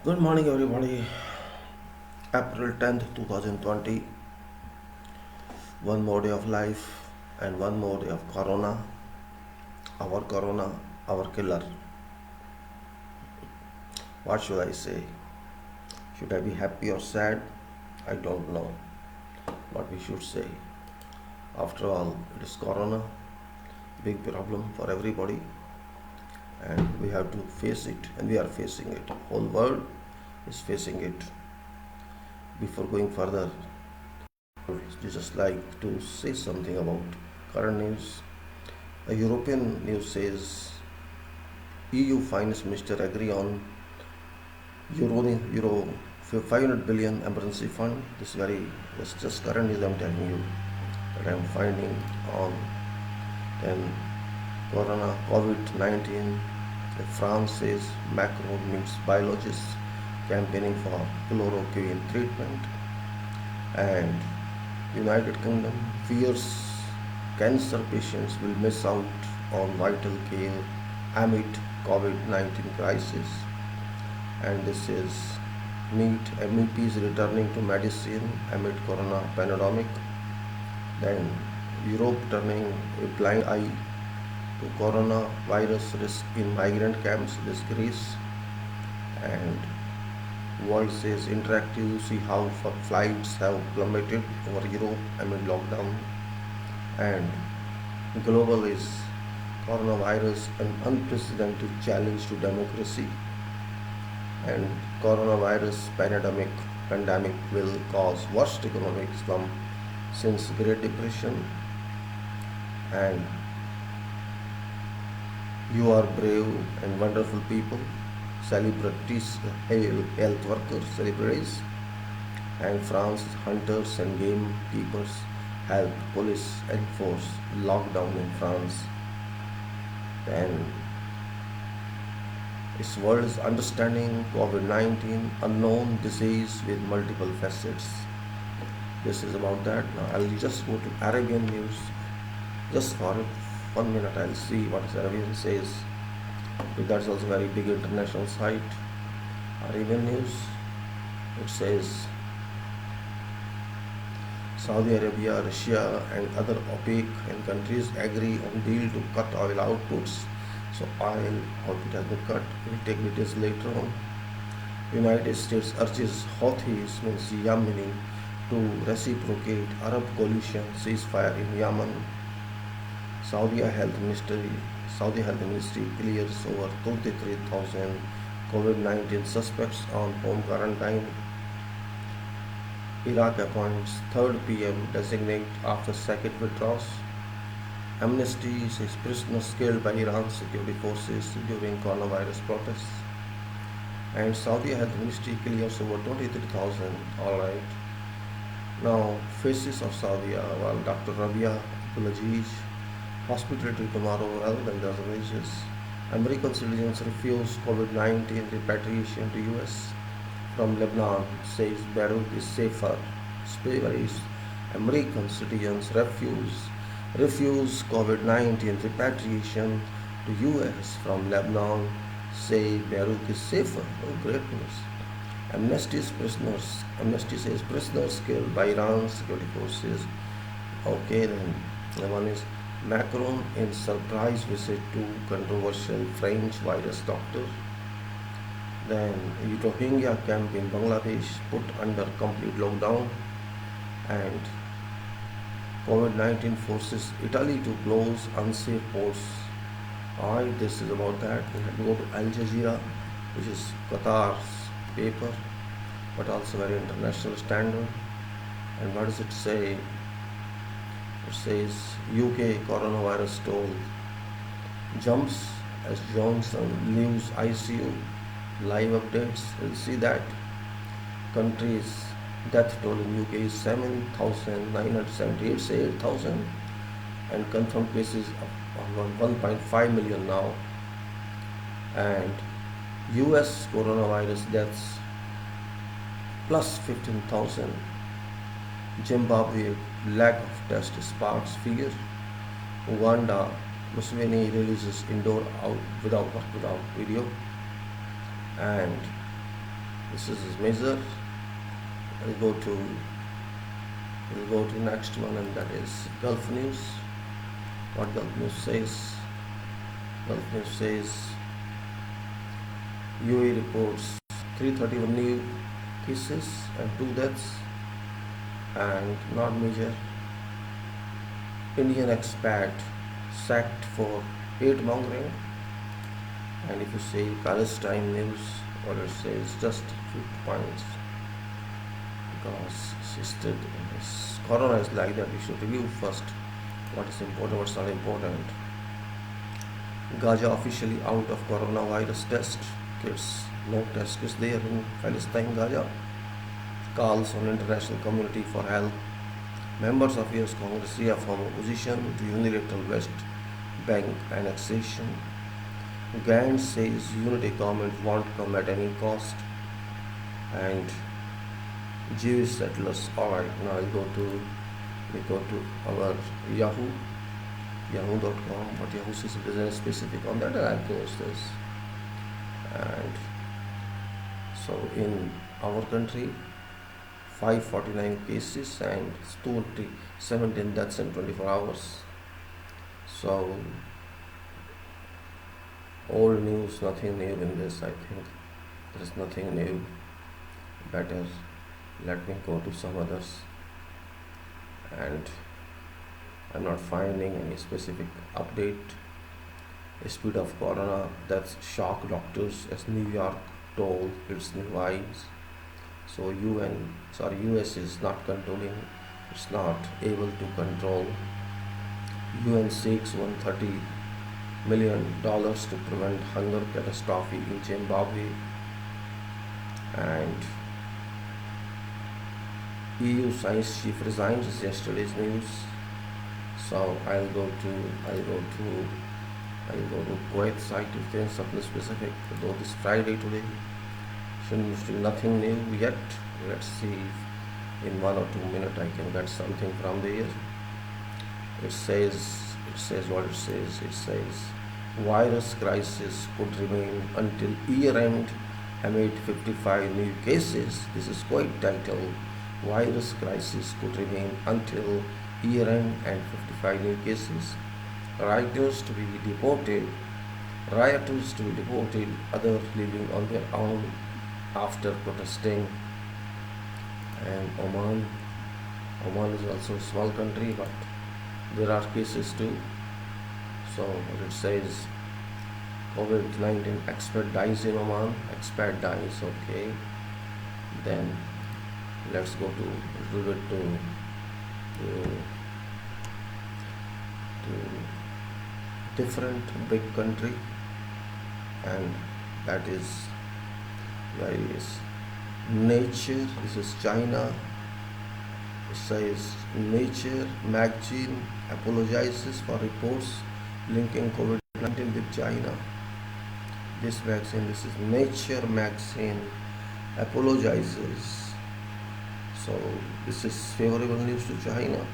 Good morning, everybody. April 10th, 2020. One more day of life and one more day of Corona, our killer. What should I say? Should I be happy or sad? I don't know what we should say. After all, it is Corona, big problem for everybody, and we have to face it, and we are facing it. Whole world is facing it. Before going further, I just like to say something about current news. A European news says EU finance minister agree on euro 500 billion emergency fund. This just current news I'm telling you that I'm finding on then Corona COVID-19. France says Macron meets biologists campaigning for chloroquine treatment, and United Kingdom fears cancer patients will miss out on vital care amid COVID-19 crisis. And this is NEET MEPs returning to medicine amid corona pandemic. Then Europe turning a blind eye to coronavirus risk in migrant camps, this Greece. And world says interactive see how flights have plummeted over Europe amid lockdown. And global is coronavirus an unprecedented challenge to democracy, and coronavirus pandemic will cause worst economic slump since Great Depression. And you are brave and wonderful people, celebrities, health workers, celebrities, and France hunters and gamekeepers help police enforce lockdown in France. Then its world is understanding COVID-19, unknown disease with multiple facets. This is about that. Now I'll just go to Arabian news. Just for 1 minute, I'll see what Arabian says. That's also very big international site. Arabian news. It says Saudi Arabia, Russia, and other OPEC and countries agree on deal to cut oil outputs. So oil output has been cut. We'll take details later on. United States urges Houthis, means Yemeni, to reciprocate Arab coalition ceasefire in Yemen. Saudi Health Ministry clears over 23,000 COVID-19 suspects on home quarantine. Iraq appoints third PM designate after second withdraws. Amnesty says prisoners killed by Iran security forces during coronavirus protests. And Saudi Health Ministry clears over 23,000. Alright. Now, faces of Saudi, well, Dr. Rabia Abdulaziz, hospitality tomorrow, well, then there's wages. American citizens refuse COVID-19 repatriation to US from Lebanon, says Beirut is safer. Space American citizens refuse COVID-19 repatriation to US from Lebanon, say Beirut is safer. Oh, great news. Amnesty says prisoners killed by Iran security forces. Okay, then the one is Macron in surprise visit to controversial French virus doctor. Then Rohingya camp in Bangladesh put under complete lockdown, and COVID-19 forces Italy to close unsafe ports. Alright, this is about that. We have to go to Al Jazeera, which is Qatar's paper, but also very international standard. And what does it say? It says UK coronavirus toll jumps as Johnson leaves ICU. Live updates, we'll see that. Countries death toll in UK is 7,978, say 8,000, and confirmed cases of 1.5 million now. And US coronavirus deaths plus 15,000. Zimbabwe lack of test sparks fear. Uganda Museveni releases indoor out without video. And This is his measure. We'll go to next one, and that is Gulf News. What Gulf News says? Gulf News says UAE reports 331 new cases and 2 deaths, and not major. Indian expat sacked for hate mongering. And if you say Palestine news, what it says, just 2 points, because insisted in this corona is like that. We should review first what is important, what's not important. Gaza officially out of coronavirus test kits. No test kits there in Palestine, Gaza. Calls on international community for help. Members of US Congress reaffirm opposition to unilateral West Bank annexation. Ganj says unity government won't come at any cost. And Jewish settlers. Alright, now we go to our yahoo.com, but Yahoo says it isn't specific on that, and I'll close this. And so in our country, 549 cases and 17 deaths in 24 hours. So old news, nothing new in this. I think there is nothing new. Better let me go to some others, and I'm not finding any specific update. Speed of corona, that's shock doctors as New York told its new highs. So US is not controlling, it's not able to control. UN seeks $130 million to prevent hunger catastrophe in Zimbabwe. And EU science chief resigns is yesterday's news. So I'll go to Kuwait site if there is something specific. Though this Friday today, still nothing new yet. Let's see if in 1 or 2 minutes I can get something from there. It says what it says. It says virus crisis could remain until year end amid 55 new cases. This is quite titled. Virus crisis could remain until year end and 55 new cases. Rioters to be deported, others living on their own after protesting. And Oman is also a small country, but there are cases too. So what it says, COVID-19 expert dies in Oman. Expat dies, okay. Then let's go to a little bit to different big country, and that is Nature. This is China. It says Nature magazine apologizes for reports linking COVID-19 with China. This is Nature magazine apologizes. So this is favorable news to China.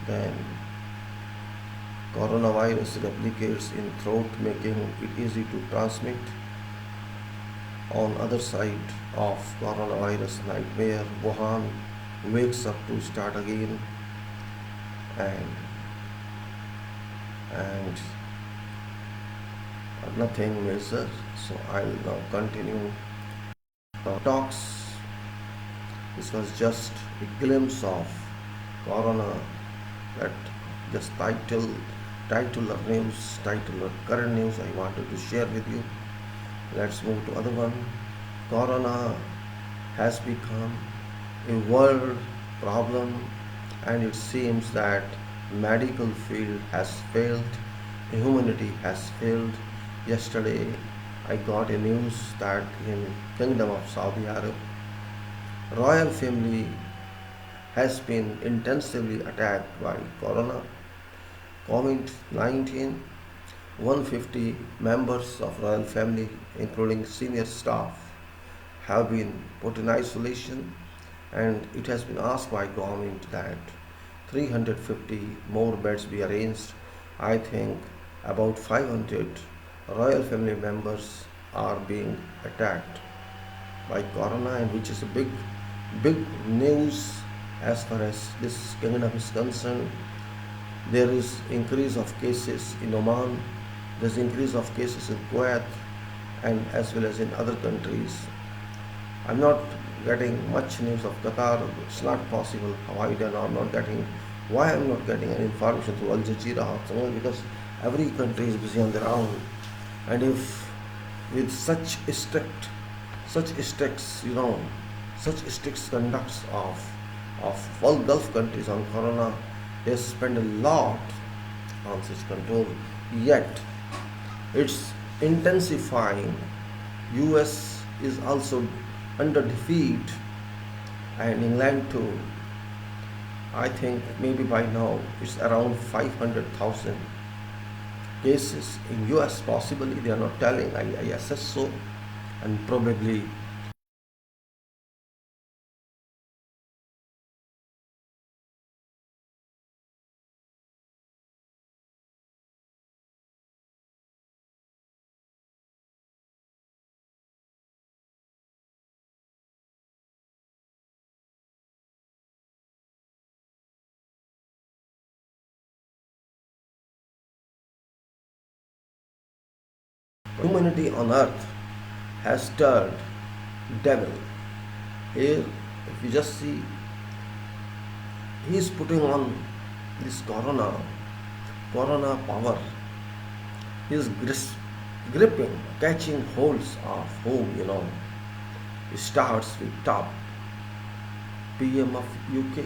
Then coronavirus replicates in throat, making it easy to transmit. On other side of coronavirus nightmare, Wuhan wakes up to start again. And nothing major. So I'll now continue talks. This was just a glimpse of corona, that just title or current news I wanted to share with you. Let's move to other one. Corona has become a world problem, and it seems that medical field has failed, humanity has failed. Yesterday I got a news that in Kingdom of Saudi Arabia, royal family has been intensively attacked by corona COVID-19. 150 members of royal family, including senior staff, have been put in isolation, and it has been asked by government that 350 more beds be arranged. I think about 500 royal family members are being attacked. by corona, and which is a big news as far as this kingdom is concerned. There is increase of cases in Oman, there's increase of cases in Kuwait, and as well as in other countries. I'm not getting much news of Qatar. It's not possible. How I don't know. I'm not getting. Why I'm not getting any information through Al Jazeera or somewhere, because every country is busy on their own. And if with such strict conducts of all Gulf countries on corona, they spend a lot on such control. Yet it's intensifying. US is also under defeat, and England too. I think maybe by now it's around 500,000 cases in US. Possibly they are not telling. I assess so, and probably humanity on earth has turned devil. Here, if you just see, he is putting on this corona power. He is gripping, catching holds of whom. It starts with top PM of UK,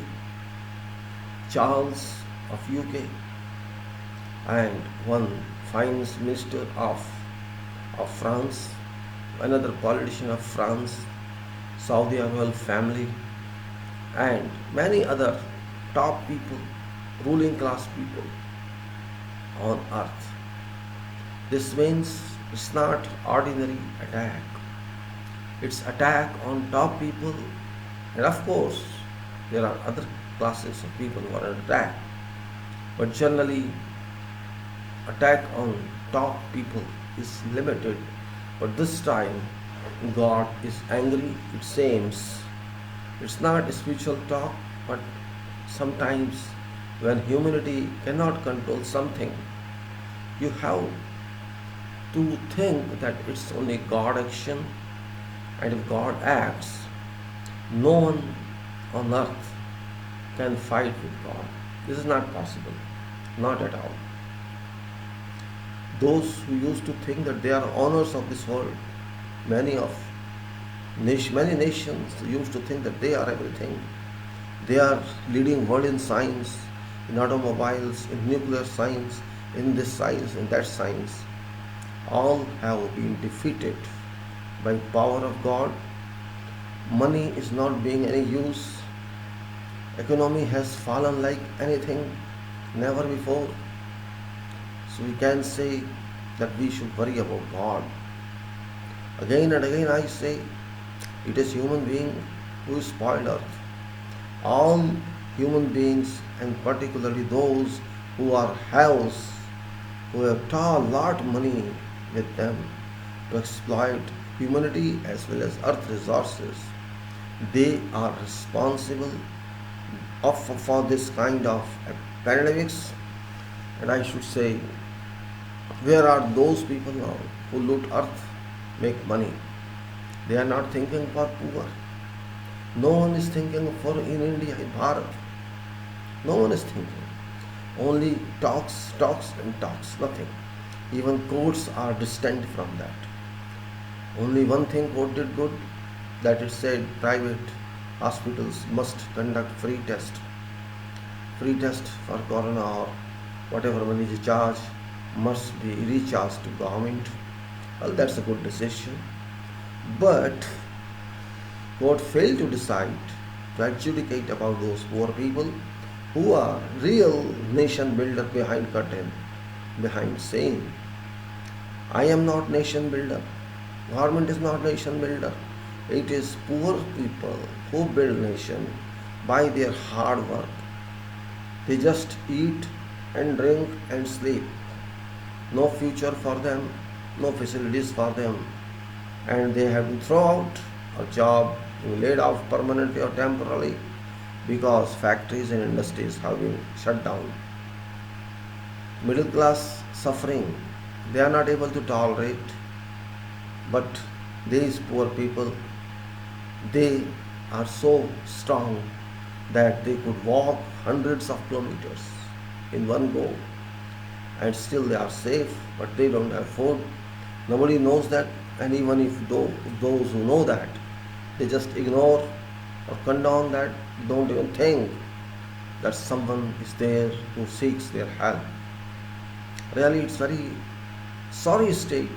Charles of UK, and one finance minister of France, another politician of France, Saudi royal family, and many other top people, ruling class people on earth. This means it's not ordinary attack. It's attack on top people, and of course there are other classes of people who are under attack. But generally attack on top people is limited. But this time God is angry, it seems. It's not a spiritual talk, but sometimes when humanity cannot control something, you have to think that it's only God action, and if God acts, no one on earth can fight with God. This is not possible, not at all. Those who used to think that they are owners of this world, many nations used to think that they are everything. They are leading world in science, in automobiles, in nuclear science, in this science, in that science. All have been defeated by power of God. Money is not being any use. Economy has fallen like anything, never before. So we can say that we should worry about God. Again and again I say, it is human being who spoiled earth. All human beings, and particularly those who are haves, who have a lot money with them to exploit humanity as well as earth resources, they are responsible for this kind of pandemics. And I should say, where are those people now who loot earth, make money? They are not thinking for poor. No one is thinking for in India, in Bharat. No one is thinking. Only talks and talks, nothing. Even courts are distant from that. Only one thing court did good, that it said private hospitals must conduct free test for corona, or whatever money is charged must be recharged to government. Well, that's a good decision. But court failed to decide, to adjudicate about those poor people who are real nation builder behind curtain, behind saying, I am not nation builder. Government is not nation builder. It is poor people who build nation by their hard work. They just eat and drink and sleep. No future for them, no facilities for them, and they have to throw out or job, laid off permanently or temporarily because factories and industries have been shut down. Middle class suffering, they are not able to tolerate, but these poor people, they are so strong that they could walk hundreds of kilometers in one go, and still they are safe, but they don't have food. Nobody knows that, and even if those who know that, they just ignore or condone that, don't even think that someone is there who seeks their help. Really, it's very sorry state.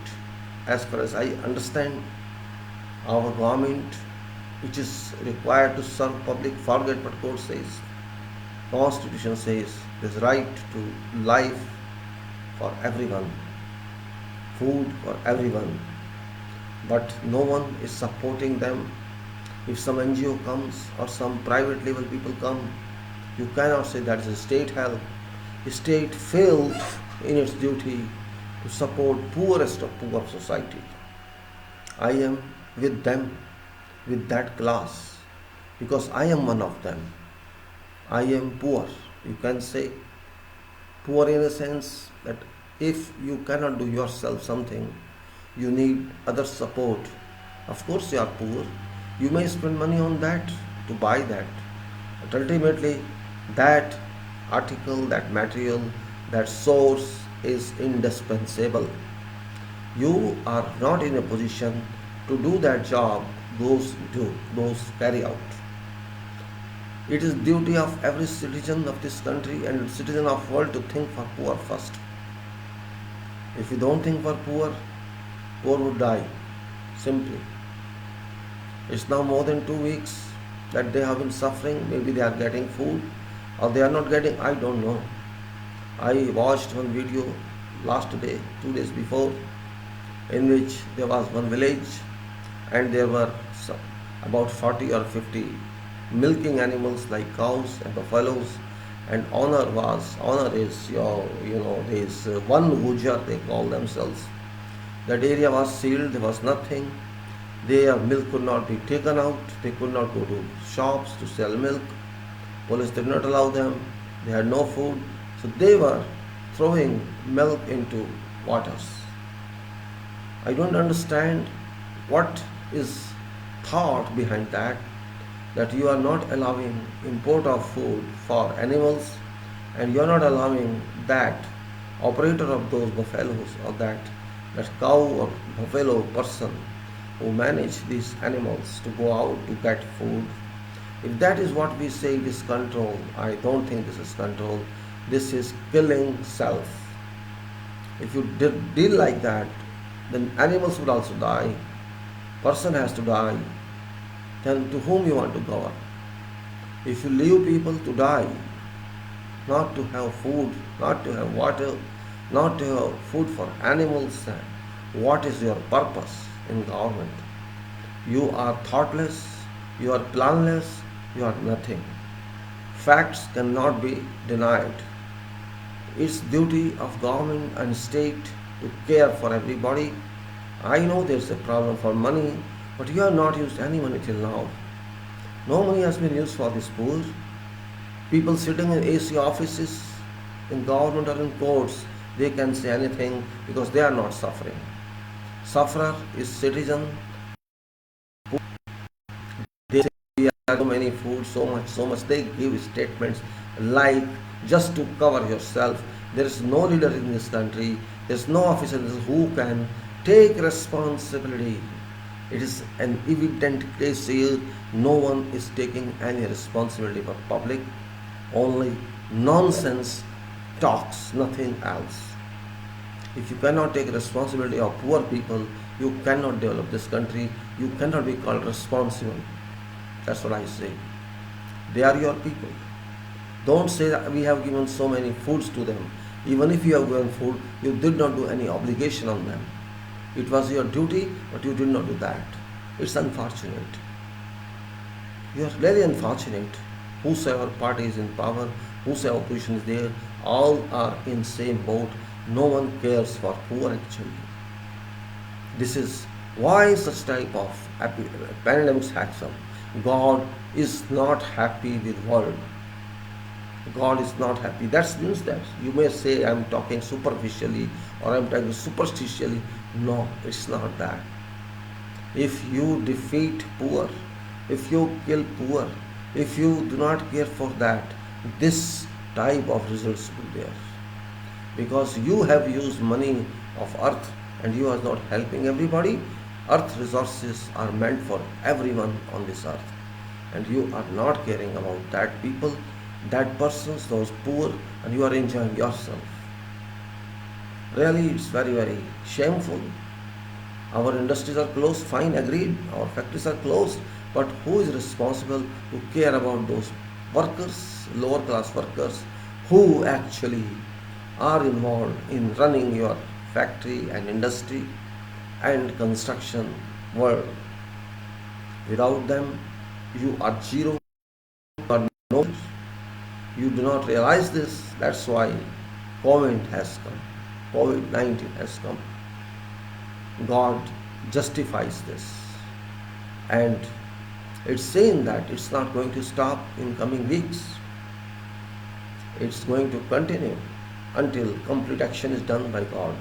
As far as I understand, our government, which is required to serve public, forget what court says. Constitution says there's right to life for everyone, food for everyone, but no one is supporting them. If some NGO comes or some private level people come, you cannot say that is a state help. The state failed in its duty to support poorest of poor society. I am with them, with that class, because I am one of them. I am poor. You can say poor in a sense that if you cannot do yourself something, you need other support. Of course, you are poor. You may spend money on that to buy that, but ultimately, that article, that material, that source is indispensable. You are not in a position to do that job those do, those carry out. It is duty of every citizen of this country and citizen of world to think for poor first. If you don't think for poor, poor would die. Simply. It's now more than 2 weeks that they have been suffering. Maybe they are getting food or they are not getting, I don't know. I watched one video last day, 2 days before, in which there was one village and there were about 40 or 50 milking animals like cows and buffaloes, and honor is this one gujar they call themselves. That area was sealed, there was nothing. Their milk could not be taken out, they could not go to shops to sell milk. Police did not allow them, they had no food, so they were throwing milk into waters. I don't understand what is thought behind that you are not allowing import of food for animals, and you are not allowing that operator of those buffaloes or that cow or buffalo person who manage these animals to go out to get food. If that is what we say it is control, I don't think this is control. This is killing self. If you deal like that, then animals will also die, person has to die, then to whom you want to govern? If you leave people to die, not to have food, not to have water, not to have food for animals, then what is your purpose in government? You are thoughtless, you are planless, you are nothing. Facts cannot be denied. It's duty of government and state to care for everybody. I know there's a problem for money, but you have not used any money till now. No money has been used for this poor. People sitting in AC offices, in government or in courts, they can say anything because they are not suffering. Sufferer is citizen. They say we have so many food, so much. They give statements like just to cover yourself. There is no leader in this country. There is no officer who can take responsibility. It is an evident case here. No one is taking any responsibility for public. Only nonsense talks, nothing else. If you cannot take responsibility of poor people, you cannot develop this country. You cannot be called responsible. That's what I say. They are your people. Don't say that we have given so many foods to them. Even if you have given food, you did not do any obligation on them. It was your duty, but you did not do that. It's unfortunate. You are really unfortunate. Whosoever party is in power, whosoever position is there, all are in same boat. No one cares for poor actually. This is Why such type of pandemics happen? God is not happy with world. God is not happy. That means that you may say I'm talking superficially or I'm talking superstitially. No, it's not that. If you defeat poor, if you kill poor, if you do not care for that, this type of results will be there. Because you have used money of earth and you are not helping everybody. Earth resources are meant for everyone on this earth, and you are not caring about that people, that persons, those poor, and you are enjoying yourself. Really, it's very, very shameful. Our industries are closed, fine, agreed. Our factories are closed, but who is responsible to care about those workers, lower class workers, who actually are involved in running your factory and industry and construction world? Without them, you are zero, you are no. You do not realize this. That's why COVID has come. COVID-19 has come. God justifies this. And it's saying that it's not going to stop in coming weeks. It's going to continue until complete action is done by God.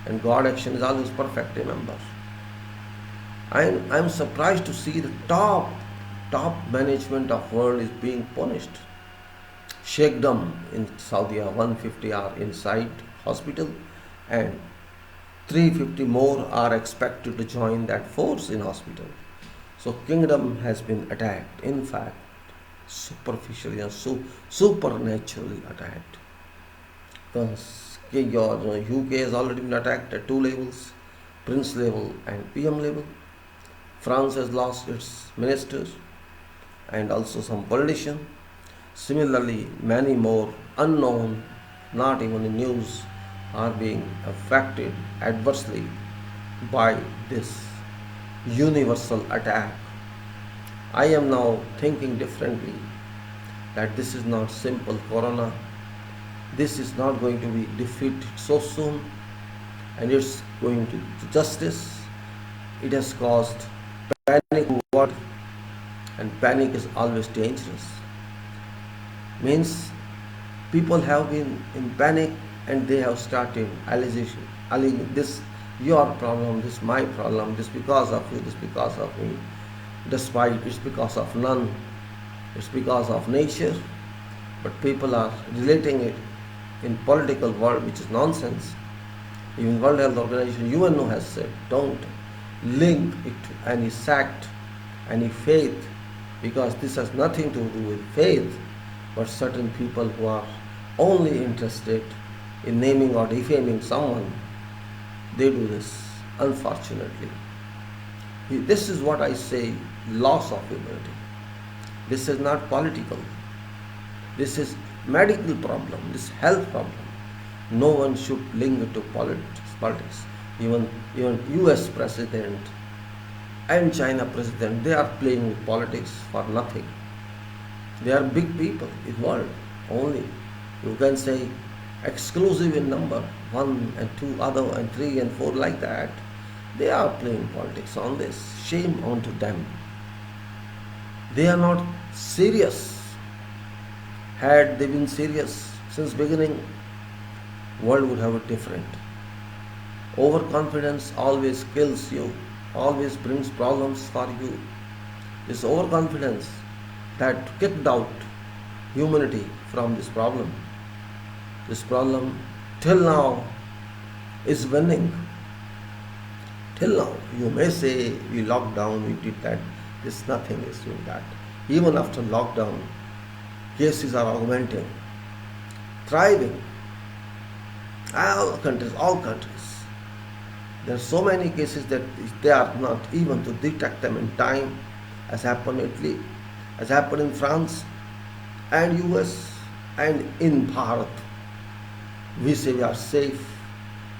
And God action is always perfect, remember. I'm surprised to see the top management of world is being punished. Sheikhdom in Saudi, 150 are inside hospital and 350 more are expected to join that force in hospital. So kingdom has been attacked. In fact, superficially and supernaturally attacked. Because your UK has already been attacked at two levels, Prince level and PM level. France has lost its ministers and also some politicians. Similarly, many more unknown, not even in news, are being affected adversely by this universal attack. I am now thinking differently that this is not simple corona. This is not going to be defeated so soon, and it's going to justice. It has caused panic in the world, and panic is always dangerous. Means people have been in panic and they have started alleging this your problem, this my problem, this because of you, this because of me, despite it's because of none, it's because of nature. But people are relating it in political world, which is nonsense. Even World Health Organization, UNO has said, don't link it to any sect, any faith, because this has nothing to do with faith, but certain people who are only interested in naming or defaming someone, they do this, unfortunately. This is what I say, loss of humanity. This is not political. This is medical problem, this health problem. No one should link it to politics. Even US president and China president, they are playing with politics for nothing. They are big people in the world. Only you can say exclusive in number, 1 and 2, other and 3 and 4, like that. They are playing politics on this. Shame onto them. They are not serious. Had they been serious since beginning, world would have it different. Overconfidence always kills you, always brings problems for you. This overconfidence that kicked out humanity from this problem. This problem till now is winning. Till now, you may say we locked down, we did that. This nothing is doing that. Even after lockdown, cases are augmenting, thriving. All countries. There are so many cases that they are not even to detect them in time, as happened in Italy, as happened in France and US and in Bharat. We say we are safe.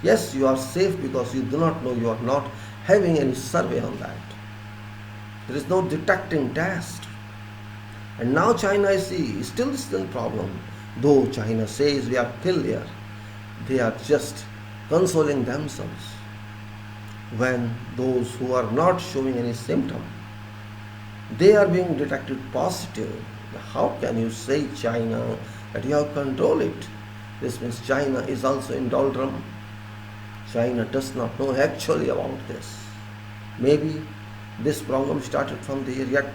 Yes, you are safe because you do not know, you are not having any survey on that. There is no detecting test. And now China, I see, is still a problem. Though China says we are still here, they are just consoling themselves. when those who are not showing any symptom, they are being detected positive. How can you say China that you have control it? This means China is also in doldrum. China does not know actually about this. Maybe this problem started from there, yet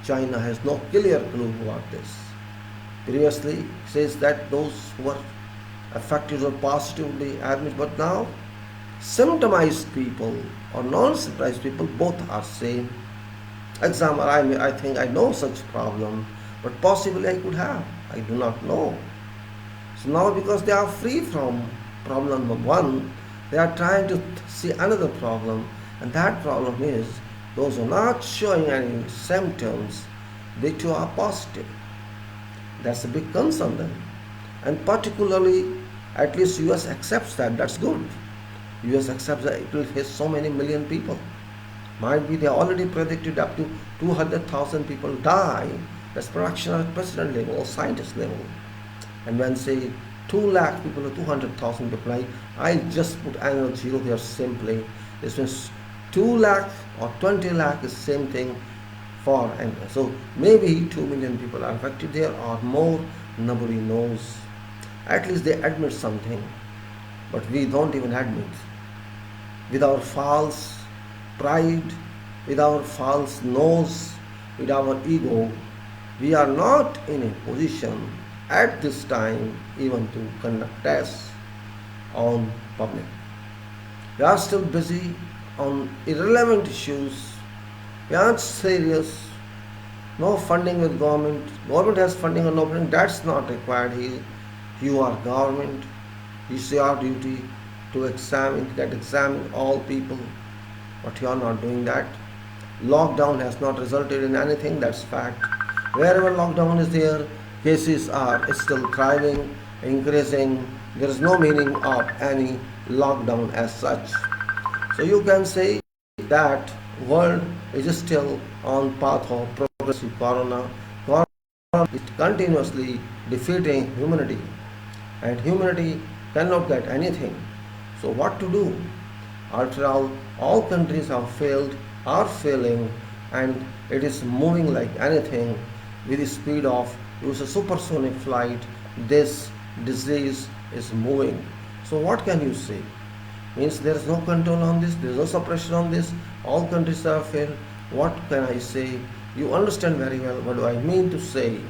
China has no clear clue about this. Previously, it says that those who were affected were positively admitted, but now symptomized people or non-symptomized people both are same. Example, I think I know such problem, but possibly I could have. I do not know. So now because they are free from problem number one, they are trying to see another problem, and that problem is those who are not showing any symptoms, they too are positive. That's a big concern then. And particularly, at least US accepts that, that's good. US accepts that it will hit so many million people. Might be they already predicted up to 200,000 people die. That's production at president level or scientist level. And when say 2 lakh people or 200,000 people, I just put another zero there simply. This means 2 lakh or 20 lakh is same thing for, and so maybe 2 million people are affected there or more, nobody knows. At least they admit something, but we don't even admit. With our false pride, with our false nose, with our ego, we are not in a position at this time even to conduct tests on public. We are still busy on irrelevant issues. We aren't serious. No funding with government. Government has funding or no funding. That's not required here. You are government. It's your duty to examine all people. But you are not doing that. Lockdown has not resulted in anything. That's fact. Wherever lockdown is there, cases are still thriving, increasing. There is no meaning of any lockdown as such. So you can say that world is still on path of progressive corona. Corona is continuously defeating humanity, and humanity cannot get anything. So what to do? After all countries have failed, are failing, and it is moving like anything with the speed of use a supersonic flight. This disease is moving. So what can you say? Means there is no control on this, there is no suppression on this, all countries have failed. What can I say? You understand very well what do I mean to say.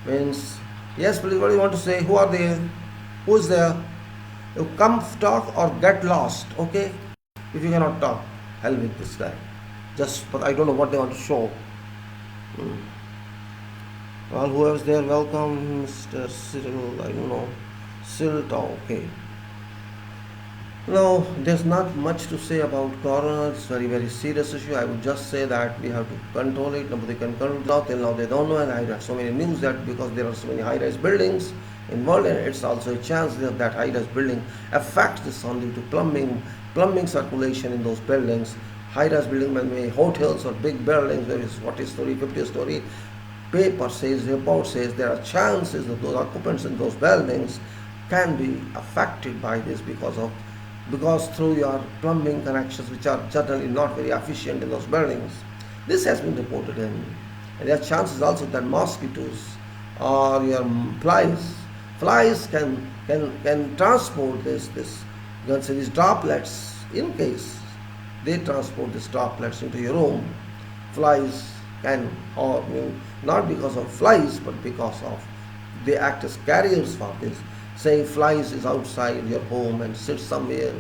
Means, yes please, what do you want to say? Who are there? Who is there? You come talk or get lost, okay? If you cannot talk, hell with this guy. Just, but I don't know what they want to show. Well, whoever's there, welcome, Mr. Cyril, I don't know. Silta, okay. Now, there's not much to say about corona. It's very, very serious issue. I would just say that we have to control it. Nobody can control it. Till now they don't know, and I read so many news that because there are so many high-rise buildings involved, and it's also a chance that high-rise building affects this only to plumbing circulation in those buildings. High-rise building may be hotels or big buildings where it's 40 story, 50 story. Paper says, report says there are chances that those occupants in those buildings can be affected by this because through your plumbing connections, which are generally not very efficient in those buildings. This has been reported in. And there are chances also that mosquitoes or your flies can transport this you can say these droplets. In case they transport these droplets into your room, flies can, or not because of flies, but because of they act as carriers for this. Say flies is outside your home and sits somewhere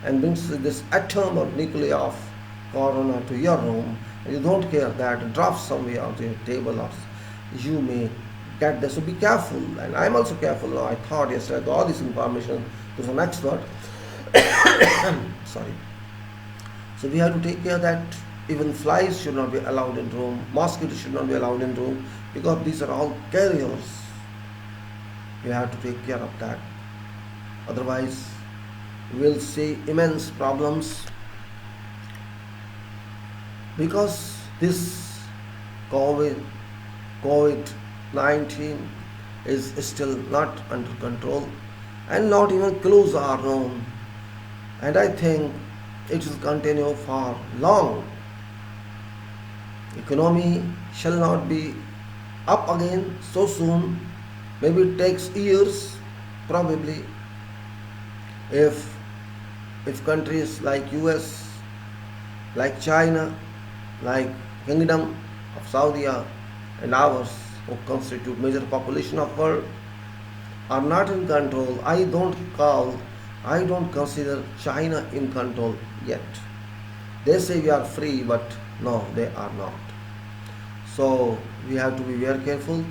and brings this atom or nuclei of corona to your room, and you don't care that it drops somewhere on your table, or you may get this. So be careful, and I'm also careful now. I thought yesterday I got all this information to some expert. Sorry. So we have to take care that even flies should not be allowed in room, mosquitoes should not be allowed in room, because these are all carriers. You have to take care of that. Otherwise, we will see immense problems, because this COVID-19 is still not under control, and not even clues are known. And I think It will continue for long. Economy shall not be up again so soon. Maybe it takes years, probably. If countries like US, like China, like Kingdom of Saudi and ours, who constitute major population of world, are not in control, I don't consider China in control yet. They say we are free, but no, they are not. So we have to be very careful.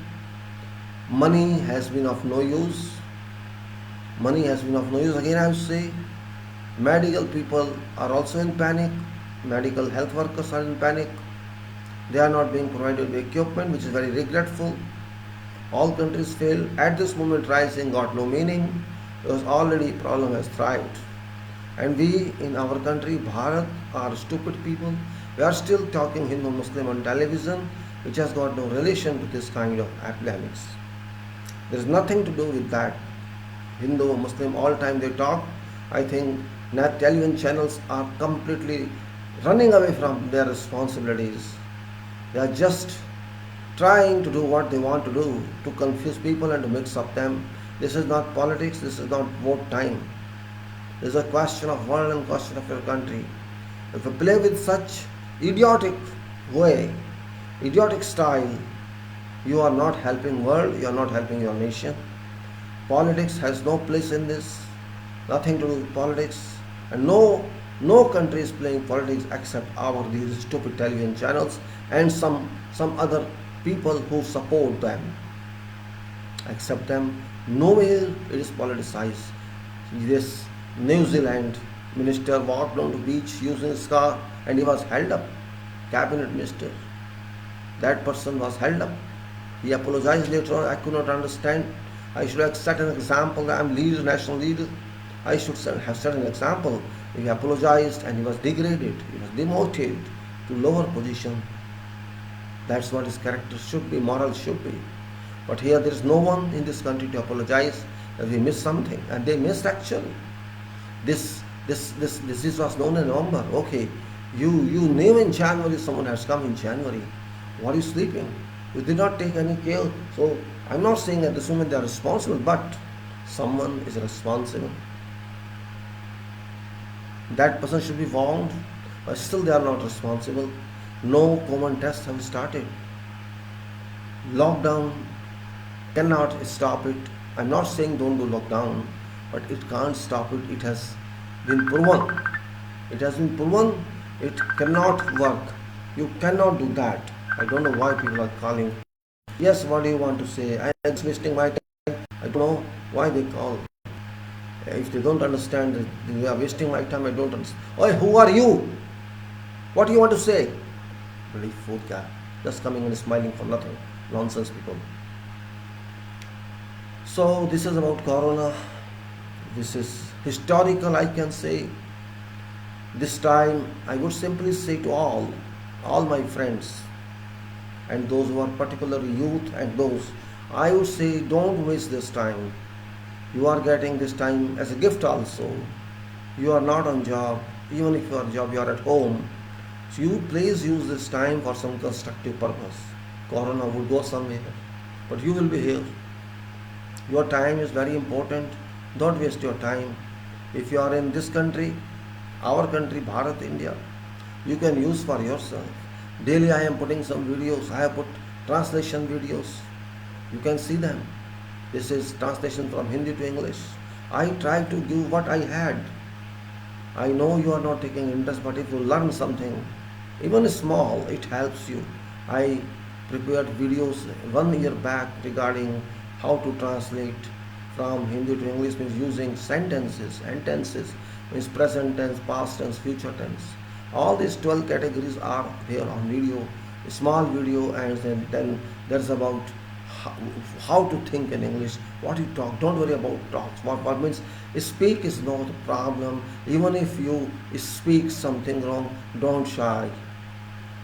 Money has been of no use. Money has been of no use. Again, I will say, medical people are also in panic. Medical health workers are in panic. They are not being provided with equipment, which is very regretful. All countries fail. At this moment, rising got no meaning because already problem has thrived. And we in our country, Bharat, are stupid people. We are still talking Hindu Muslim on television, which has got no relation to this kind of epidemics. There is nothing to do with that. Hindu Muslim, all time they talk. I think television channels are completely running away from their responsibilities. They are just trying to do what they want to do, to confuse people and to mix up them. This is not politics, this is not vote time. This is a question of world and question of your country. If you play with such idiotic way, idiotic style, you are not helping world, you are not helping your nation. Politics has no place in this, nothing to do with politics, and no country is playing politics except these stupid television channels and some other people who support them. Except them, nowhere it is politicized. This New Zealand minister walked on the beach using his car and he was held up. Cabinet minister. That person was held up. He apologized later on. I could not understand. I should have set an example. I am leader, national leader. I should have set an example. He apologized and he was degraded. He was demoted to lower position. That's what his character should be, moral should be. But here there is no one in this country to apologize that we missed something. And they missed actually. This was known in November. Okay, you knew in January someone has come in January. Why are you sleeping? You did not take any care. So I'm not saying at this moment they are responsible, but someone is responsible. That person should be warned, but still they are not responsible. No common tests have started. Lockdown cannot stop it. I'm not saying don't do lockdown, but it can't stop it. It has been proven. It has been proven it cannot work. You cannot do that. I don't know why people are calling. Yes, what do you want to say? I'm wasting my time. I don't know why they call. If they don't understand, they are wasting my time. I don't understand. Oh, who are you? What do you want to say? Really food guy. Just coming and smiling for nothing. Nonsense people. So this is about Corona. This is historical, I can say. This time I would simply say to all my friends and those who are particularly youth and those, I would say don't waste this time. You are getting this time as a gift also. You are not on job. Even if you are on job, you are at home. So you please use this time for some constructive purpose. Corona would go somewhere, but you will be here. Your time is very important. Don't waste your time. If you are in this country, our country, Bharat, India, you can use for yourself. Daily I am putting some videos. I have put translation videos. You can see them. This is translation from Hindi to English. I try to give what I had. I know you are not taking interest, but if you learn something, even small, it helps you. I prepared videos 1 year back regarding how to translate from Hindi to English, means using sentences and tenses, means present tense, past tense, future tense. All these 12 categories are there on video, a small video, and then there's about how to think in English, what you talk. Don't worry about talks. What means speak is not a problem. Even if you speak something wrong, don't shy.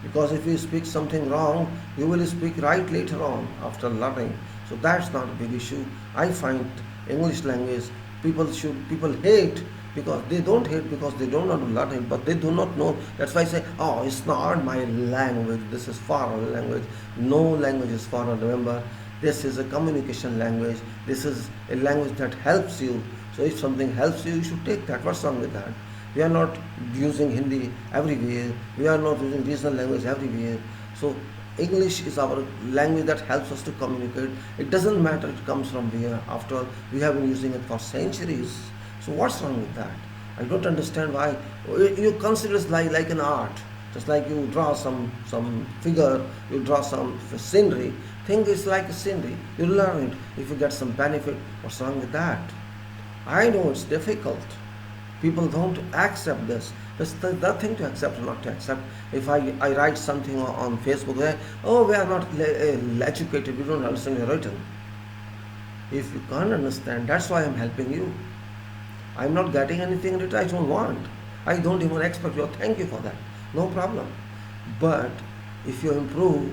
Because if you speak something wrong, you will speak right later on after learning. So that's not a big issue. I find English language, people hate because they don't hate because they don't want to learn it, but they do not know. That's why I say, oh, it's not my language, this is foreign language. No language is foreign, remember. This is a communication language. This is a language that helps you. So if something helps you, you should take that. What's wrong with that? We are not using Hindi everywhere. We are not using regional language everywhere. So English is our language that helps us to communicate. It doesn't matter it comes from where. After all, we have been using it for centuries. So what's wrong with that? I don't understand why you consider it like an art. Just like you draw some figure, you draw some scenery. Think it's like a scenery. You learn it. If you get some benefit, what's wrong with that? I know it's difficult. People don't accept this. There's nothing to accept or not to accept. If I write something on Facebook, oh, we are not educated, we don't understand your written. If you can't understand, that's why I'm helping you. I'm not getting anything in it, I don't want. I don't even expect your thank you for that. No problem. But if you improve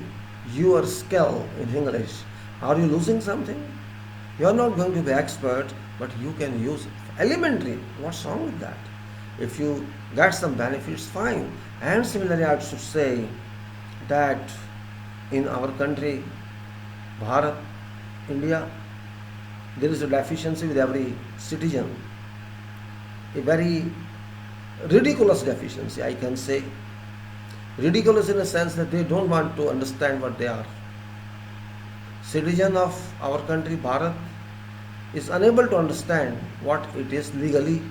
your skill in English, are you losing something? You are not going to be expert, but you can use it. Elementary, what's wrong with that? If you get some benefits, fine. And similarly, I should say that in our country, Bharat, India, there is a deficiency with every citizen. A very ridiculous deficiency, I can say. Ridiculous in the sense that they don't want to understand what they are. Citizen of our country, Bharat, is unable to understand what it is legally,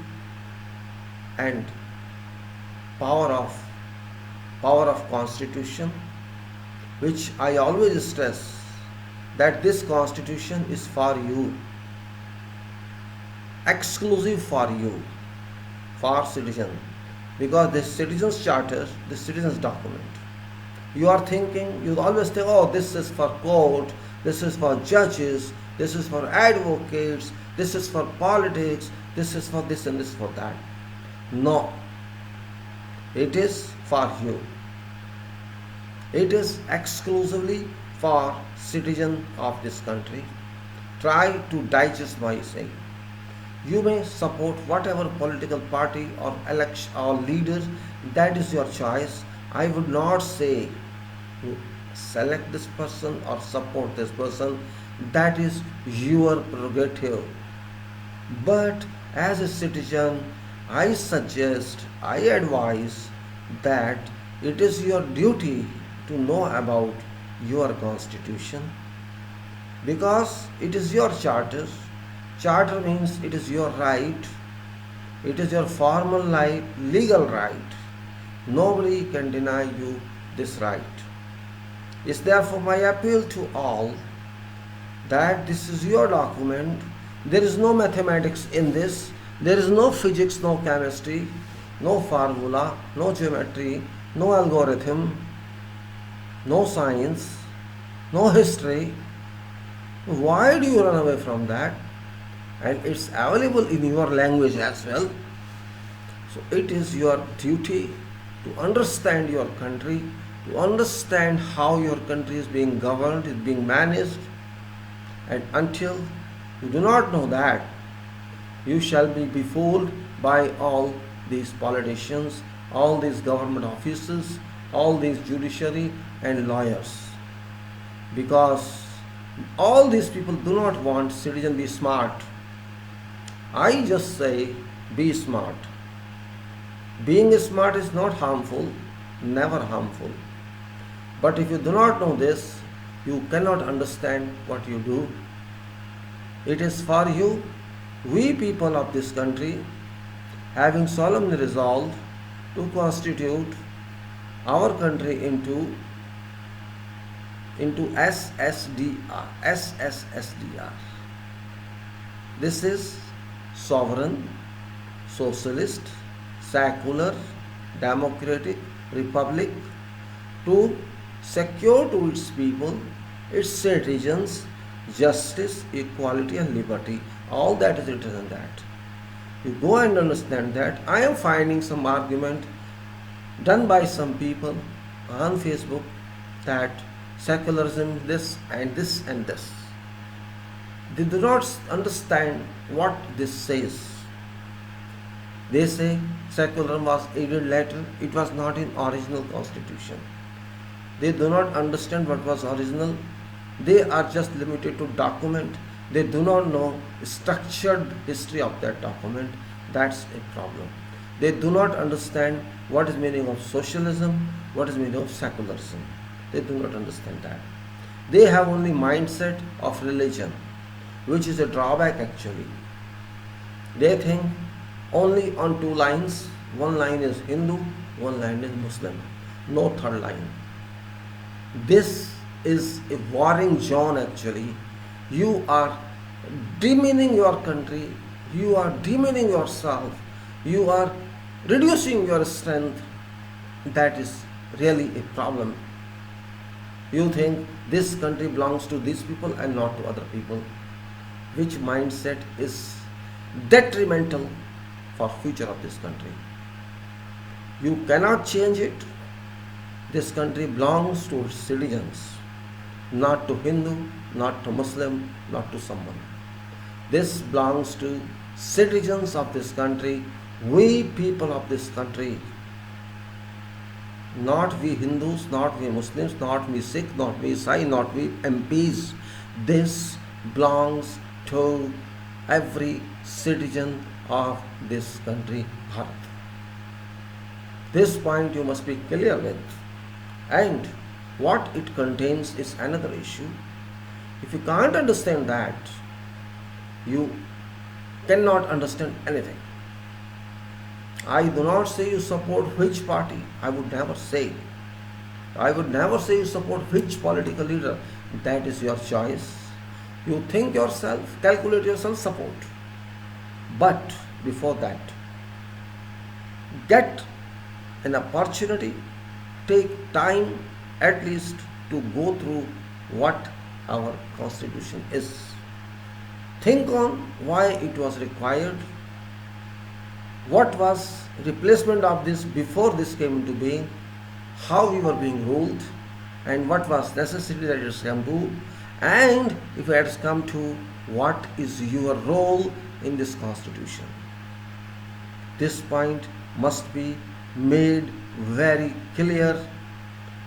and power of constitution, which I always stress that this constitution is for you, exclusive for you, for citizen, because this citizen's charter, this citizen's document. You are thinking, you always think, oh, this is for court, this is for judges, this is for advocates, this is for politics, this is for this and this is for that. No, it is for you. It is exclusively for citizen of this country. Try to digest my saying. You may support whatever political party or election or leader, that is your choice. I would not say to select this person or support this person. That is your prerogative. But as a citizen, I suggest, I advise that it is your duty to know about your constitution, because it is your charter. Charter means it is your right, it is your formal right, legal right. Nobody can deny you this right. It's therefore my appeal to all that this is your document. There is no mathematics in this. There is no physics, no chemistry, no formula, no geometry, no algorithm, no science, no history. Why do you run away from that? And it's available in your language as well. So it is your duty to understand your country, to understand how your country is being governed, is being managed. And until you do not know that, you shall be befooled by all these politicians, all these government officers, all these judiciary and lawyers. Because all these people do not want citizen be smart. I just say be smart. Being smart is not harmful, never harmful. But if you do not know this, you cannot understand what you do. It is for you, we people of this country, having solemnly resolved to constitute our country into SSSDR. This is sovereign, socialist, secular, democratic republic, to secure to its people, its citizens, justice, equality and liberty. All that is written in that. You go and understand that. I am finding some argument done by some people on Facebook that secularism this and this and this. They do not understand what this says. They say secularism was added later. It was not in original constitution. They do not understand what was original. They are just limited to document. They do not know structured history of that document. That's a problem. They do not understand what is meaning of socialism, what is meaning of secularism. They do not understand that. They have only mindset of religion, which is a drawback actually. They think only on two lines. One line is Hindu, one line is Muslim. No third line. This is a warring zone actually. You are demeaning your country, you are demeaning yourself, you are reducing your strength. That is really a problem. You think this country belongs to these people and not to other people, which mindset is detrimental for future of this country. You cannot change it. This country belongs to its citizens, not to Hindu, not to Muslim, not to someone. This belongs to citizens of this country, we people of this country. Not we Hindus, not we Muslims, not we Sikh, not we Sai, not we MPs. This belongs to every citizen of this country, Bharat. This point you must be clear with. And what it contains is another issue. If you can't understand that, you cannot understand anything. I do not say you support which party. I would never say. I would never say you support which political leader. That is your choice. You think yourself, calculate yourself, support. But before that, get an opportunity, take time at least to go through what our constitution is. Think on why it was required, what was replacement of this before this came into being, how we were being ruled, and what was necessary that it has come to, and if it has come to, what is your role in this constitution. This point must be made very clear,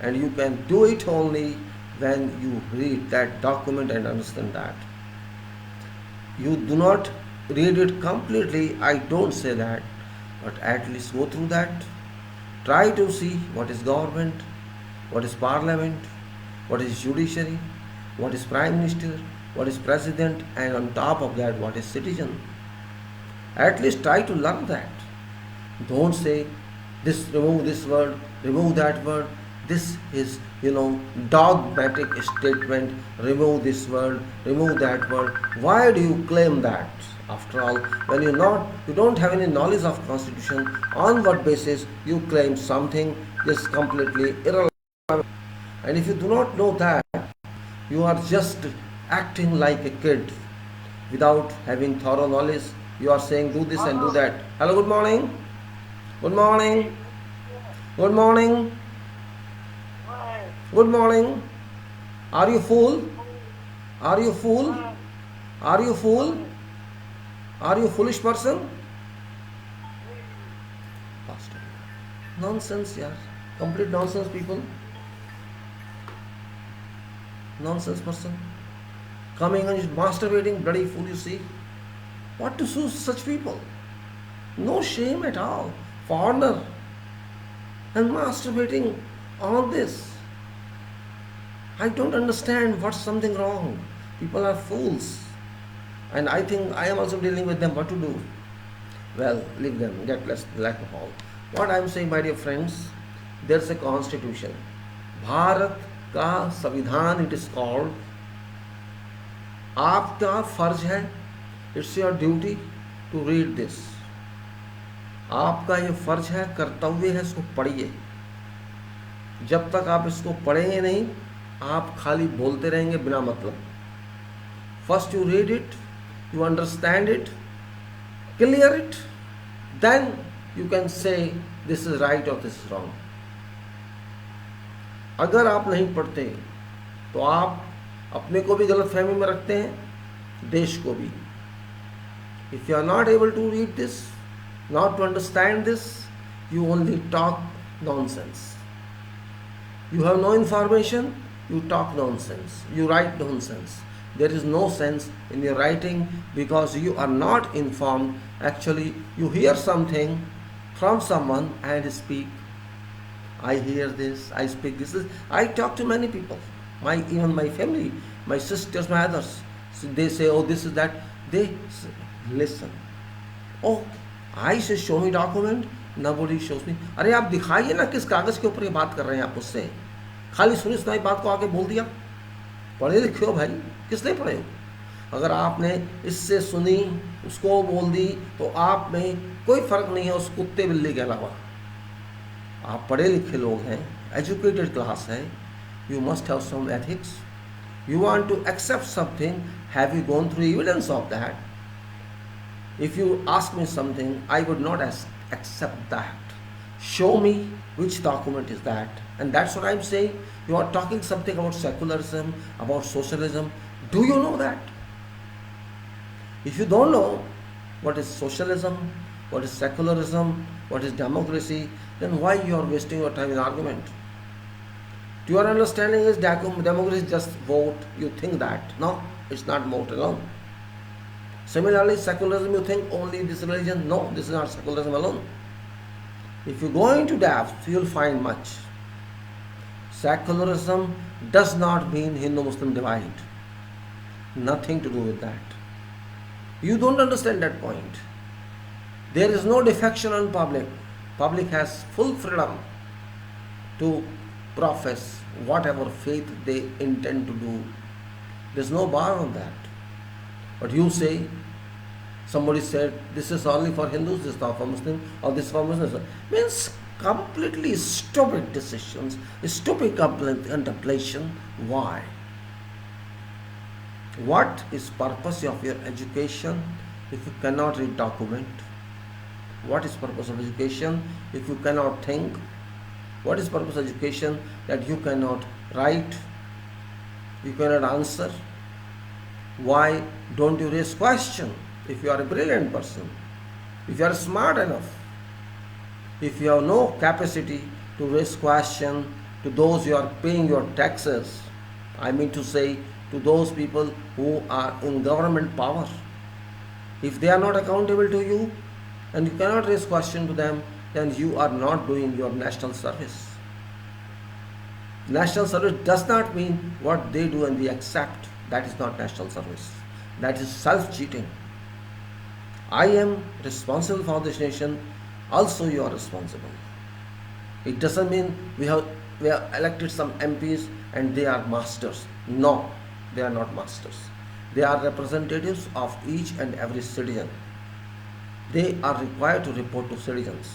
and you can do it only when you read that document and understand that. You do not read it completely, I don't say that, but at least go through that. Try to see what is government, what is parliament, what is judiciary, what is prime minister, what is president, and on top of that what is citizen. At least try to learn that. Don't say this, remove this word, remove that word. This is, dogmatic statement. Remove this word, remove that word. Why do you claim that? After all, when you don't have any knowledge of constitution, on what basis you claim something is completely irrelevant. And if you do not know that, you are just acting like a kid without having thorough knowledge. You are saying do this and do that. Hello, good morning. Good morning. Good morning. Good morning. Are you fool? Are you fool? Are you fool? Are you foolish person? Pastor. Nonsense, yeah. Complete nonsense, people. Nonsense person. Coming and masturbating, bloody fool, you see. What to sue such people? No shame at all. Foreigner. And masturbating on this. I don't understand what's something wrong. People are fools. And I think I am also dealing with them. What to do? Well, leave them. Get less alcohol. What I am saying, my dear friends, there's a constitution. Bharat का संविधान it is called. आपका फर्ज है, it's your duty to read this. आपका ये फर्ज है, कर्तव्य है, इसको पढ़िए. जब तक आप इसको पढ़ेंगे नहीं, आप खाली बोलते रहेंगे बिना मतलब. First you read it, you understand it, clear it, then you can say this is right or this is wrong. अगर आप नहीं पढ़ते तो आप अपने को भी गलत फहमी में रखते हैं, देश को भी. If you are not able to read this, Not to understand this, you only talk nonsense. You have no information, you talk nonsense. You write nonsense. There is no sense in your writing because you are not informed. Actually, you hear something from someone and speak. I hear this, I speak this. I talk to many people, even my family, my sisters, my others. So they say, oh, this is that. They listen. Oh, I say, show me document. Nobody shows me. अरे आप दिखाइए ना किस कागज के ऊपर ये बात कर रहे हैं आप मुझसे. खाली सुनी सुनाई बात को आगे बोल दिया. पढ़े लिखे हो भाई, किसने पढ़े हो? अगर आपने इससे सुनी उसको बोल दी तो आप में कोई फर्क नहीं है उस कुत्ते बिल्ली के अलावा. आप पढ़े लिखे लोग हैं, एजुकेटेड क्लास है. You must have some ethics. You want to accept something, have you gone through evidence of that? If you ask me something, I would not accept that. Show me which document is that. And that's what I'm saying. You are talking something about secularism, about socialism. Do you know that? If you don't know what is socialism, what is secularism, what is democracy, then why you are wasting your time in argument? To your understanding is democracy is just vote. You think that. No, it's not vote alone. Similarly, secularism, you think only this religion. No, this is not secularism alone. If you go into depth, you will find much. Secularism does not mean Hindu-Muslim divide. Nothing to do with that. You don't understand that point. There is no defection on public. Public has full freedom to profess whatever faith they intend to do. There is no bar on that. But you say, somebody said, this is only for Hindus, this is not for Muslims, or this is for Muslims. Means completely stupid decisions, stupid contemplation. Why? What is purpose of your education if you cannot read document? What is purpose of education if you cannot think? What is purpose of education that you cannot write, you cannot answer? Why don't you raise question if you are a brilliant person, if you are smart enough, if you have no capacity to raise question to those you are paying your taxes? I mean to say, to those people who are in government power. If they are not accountable to you and you cannot raise question to them, then you are not doing your national service. National service does not mean what they do and we accept. That is not national service. That is self-cheating. I am responsible for this nation. Also you are responsible. It doesn't mean we have elected some MPs and they are masters. No, they are not masters. They are representatives of each and every citizen. They are required to report to citizens.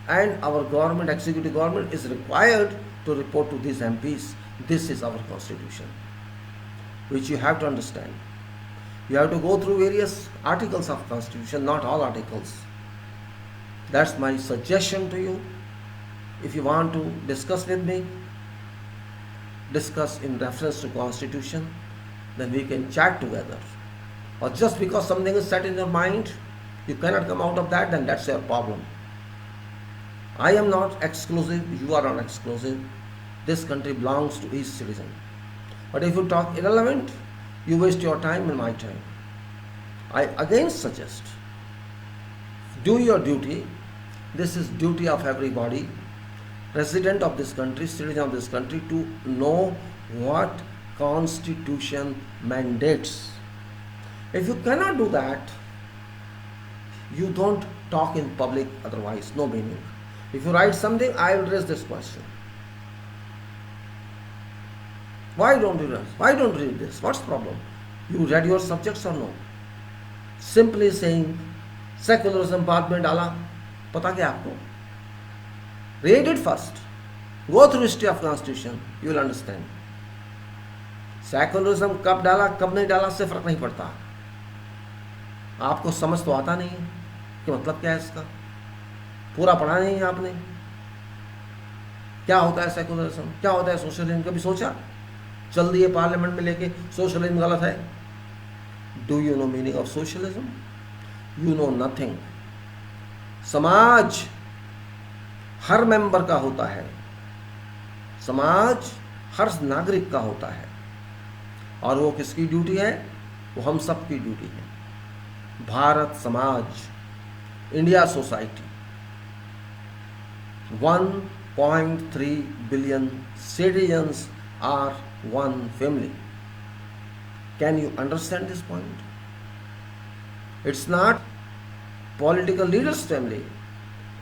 And our government, executive government, is required to report to these MPs. This is our constitution, which you have to understand. You have to go through various articles of constitution, not all articles. That's my suggestion to you. If you want to discuss with me, discuss in reference to constitution, then we can chat together. Or just because something is set in your mind, you cannot come out of that, then that's your problem. I am not exclusive, you are not exclusive. This country belongs to each citizen. But if you talk irrelevant, you waste your time and my time. I again suggest, do your duty. This is duty of everybody, resident of this country, citizen of this country, to know what constitution mandates. If you cannot do that, you don't talk in public, otherwise no meaning. If you write something, I will raise this question. Why don't you read? Why don't you read this? What's the problem? You read your subjects or no? Simply saying secularism बाद में डाला, पता क्या आपको? Read it first. Go through history of constitution. You will understand. Secularism कब डाला, कब नहीं डाला, से फर्क नहीं पड़ता. आपको समझ तो आता नहीं है कि मतलब क्या है इसका. पूरा पढ़ा नहीं है आपने. क्या होता है सेकुलरिज्म, क्या होता है सोशलिज्म, कभी सोचा? चल दिए पार्लियामेंट में लेके सोशलिज्म गलत है. Do you know meaning of socialism? You know nothing. समाज हर मेंबर का होता है, समाज हर नागरिक का होता है, और वो किसकी ड्यूटी है? वो हम सब की ड्यूटी है। भारत समाज, India society, 1.3 billion citizens are one family. Can you understand this point? It's not political leaders' family.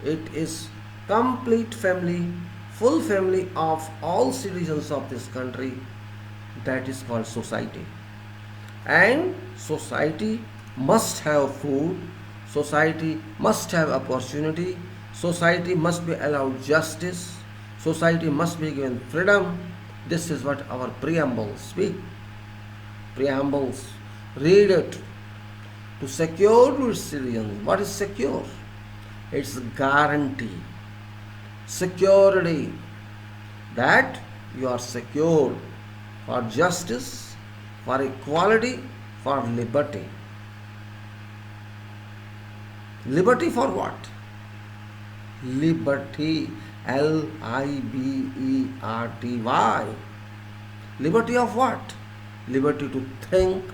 It is complete family, full family of all citizens of this country. That is called society. And society must have food, society must have opportunity, society must be allowed justice, society must be given freedom. This is what our preambles speak. Preambles, read it. To secure to its citizens. What is secure? It's guarantee, security, that you are secured for justice, for equality, for liberty. Liberty for what? Liberty, Liberty. Liberty of what? Liberty to think,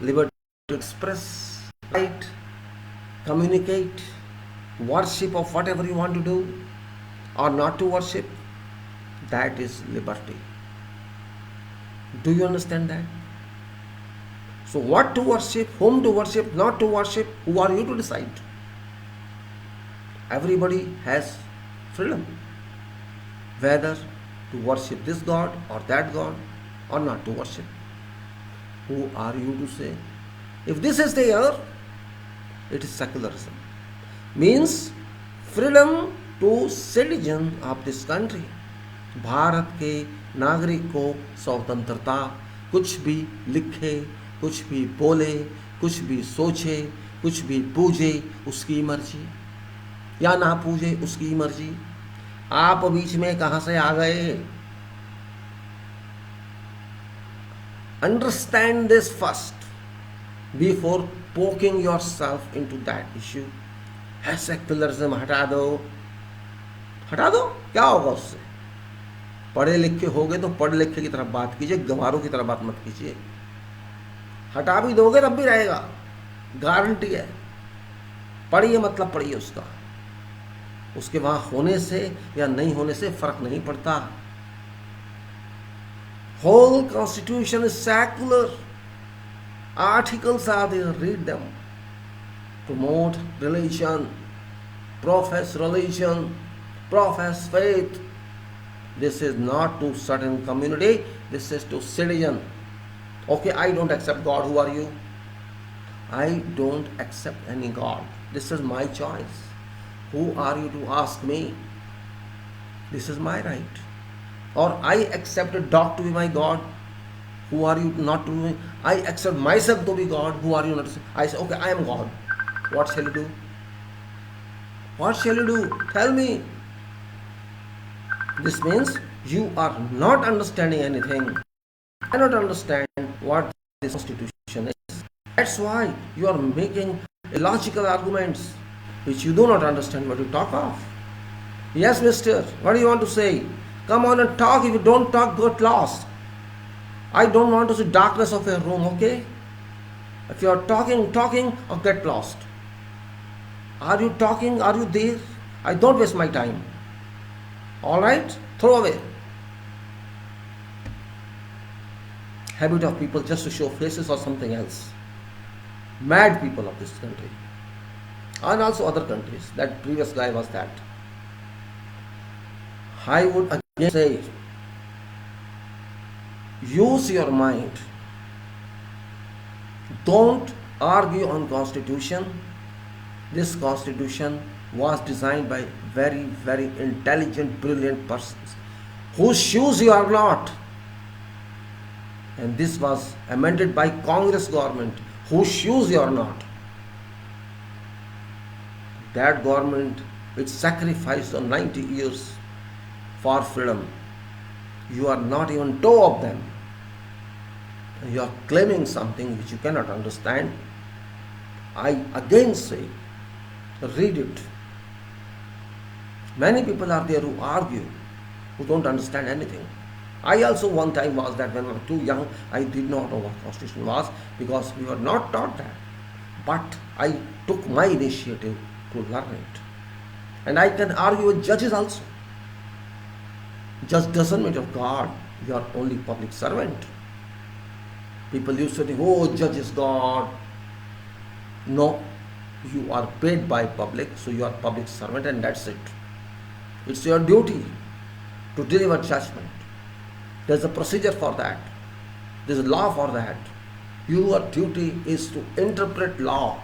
liberty to express, write, communicate, worship of whatever you want to do or not to worship. That is liberty. Do you understand that? So what to worship, whom to worship, not to worship, who are you to decide? Everybody has freedom, whether to worship this God or that God or not to worship. Who are you to say? If this is there, it is secularism. Means freedom to citizen of this country. Bharat के नागरिक को स्वतंत्रता, कुछ भी लिखे, कुछ भी बोले, कुछ भी सोचे, कुछ भी पूजे, उसकी मर्जी, या ना पूजे, उसकी मर्जी। आप बीच में कहां से आ गए? Understand this first before poking yourself into that issue. है सेक्युलरिज्म, हटा दो, हटा दो, क्या होगा उससे? पढ़े लिखे हो गए तो पढ़े लिखे की तरफ बात कीजिए, गंवारों की तरफ बात मत कीजिए। हटा भी दोगे तब भी रहेगा, गारंटी है। पढ़िए मतलब पढ़िए उसका, उसके वहां होने से या नहीं होने से फर्क नहीं पड़ता। Whole constitution is secular. Articles are there, read them. Promote religion, profess religion, profess faith. This is not to certain community, this is to citizen. Okay, I don't accept God. Who are you? I don't accept any God. This is my choice. Who are you to ask me? This is my right. Or I accept a dog to be my God. Who are you not to be? I accept myself to be God. Who are you not to say? I say, okay, I am God. What shall you do? What shall you do? Tell me. This means you are not understanding anything. You cannot understand what this constitution is. That's why you are making illogical arguments which you do not understand what you talk of. Yes, mister, what do you want to say? Come on and talk. If you don't talk, get lost. I don't want to see darkness of your room, okay? If you are talking, or get lost. Are you talking? Are you there? I don't waste my time. Alright? Throw away. Habit of people just to show faces or something else. Mad people of this country. And also other countries. That previous guy was that. I would again say, use your mind. Don't argue on constitution. This constitution was designed by very, very intelligent, brilliant persons whose shoes you are not. And this was amended by Congress government whose shoes you are not. That government which sacrificed on 90 years for freedom. You are not even two of them. You are claiming something which you cannot understand. I again say, read it. Many people are there who argue, who don't understand anything. I also one time was that when I was too young, I did not know what constitution was because we were not taught that. But I took my initiative to learn it. And I can argue with judges also. Judge doesn't mean of God, you are only public servant. People used to think, oh, judge is God. No, you are paid by public, so you are public servant and that's it. It's your duty to deliver judgment. There's a procedure for that. There's a law for that. Your duty is to interpret law.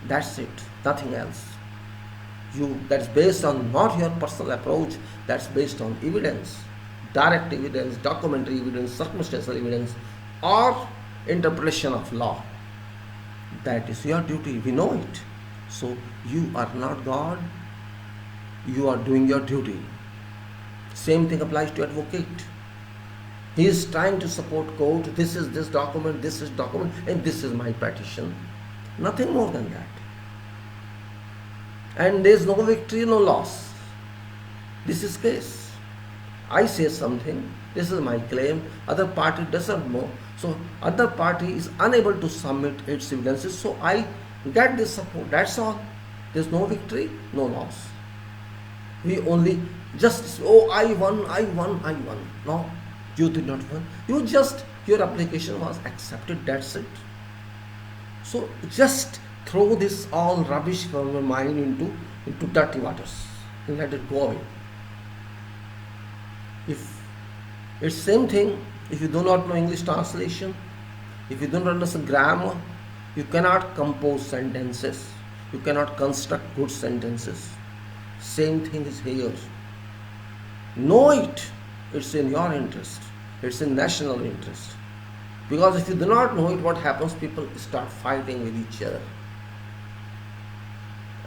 That's it, nothing else. That's based on not your personal approach, that's based on evidence, direct evidence, documentary evidence, circumstantial evidence, or interpretation of law. That is your duty, we know it. So you are not God, you are doing your duty. Same thing applies to advocate. He is trying to support court, this is this document, and this is my petition. Nothing more than that. And there is no victory, no loss. This is case. I say something, this is my claim, other party doesn't know. So other party is unable to submit its evidences, so I get this support. That's all. There's no victory, no loss. We only just, oh, I won. No, you did not win. Your application was accepted, that's it. So just throw this all rubbish from your mind into dirty waters and let it go away. If it's same thing, if you do not know English translation, if you don't understand grammar, you cannot compose sentences, you cannot construct good sentences. Same thing is here. Know it. It's in your interest. It's in national interest. Because if you do not know it, what happens? People start fighting with each other.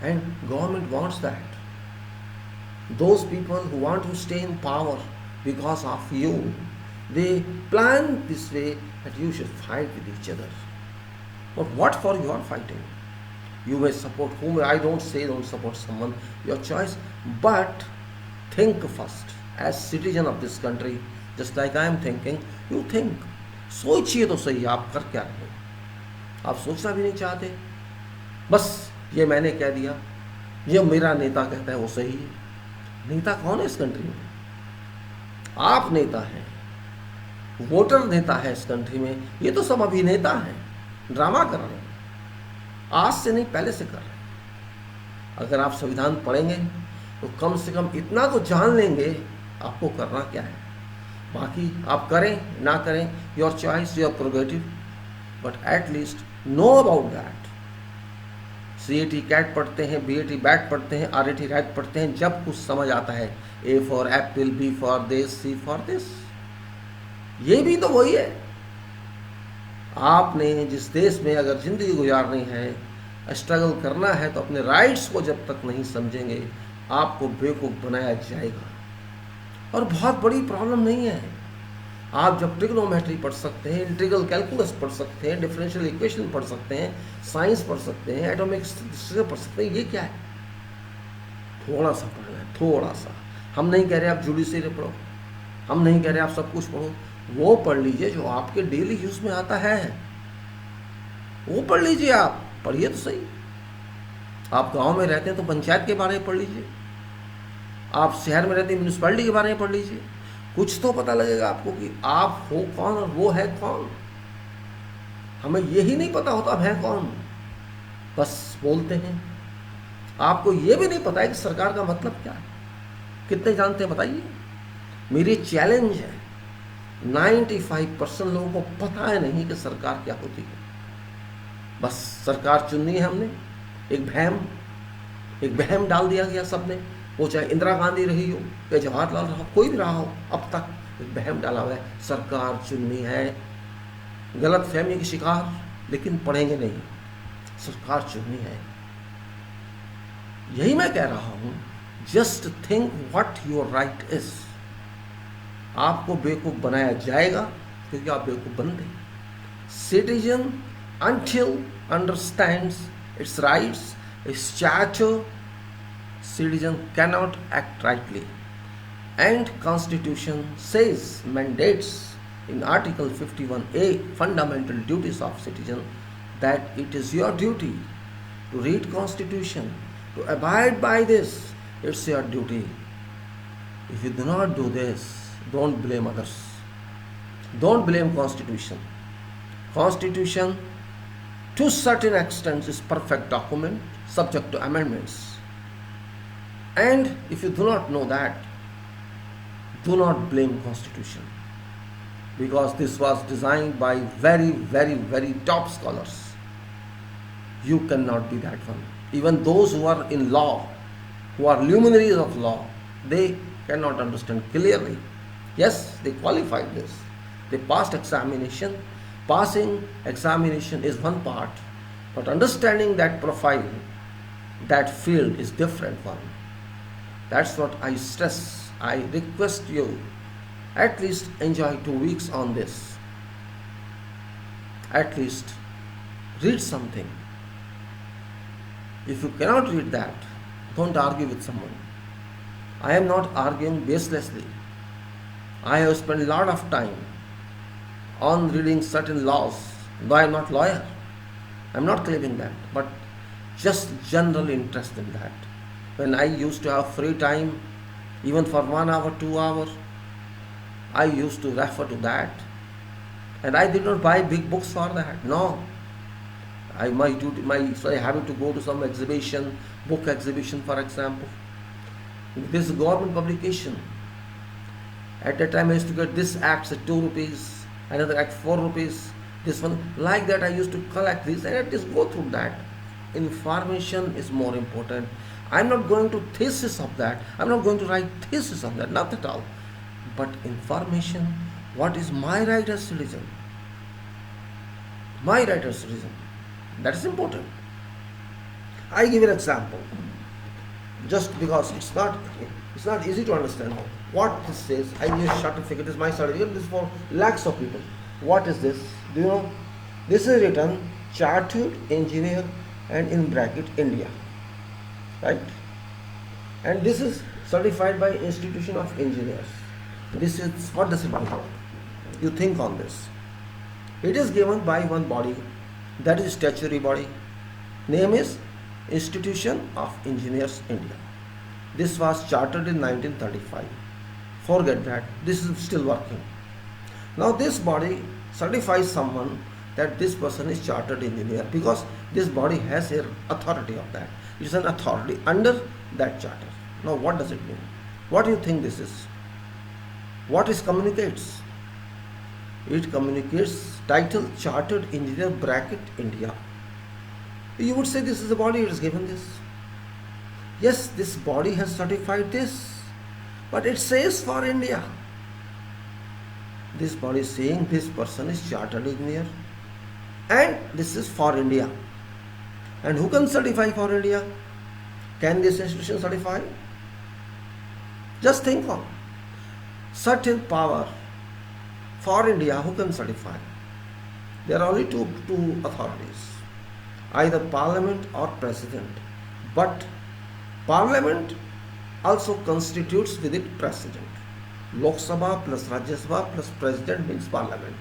And government wants that. Those people who want to stay in power because of you, they plan this way that you should fight with each other. But what for you are fighting? You may support whom, I don't say don't support someone, your choice, but think first. As citizen of this country, just like I am thinking, you think. सोचिए तो सही आप कर क्या रहे हो. आप सोचना भी नहीं चाहते. बस ये मैंने कह दिया, ये मेरा नेता कहता है वो सही है. नेता कौन है इस कंट्री में? आप नेता हैं, वोटर नेता है इस कंट्री में. ये तो सब अभिनेता हैं, ड्रामा कर रहे हैं. आज से नहीं, पहले से कर रहे हैं. अगर आप संविधान पढ़ेंगे तो कम से कम इतना तो जान लेंगे आपको करना क्या है. बाकी आप करें ना करें, your choice, your prerogative, but at least know about that. CAT cat पढ़ते हैं, BAT बैट पढ़ते हैं, RAT राइट पढ़ते हैं जब कुछ समझ आता है. A for Apple, B for this, C for this. ये भी तो वही है. आपने जिस देश में अगर जिंदगी गुजारनी है, स्ट्रगल करना है, तो अपने राइट्स को जब तक नहीं समझेंगे आपको बेवकूफ़ बनाया जाएगा. और बहुत बड़ी प्रॉब्लम नहीं है. आप जब ट्रिग्नोमेट्री पढ़ सकते हैं, इंटीग्रल कैलकुलस पढ़ सकते हैं, डिफरेंशियल इक्वेशन पढ़ सकते हैं, साइंस पढ़ सकते हैं, एटॉमिक स्ट्रक्चर पढ़ सकते हैं, ये क्या है? थोड़ा सा पढ़ना है, थोड़ा सा. हम नहीं कह रहे आप जुडिशरी पढ़ो, हम नहीं कह रहे आप सब कुछ पढ़ो. वो पढ़ लीजिए जो आपके डेली यूज में आता है, वो पढ़ लीजिए. आप पढ़िए तो सही. आप गांव में रहते हैं तो पंचायत के बारे में पढ़ लीजिए. आप शहर में रहते हैं, म्यूनिसिपैलिटी के बारे में पढ़ लीजिए. कुछ तो पता लगेगा आपको कि आप हो कौन और वो है कौन. हमें यही नहीं पता होता हम हैं कौन, बस बोलते हैं. आपको ये भी नहीं पता है कि सरकार का मतलब क्या है. कितने जानते हैं बताइए. मेरी चैलेंज है, 95% लोगों को पता है नहीं कि सरकार क्या होती है. बस सरकार चुननी है हमने. एक बहम डाल दिया गया सबने. वो चाहे इंदिरा गांधी रही हो या जवाहरलाल रहा हो, कोई भी रहा हो, अब तक एक बहम डाला हुआ है, सरकार चुननी है. गलत फहमी के शिकार, लेकिन पढ़ेंगे नहीं. सरकार चुननी है. यही मैं कह रहा हूं. Just think what your right is. आपको बेवकूफ़ बनाया जाएगा क्योंकि आप बेवकूफ़ बनते हैं. Citizen until understands its rights A statute citizen cannot act rightly, and Constitution says, mandates in Article 51A, fundamental duties of citizen, that it is your duty to read Constitution, to abide by this. It's your duty. If you do not do this, don't blame others. Don't blame Constitution. Constitution, to certain extent, is perfect document, subject to amendments. And if you do not know that, do not blame Constitution, because this was designed by very, very, very top scholars. You cannot be that one. Even those who are in law, who are luminaries of law, they cannot understand clearly. Yes, they qualified this. They passed examination. Passing examination is one part, but understanding that profile, that field is different one. That's what I stress. I request you, at least enjoy 2 weeks on this. At least read something. If you cannot read that, don't argue with someone. I am not arguing baselessly. I have spent a lot of time on reading certain laws, though I am not lawyer. I am not claiming that, but just general interest in that. When I used to have free time, even for 1 hour, 2 hours, I used to refer to that. And I did not buy big books for that. No. I might having to go to some exhibition, book exhibition for example. This is government publication. At that time I used to get this act at 2 rupees, another act 4 rupees, this one. Like that I used to collect this and I just go through that. Information is more important. I'm not going to thesis of that. I'm not going to write thesis on that, not at all. But information, what is my right as citizen? My right as citizen. That is important. I give an example. Just because it's not easy to understand what this says. I use certificate, this is my certificate, this is for lakhs of people. What is this? Do you know? This is written Chartered Engineer and in bracket India. Right? And this is certified by Institution of Engineers. This is, what does it mean? You think on this. It is given by one body, that is statutory body. Name is Institution of Engineers India. This was chartered in 1935. Forget that. This is still working. Now this body certifies someone that this person is chartered engineer, because this body has an authority of that. It is an authority under that charter. Now what does it mean? What do you think this is? What it communicates? It communicates title Chartered Engineer bracket India. You would say this is the body, it is given this. Yes, this body has certified this, but it says for India. This body is saying this person is chartered engineer and this is for India. And who can certify for India? Can this institution certify? Just think of certain power for India, who can certify? There are only two authorities, either Parliament or President. But Parliament also constitutes with it President. Lok Sabha plus Rajya Sabha plus President means Parliament.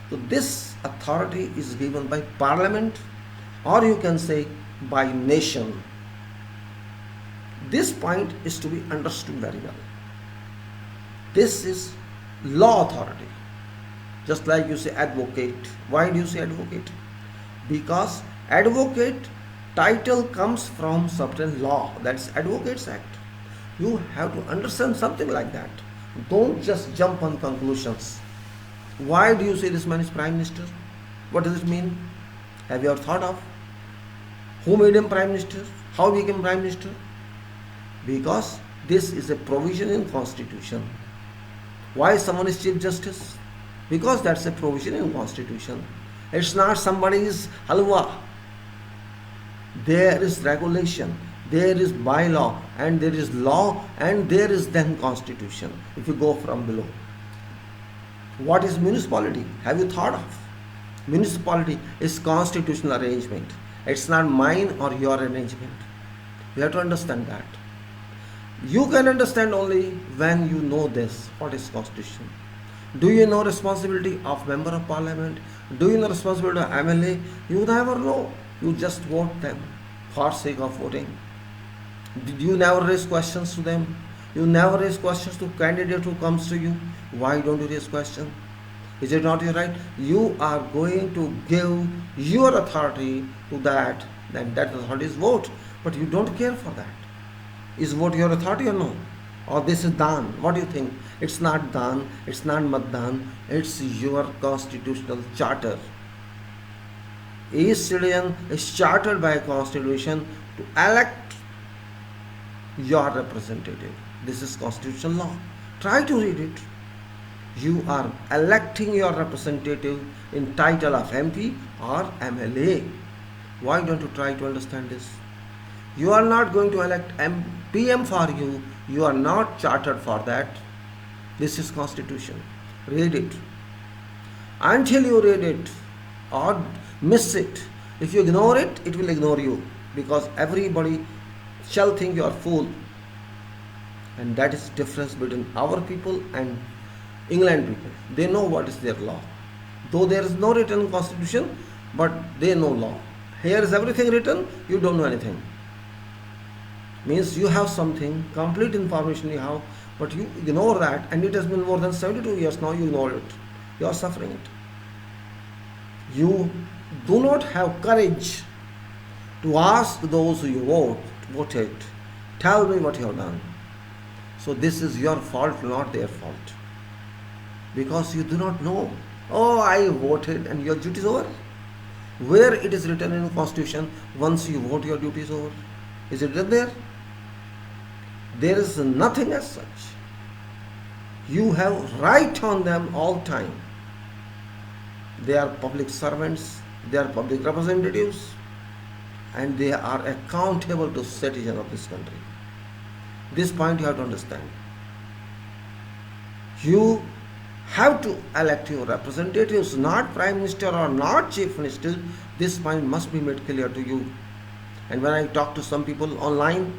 So this authority is given by Parliament, or you can say by nation. This point is to be understood very well. This is law authority. Just like you say advocate. Why do you say advocate? Because advocate title comes from certain law, that's Advocates Act. You have to understand something like that. Don't just jump on conclusions. Why do you say this man is Prime Minister? What does it mean? Have you ever thought of? Who made him Prime Minister? How he became Prime Minister? Because this is a provision in Constitution. Why someone is Chief Justice? Because that's a provision in Constitution. It's not somebody's halwa. There is regulation, there is bylaw, and there is law, and there is then Constitution. If you go from below. What is municipality? Have you thought of? Municipality is constitutional arrangement. It's not mine or your arrangement. You have to understand that. You can understand only when you know this. What is constitution? Do you know responsibility of member of parliament? Do you know responsibility of MLA? You never know. You just vote them for sake of voting. You never raise questions to them. You never raise questions to candidate who comes to you. Why don't you raise questions? Is it not your right? You are going to give your authority to that, then that authority is vote. But you don't care for that. Is vote your authority or no? Or this is dan? What do you think? It's not dan, it's not matdan, it's your constitutional charter. Each citizen is chartered by a constitution to elect your representative. This is constitutional law. Try to read it. You are electing your representative in title of MP or MLA. Why don't you try to understand this? You are not going to elect PM for you. You are not chartered for that. This is constitution. Read it. Until you read it or miss it, if you ignore it, it will ignore you, because everybody shall think you are fool. And that is the difference between our people and England people. They know what is their law. Though there is no written constitution, but they know law. Here is everything written, you don't know anything. Means you have something, complete information you have, but you ignore that, and it has been more than 72 years now, you ignore it. You are suffering it. You do not have courage to ask those who you voted, tell me what you have done. So this is your fault, not their fault. Because you do not know. Oh, I voted and your duty is over. Where it is written in the constitution, once you vote, your duty is over. Is it written there? There is nothing as such. You have right on them all time. They are public servants, they are public representatives, and they are accountable to citizens of this country. This point you have to understand. You have to elect your representatives, not Prime Minister or not Chief Minister. This point must be made clear to you. And when I talk to some people online,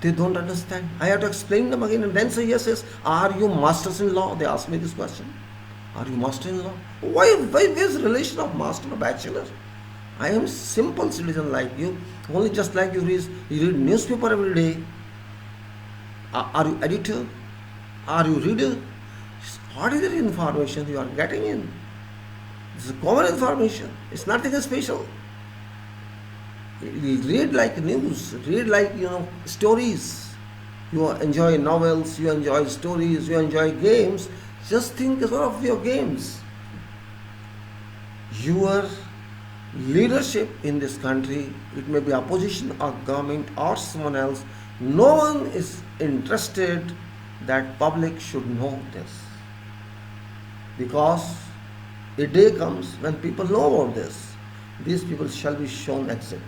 they don't understand. I have to explain them again and then say, yes, are you masters in law? They ask me this question. Are you master in law? Why is the relation of master or bachelor? I am simple citizen like you, only just like you read newspaper every day. Are you editor? Are you reader? What is the information you are getting in? This is common information. It's nothing special. You read like news, read like stories. You enjoy novels, you enjoy stories, you enjoy games. Just think of your games. Your leadership in this country, it may be opposition or government or someone else, no one is interested that public should know this. Because a day comes when people know about this. These people shall be shown exit.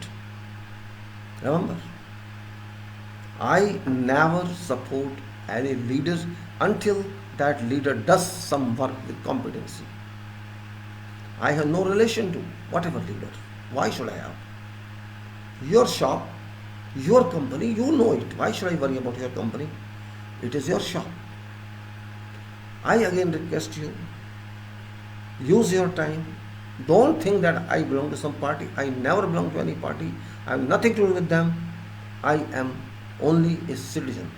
Remember, I never support any leader until that leader does some work with competency. I have no relation to whatever leader. Why should I have? Your shop, your company, you know it. Why should I worry about your company? It is your shop. I again request you, use your time. Don't think that I belong to some party. I never belong to any party. I have nothing to do with them. I am only a citizen.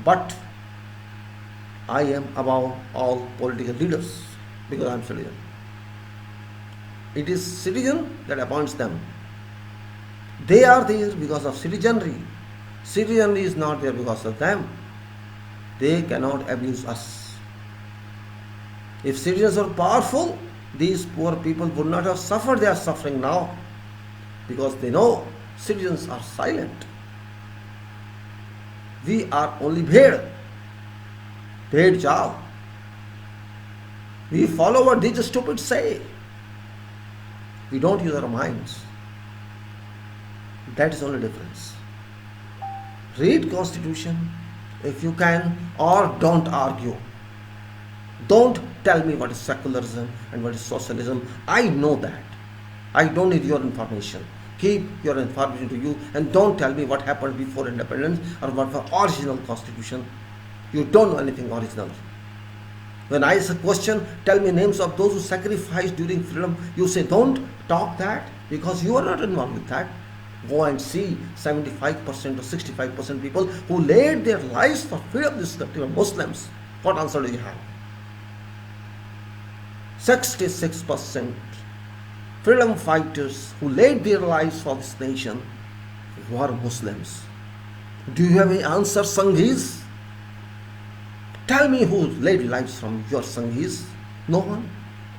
But I am above all political leaders because I am citizen. It is citizen that appoints them. They are there because of citizenry. Citizenry is not there because of them. They cannot abuse us. If citizens are powerful, these poor people would not have suffered. They are suffering now because they know citizens are silent. We are only paid job. We follow what these stupid say. We don't use our minds. That is the only difference. Read Constitution if you can, or don't argue. Don't tell me what is secularism and what is socialism. I know that. I don't need your information. Keep your information to you and don't tell me what happened before independence or what was original constitution. You don't know anything original. When I ask a question, tell me names of those who sacrificed during freedom. You say, don't talk that because you are not involved with that. Go and see 75% or 65% people who laid their lives for freedom of this country are Muslims. What answer do you have? 66% freedom fighters who laid their lives for this nation were Muslims. Do you have any answer, Sanghis? Tell me who laid lives from your Sanghis. No one.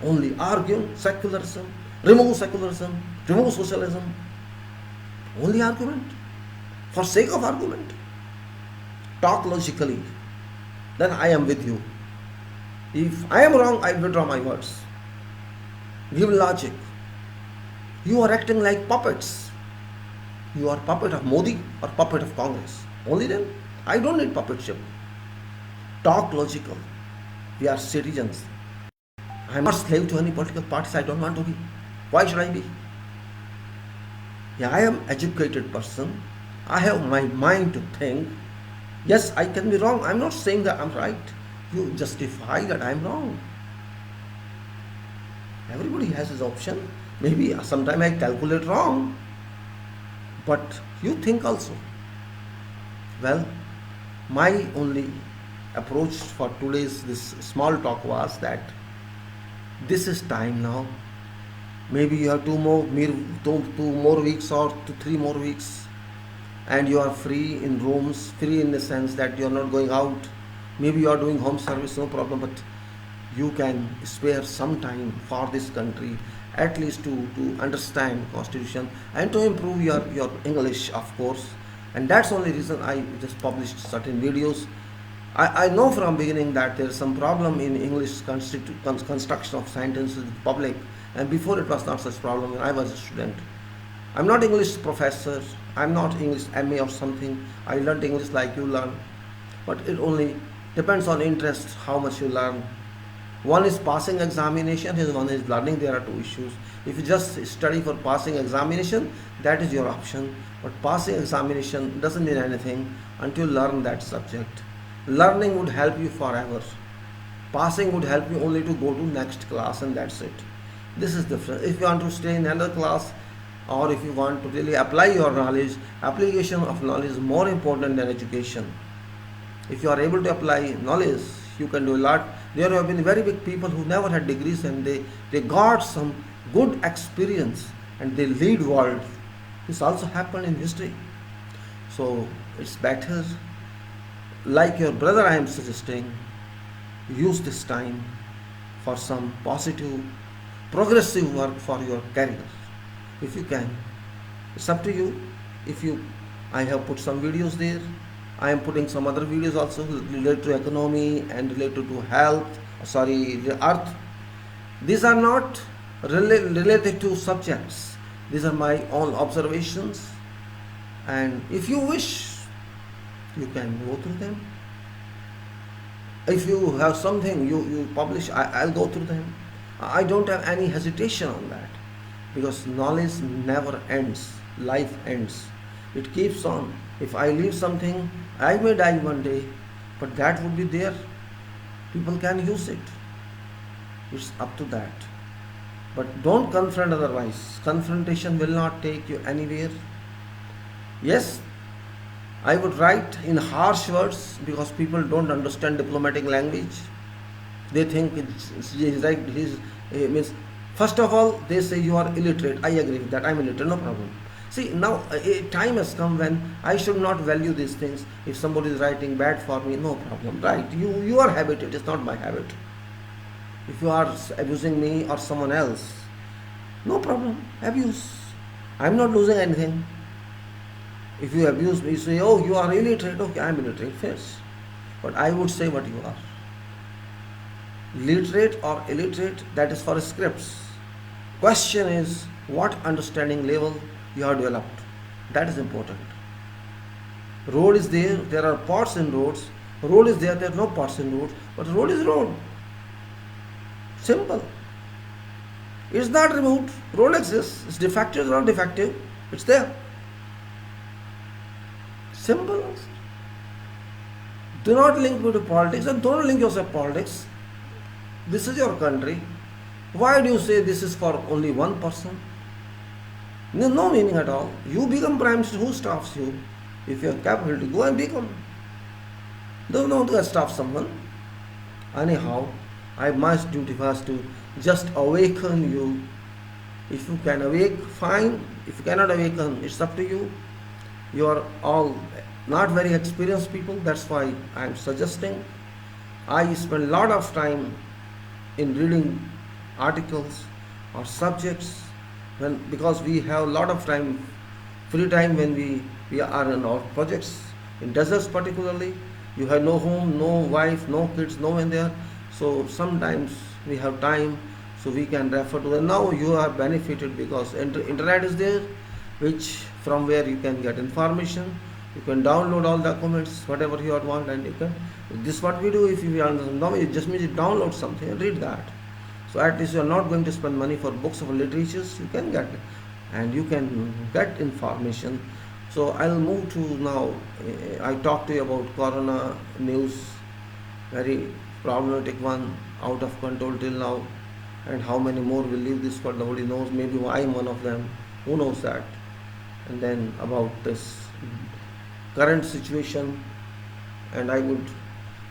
Only arguing secularism, remove socialism. Only argument. For sake of argument. Talk logically. Then I am with you. If I am wrong, I withdraw my words. Give logic. You are acting like puppets. You are puppet of Modi or puppet of Congress. Only then. I don't need puppetship. Talk logical. We are citizens. I am not slave to any political parties. I don't want to be. Why should I be? Yeah, I am educated person. I have my mind to think. Yes, I can be wrong. I am not saying that I am right. You justify that I am wrong. Everybody has his option. Maybe sometime I calculate wrong. But you think also. Well, my only approach for today's this small talk was that this is time now. Maybe you have two more weeks or 3 more weeks, and you are free in rooms, free in the sense that you are not going out. Maybe you are doing home service, no problem, but you can spare some time for this country, at least to understand Constitution and to improve your English, of course. And that's the only reason I just published certain videos. I know from beginning that there is some problem in English construction of sentences with the public, and before it was not such problem when I was a student. I'm not English professor, I'm not English MA or something. I learned English like you learn, but it only depends on interest how much you learn. One is passing examination, one is learning. There are two issues. If you just study for passing examination, that is your option, but passing examination doesn't mean anything until you learn that subject. Learning would help you forever. Passing would help you only to go to next class, and that's it. This is different. If you want to stay in another class, or if you want to really apply your knowledge, application of knowledge is more important than education. If you are able to apply knowledge, you can do a lot. There have been very big people who never had degrees and they got some good experience and they lead world. This also happened in history. So it's better, like your brother I am suggesting, use this time for some positive, progressive work for your career. If you can, it's up to you. I have put some videos there. I am putting some other videos also related to economy and related to health, the earth. These are not related to subjects. These are my own observations, and if you wish, you can go through them. If you have something you publish, I'll go through them. I don't have any hesitation on that, because knowledge never ends. Life ends. It keeps on. If I leave something, I may die one day, but that would be there. People can use it. It's up to that. But don't confront otherwise. Confrontation will not take you anywhere. Yes, I would write in harsh words because people don't understand diplomatic language. They think means, first of all, they say you are illiterate. I agree with that. I'm illiterate, no problem. See, now a time has come when I should not value these things. If somebody is writing bad for me, no problem. Right? Your habit, it is not my habit. If you are abusing me or someone else, no problem. Abuse. I'm not losing anything. If you abuse me, you say, oh, you are illiterate. Okay, I'm illiterate. Yes. But I would say what you are. Literate or illiterate, that is for scripts. Question is, what understanding level you have developed. That is important. Road is there are parts in roads. Road is there are no parts in roads, but road is road. Simple. It's not removed. Road exists. It's defective, it's not defective. It's there. Simple. Do not link me to politics and don't link yourself to politics. This is your country. Why do you say this is for only one person? No meaning at all. You become Prime Minister, who stops you? If you have capability, go and become. Don't know to stop someone. Anyhow, my duty was to just awaken you. If you can awake, fine. If you cannot awaken, it's up to you. You are all not very experienced people. That's why I am suggesting. I spend a lot of time in reading articles or subjects because we have a lot of time, free time when we are in our projects. In deserts particularly, you have no home, no wife, no kids, no one there. So sometimes we have time, so we can refer to them. Now you are benefited because internet is there, which from where you can get information. You can download all documents, whatever you want, and you can. This is what we do. If you know, it just means you download something and read that. So at least you are not going to spend money for books of literatures. You can get it, and you can get information. So I'll move to now. I talked to you about Corona news, very problematic one, out of control till now, and how many more will leave this world, nobody knows. Maybe I am one of them. Who knows that? And then about this current situation, and I would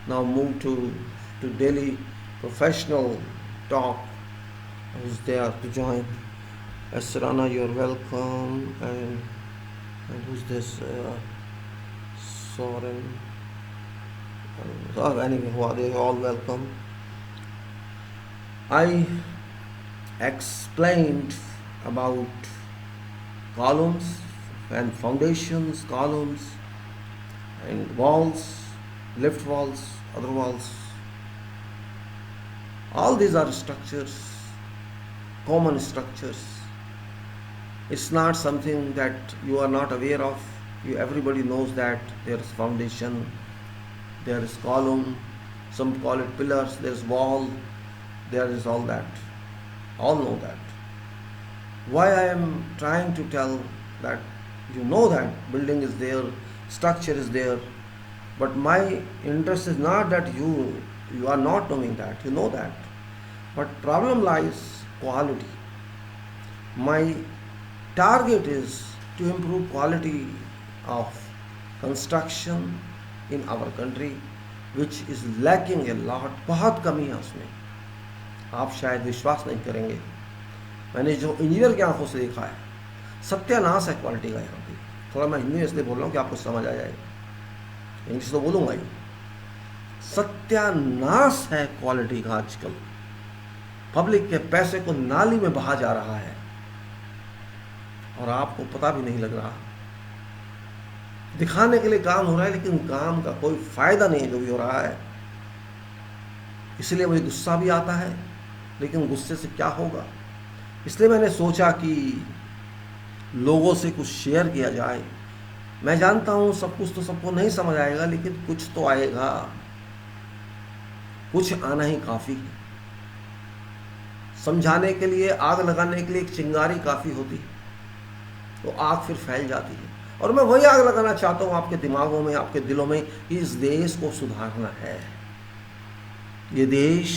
now move to daily professional talk. Who's there to join? Asrana, you're welcome. And who's this? Soren. Anyway, who are they? All welcome. I explained about columns and foundations, columns and walls, lift walls, other walls. All these are structures, common structures. It's not something that you are not aware of. Everybody knows that there is foundation, there is column, some call it pillars, there is wall, there is all that. All know that. Why I am trying to tell that you know that building is there, structure is there, but my interest is not that you are not knowing that, you know that. But problem lies quality. My target is to improve quality of construction in our country, which is lacking a lot. बहुत कमी है उसमें. आप शायद विश्वास नहीं करेंगे. मैंने जो इंजीनियर की आंखों से देखा है, सत्यानाश है क्वालिटी का यहाँ की. थोड़ा मैं हिंदी में इसलिए बोल रहा हूँ कि आपको समझ आ जाए. इंग्लिश तो बोलूँगा ही. सत्यानाश है क्वालिटी का आजकल. पब्लिक के पैसे को नाली में बहा जा रहा है और आपको पता भी नहीं लग रहा. दिखाने के लिए काम हो रहा है, लेकिन काम का कोई फायदा नहीं जो भी हो रहा है. इसलिए मुझे गुस्सा भी आता है, लेकिन गुस्से से क्या होगा. इसलिए मैंने सोचा कि लोगों से कुछ शेयर किया जाए. मैं जानता हूँ सब कुछ तो सबको नहीं समझ आएगा, लेकिन कुछ तो आएगा. कुछ आना ही काफ़ी है. समझाने के लिए, आग लगाने के लिए एक चिंगारी काफ़ी होती है, तो आग फिर फैल जाती है. और मैं वही आग लगाना चाहता हूँ आपके दिमागों में, आपके दिलों में, कि इस देश को सुधारना है. ये देश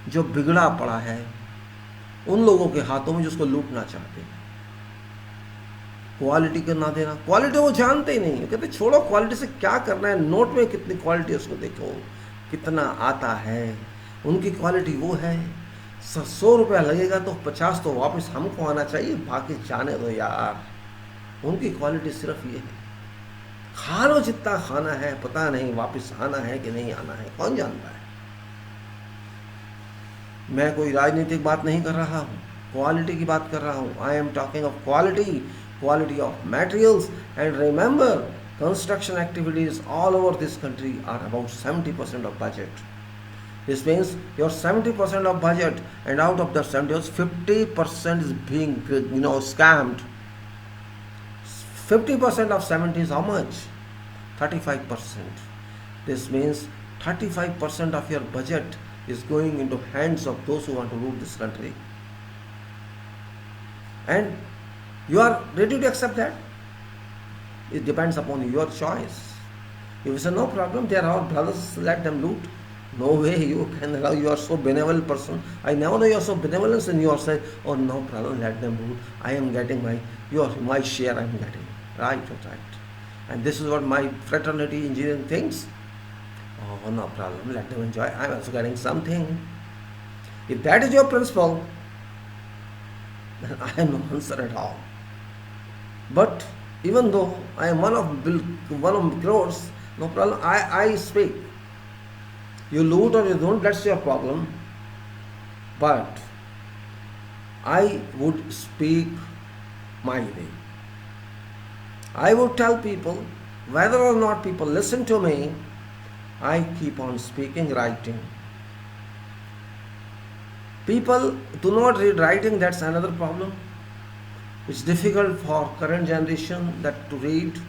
जो बिगड़ा पड़ा है उन लोगों के हाथों में जिसको लूटना चाहते हैं. क्वालिटी का ना देना. क्वालिटी वो जानते ही नहीं. कहते छोड़ो, क्वालिटी से क्या करना है. नोट में कितनी क्वालिटी है उसको देखो, कितना आता है. उनकी क्वालिटी वो है 100 रुपया लगेगा तो 50 तो वापस हमको आना चाहिए, बाकी जाने दो यार. उनकी क्वालिटी सिर्फ ये है. खा लो जितना खाना है, पता नहीं वापस आना है कि नहीं आना है, कौन जानता है. मैं कोई राजनीतिक बात नहीं कर रहा हूँ, क्वालिटी की बात कर रहा हूँ. I am talking of quality, quality of materials. And remember, construction activities all over this country are about 70% of budget. This means your 70% of budget, and out of the 70, 50% is being scammed. 50% of 70 is how much? 35%. This means 35% of your budget is going into hands of those who want to rule this country. and you are ready to accept that. It depends upon your choice. If you say no problem, they are our brothers, let them loot. No way you can allow. You are so benevolent person. I never know you are so benevolent, and you are saying, oh no problem, let them loot. I am getting my share. I am getting right. And this is what my fraternity engineering thinks. Oh no problem, let them enjoy. I am also getting something. If that is your principle, then I am no answer at all. But even though I am one of crores, no problem. I speak. You loot or you don't, that's your problem. But I would speak my way. I would tell people, whether or not people listen to me, I keep on speaking, writing. People do not read writing, that's another problem. It's difficult for current generation that to read.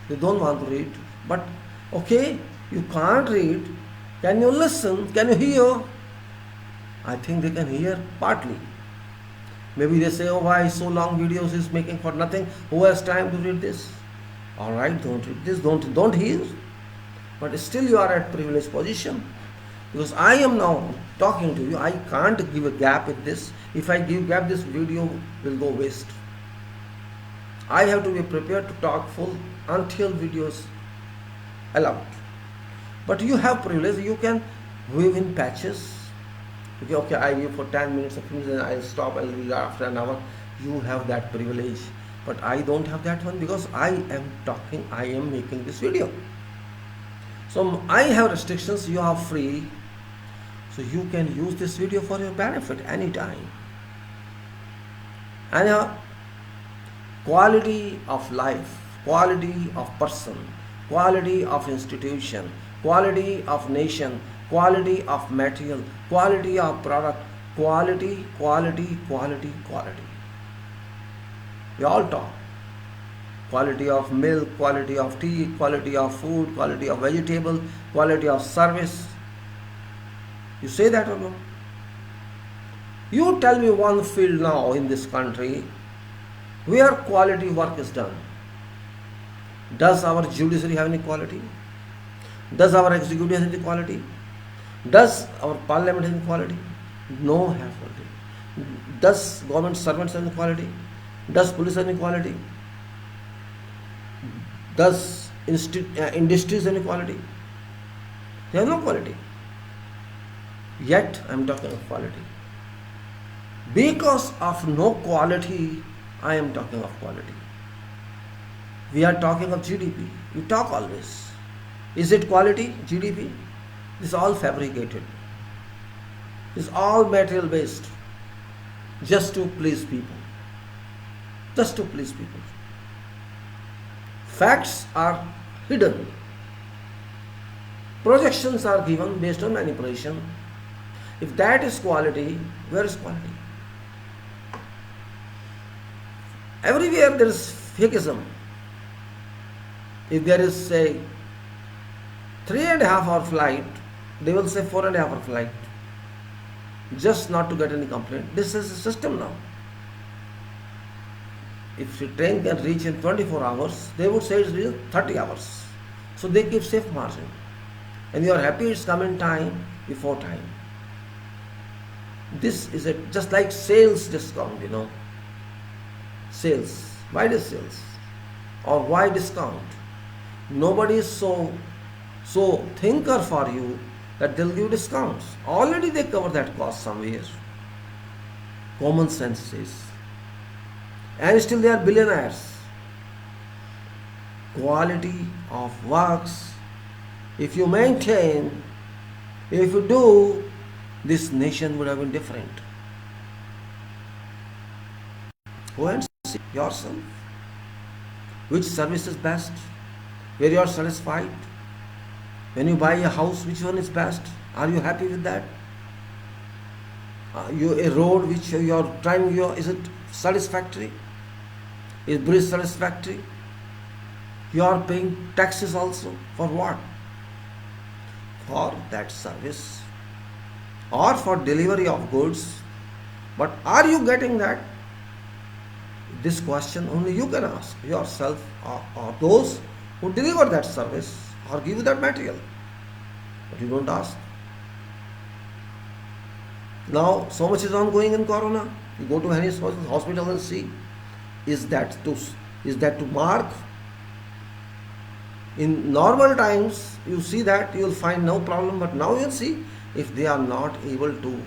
They don't want to read. But okay, you can't read. Can you listen? Can you hear? I think they can hear partly. Maybe they say, oh, why so long videos is making for nothing? Who has time to read this? All right, don't read this, don't hear. But still you are at privileged position. Because I am now talking to you, I can't give a gap with this. If I give gap, this video will go waste. I have to be prepared to talk full until videos allowed. But you have privilege, you can weave in patches. Okay, I give for 10 minutes of finish, then I'll stop, I'll read after an hour. You have that privilege. But I don't have that one because I am talking, I am making this video. So I have restrictions, you are free. So you can use this video for your benefit anytime. And quality of life, quality of person, quality of institution, quality of nation, quality of material, quality of product, quality. We all talk. Quality of milk, quality of tea, quality of food, quality of vegetable, quality of service. You say that or no? You tell me one field now in this country where quality work is done. Does our judiciary have any quality? Does our executive have any quality? Does our parliament have any quality? No have quality. Does government servants have any quality? Does police have any quality? Does industries have any quality? They have no quality. Yet I am talking of quality. Because of no quality, I am talking of quality. We are talking of GDP. You talk always. Is it quality, GDP? This is all fabricated. This is all material based. Just to please people. Just to please people. Facts are hidden. Projections are given based on manipulation. If that is quality, where is quality? Everywhere there is fakeism. If there is, say, 3.5 hour flight, they will say 4.5 hour flight. Just not to get any complaint. This is a system now. If the train can reach in 24 hours, they would say it's real 30 hours. So they give safe margin. And you are happy it's come in time, before time. This is just like sales discount, Sales. Why does sales? Or why discount? Nobody is so thinker for you that they'll give discounts. Already they cover that cost somewhere. Common sense says. And still they are billionaires. Quality of works. If you maintain, if you do, this nation would have been different. Go and see yourself. Which service is best? Where you are satisfied? When you buy a house, which one is best? Are you happy with that? A road which you are trying, is it satisfactory? Is bridge satisfactory? You are paying taxes also. For what? For that service or for delivery of goods. But are you getting that? This question only you can ask yourself, or those who deliver that service or give you that material. But you don't ask. Now, so much is ongoing in Corona. You go to any hospital and see, is that to mark? In normal times, you see that you will find no problem, but now you'll see if they are not able to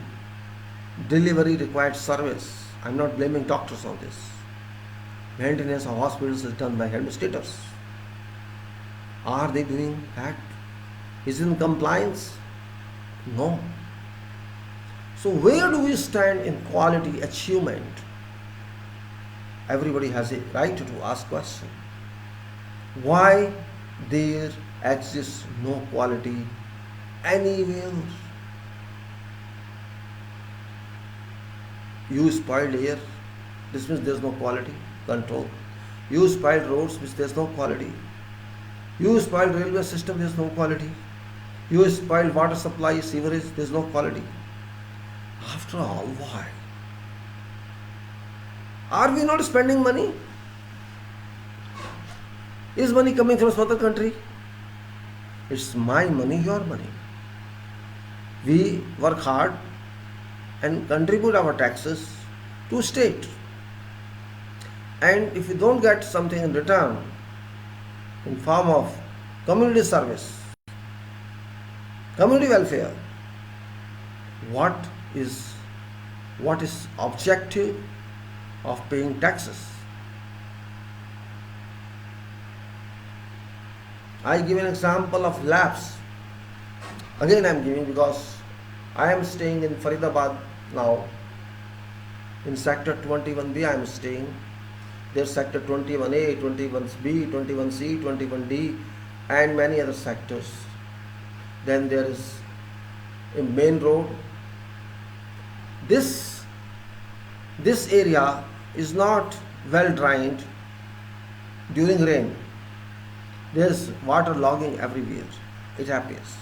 deliver required service. I'm not blaming doctors on this. Maintenance of hospitals is done by administrators. Are they doing that? Is it in compliance? No. So where do we stand in quality achievement? Everybody has a right to ask question. Why there exists no quality anywhere? You spoiled air, this means there is no quality control. You spoiled roads, which there is no quality. You spoiled railway system, there is no quality. You spoiled water supply, sewerage, there is no quality. After all, why? Are we not spending money? Is money coming from some other country? It's my money, your money. We work hard and contribute our taxes to state. And if we don't get something in return in form of community service, community welfare, what is objective of paying taxes? I give an example of labs. Again I am giving because I am staying in Faridabad now. In sector 21B I am staying. There is sector 21A, 21B, 21C, 21D and many other sectors. Then there is a main road. This area is not well drained during rain. There is water logging everywhere. It appears.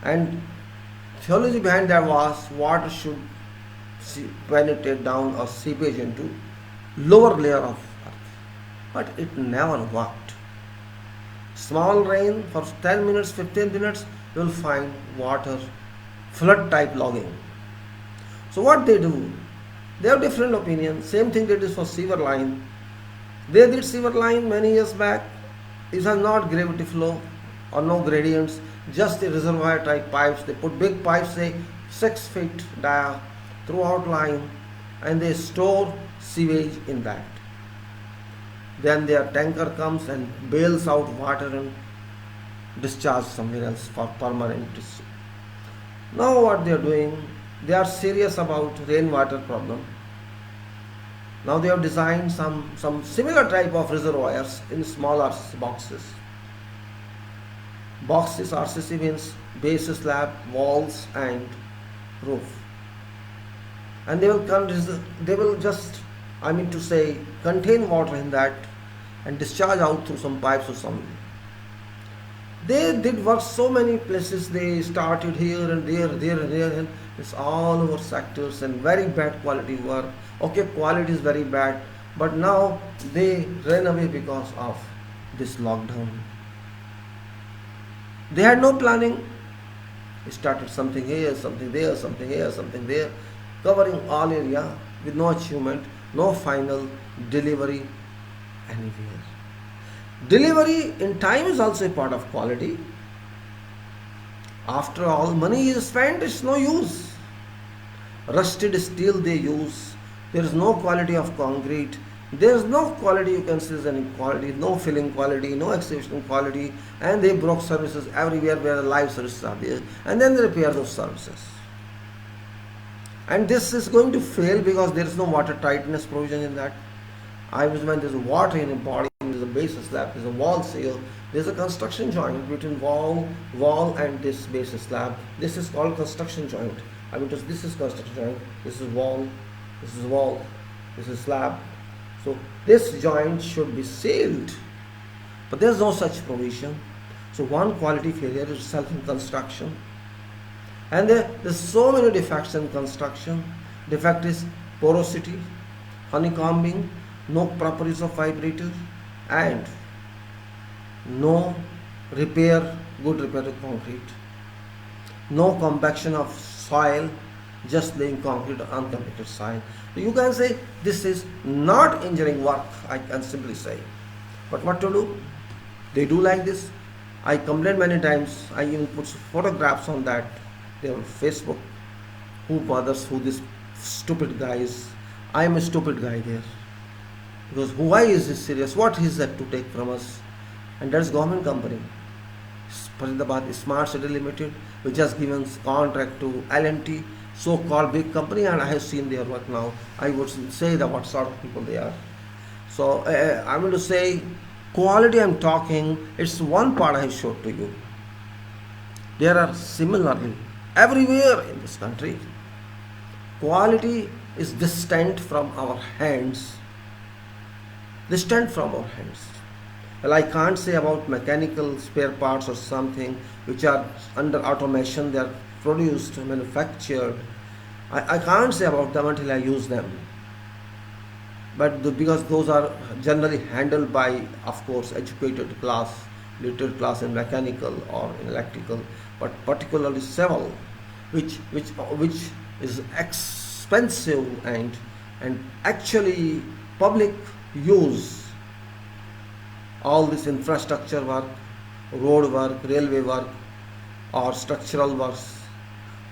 And theology behind that was water should penetrate down or seepage into lower layer of earth. But it never worked. Small rain for 10 minutes, 15 minutes, you will find water, flood type logging. So what they do? They have different opinions. Same thing they did for sewer line. They did sewer line many years back. It has not gravity flow or no gradients, just the reservoir type pipes. They put big pipes, say 6 feet dia throughout line, and they store sewage in that. Then their tanker comes and bails out water and discharge somewhere else for permanent discharge. Now what they are doing, they are serious about rainwater problem. Now they have designed some similar type of reservoirs in smaller boxes. Boxes, RCC means base slab, walls and roof. And they will just, contain water in that and discharge out through some pipes or something. They did work so many places. They started here and there, and it's all over sectors and very bad quality work. Okay, quality is very bad, but now they ran away because of this lockdown. They had no planning. They started something here, something there, something here, something there, covering all area with no achievement, no final delivery anywhere. Delivery in time is also a part of quality. After all, money is spent, it's no use. Rusted steel they use. There is no quality of concrete. There is no quality, you can say, any quality, no filling quality, no exhibition quality, and they broke services everywhere where the live services are there, and then they repair those services. And this is going to fail because there is no water tightness provision in that. I was when there's water in a body, there's a base slab, there's a wall seal, there's a construction joint between wall and this base slab. This is called construction joint. This is construction joint, this is wall, this is slab. So this joint should be sealed, but there's no such provision. So one quality failure is itself in construction. And there's so many defects in construction. Defect is porosity, honeycombing, no proper use of vibrator, and no repair, good repair of concrete, no compaction of soil, just laying concrete on uncompacted soil. You can say this is not engineering work, I can simply say. But what to do? They do like this. I complained many times. I even put photographs on that. They on Facebook. Who bothers who this stupid guy is? I am a stupid guy there. Because why is this serious? What is that to take from us? And that's government company. Faridabad Smart City Limited, which has given contract to L&T, so-called big company, and I have seen their work now. I would say that what sort of people they are. So I'm going to say quality I'm talking, it's one part I showed to you. There are similarly everywhere in this country. Quality is distant from our hands. Distant from our hands. Well, I can't say about mechanical spare parts or something which are under automation, they are produced, manufactured. I can't say about them until I use them. But because those are generally handled by, of course, educated class, literate class in mechanical or in electrical, but particularly civil, which is expensive and actually public use. All this infrastructure work, road work, railway work, or structural works,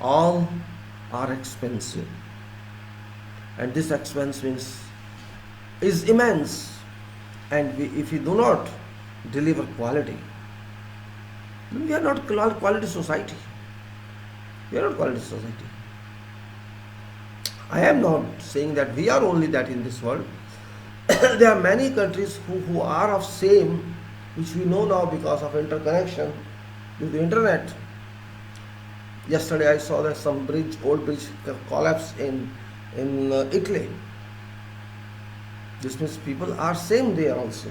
all are expensive, and this expense is immense, and if we do not deliver quality, then we are not quality society. We are not quality society. I am not saying that we are only that in this world. There are many countries who are of same, which we know now because of interconnection with the internet. Yesterday I saw that some old bridge collapsed in Italy. This means people are same there also.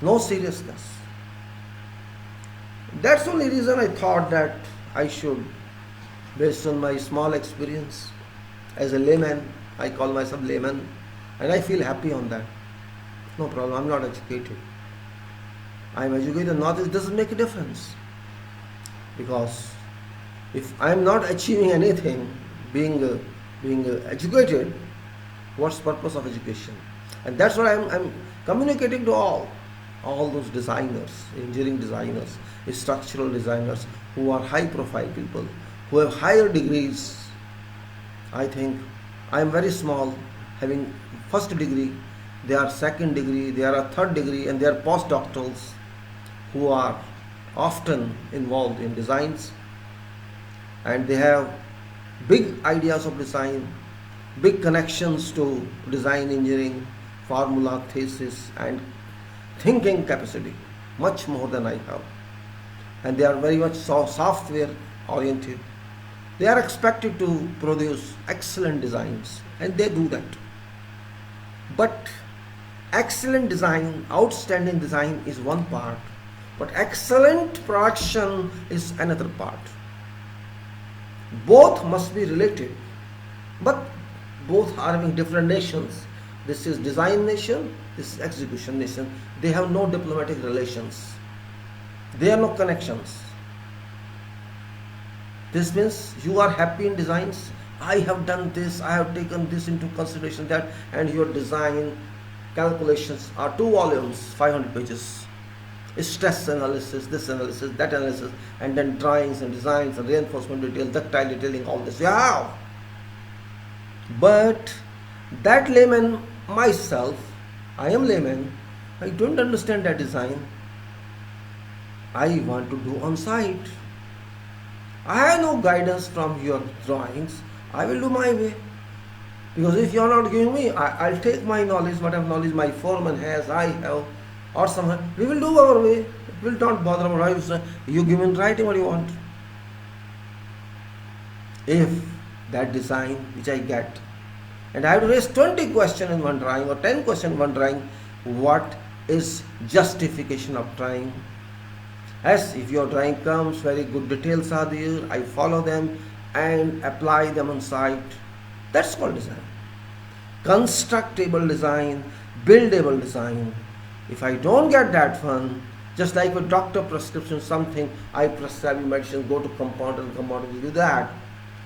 No seriousness. That's the only reason I thought that I should, based on my small experience as a layman, I call myself layman, and I feel happy on that. No problem, I'm not educated. I'm educated or not, it doesn't make a difference. Because if I'm not achieving anything, being educated, what's the purpose of education? And that's what I'm communicating to all those designers, engineering designers, structural designers, who are high profile people, who have higher degrees. I think I am very small, having first degree, they are second degree, they are a third degree, and they are postdoctorals who are often involved in designs, and they have big ideas of design, big connections to design engineering, formula, thesis, and thinking capacity, much more than I have. And they are very much software oriented. They are expected to produce excellent designs, and they do that. But excellent design, outstanding design is one part, but excellent production is another part. Both must be related, but both are having different nations. This is design nation, this is execution nation. They have no diplomatic relations. There are no connections. This means you are happy in designs. I have done this, I have taken this into consideration, that, and your design calculations are 2 volumes, 500 pages. Stress analysis, this analysis, that analysis, and then drawings and designs and reinforcement detail, ductile detailing, all this. Yeah. But that layman, myself, I am layman, I don't understand that design. I want to do on site. I have no guidance from your drawings. I will do my way. Because if you are not giving me, I'll take my knowledge, whatever knowledge my foreman has, I have, or someone, we will do our way. We will not bother about how you say, you give in writing what you want. If that design which I get, and I have to raise 20 questions in one drawing or 10 questions in one drawing, what is justification of trying? As if your drawing comes, very good details are there, I follow them and apply them on site. That's called design. constructible design, buildable design. If I don't get that one, just like a doctor prescription something, I prescribe you medicine, go to compounder and compounder will do that.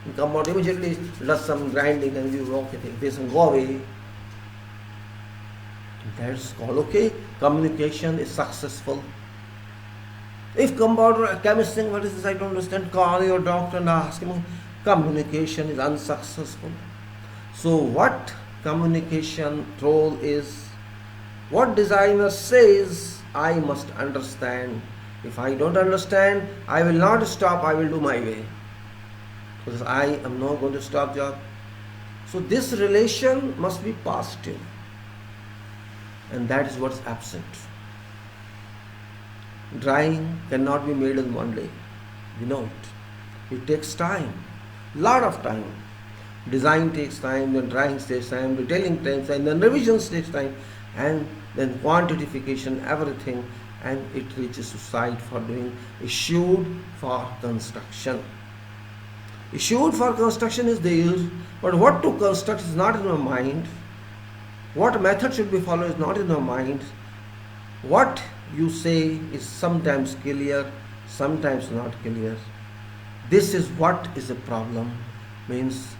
And compounder immediately does some grinding and you okay, take this and go away. That's called okay. Communication is successful. If compounder or chemist saying what is this I don't understand, call your doctor and ask him. Communication is unsuccessful. So what communication role is? What designer says I must understand. If I don't understand, I will not stop, I will do my way. Because I am not going to stop job. So this relation must be positive. And that is what's absent. Drawing cannot be made in one day. We know it. It takes time. Lot of time. Design takes time, then drawing takes time, detailing takes time, then revisions takes time, and then quantification, everything, and it reaches to site for doing. Issued for construction. Issued for construction is there, but what to construct is not in my mind. What method should be followed is not in my mind. What you say is sometimes clear, sometimes not clear. This is what is a problem. Means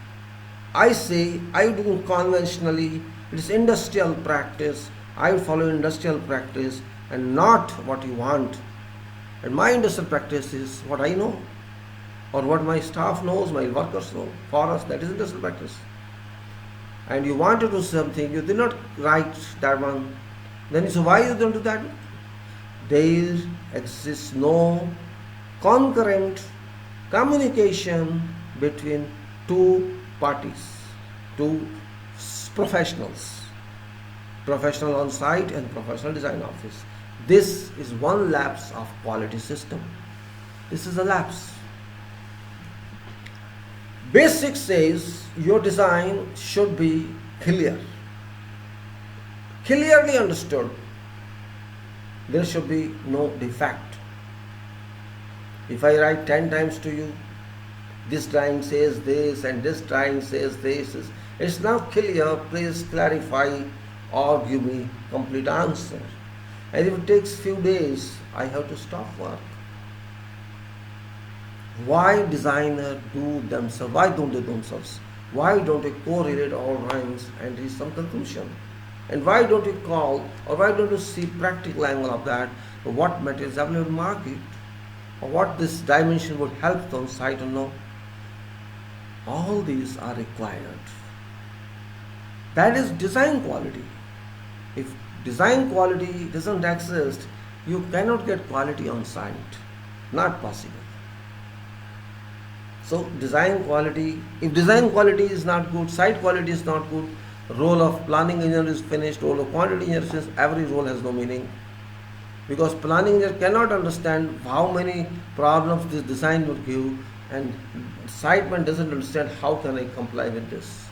I say I do conventionally, it is industrial practice, I follow industrial practice and not what you want. And my industrial practice is what I know or what my staff knows, my workers know. For us, that is industrial practice. And you want to do something, you did not write that one. Then you say, why you don't do that? There exists no concurrent communication between two parties, two professionals, professional on site and professional design office. This is one lapse of quality system. This is a lapse. Basic says your design should be clear, clearly understood. There should be no defect. If I write 10 times to you, this drawing says this and this drawing says this, it's not clear, please clarify or give me complete answer. And if it takes few days, I have to stop work. Why designer do themselves? Why don't they themselves? Why don't they correlate all drawings and reach some conclusion? And why don't you call, or why don't you see practical angle of that, or what materials available in the market, or what this dimension would help them site to know? All these are required. That is design quality. If design quality doesn't exist, you cannot get quality on site. Not possible. So design quality, if design quality is not good, site quality is not good, role of planning engineer is finished, role of quantity engineer is finished, every role has no meaning. Because planning engineer cannot understand how many problems this design would give, and site man doesn't understand how can I comply with this.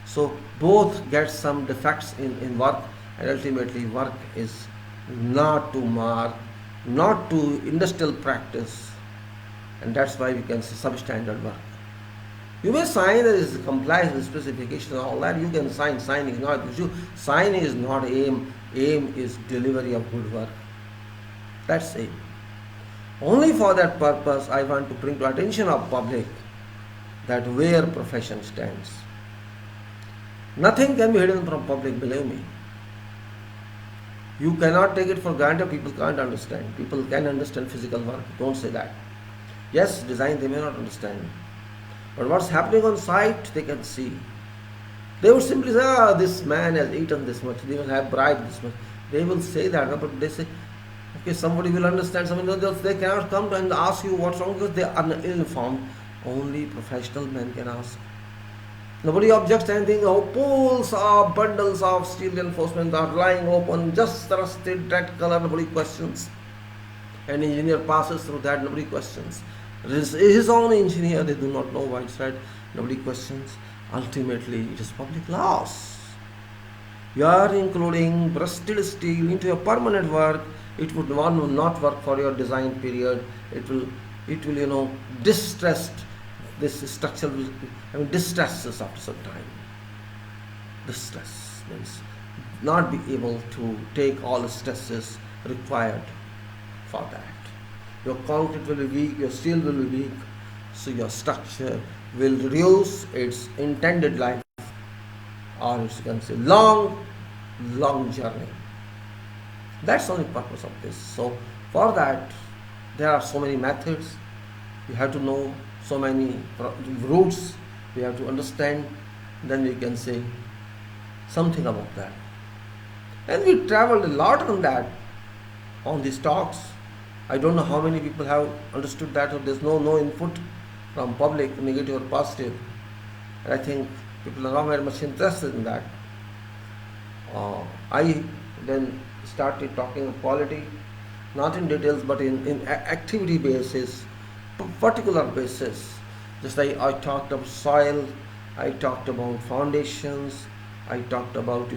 So both get some defects in work, and ultimately work is not to mark, not to industrial practice, and that's why we can say substandard work. You may sign that it complies with specifications and all that, you can sign, signing is not issue. Signing is not aim is delivery of good work. That's aim. Only for that purpose I want to bring to attention of public that where profession stands. Nothing can be hidden from public, believe me. You cannot take it for granted, people can't understand. People can understand physical work, don't say that. Yes, design they may not understand. But what's happening on site, they can see. They would simply say, this man has eaten this much, they will have bribed this much. They will say that, but they say, okay, somebody will understand, somebody else, they cannot come and ask you what's wrong because they are ill-informed. Only professional men can ask. Nobody objects to anything. Oh, pools of bundles of steel reinforcements are lying open, just rusted, red color, nobody questions. An engineer passes through that, nobody questions. His own engineer, they do not know why it's right, nobody questions. Ultimately, it is public loss. You are including rusted steel into your permanent work. It would not work for your design period. It will distress this structure. Distresses after some time. the stress means not be able to take all the stresses required for that. Your concrete will be weak, your steel will be weak, so your structure will reduce its intended life, or you can say long journey. That's the only purpose of this. So for that, there are so many methods. You have to know so many routes. We have to understand. Then we can say something about that. And we traveled a lot on that, on these talks. I don't know how many people have understood that, or there's no input from public, negative or positive. And I think people are not very much interested in that. I then started talking of quality, not in details, but in activity basis, particular basis. Just like I talked about soil, I talked about foundations, I talked about,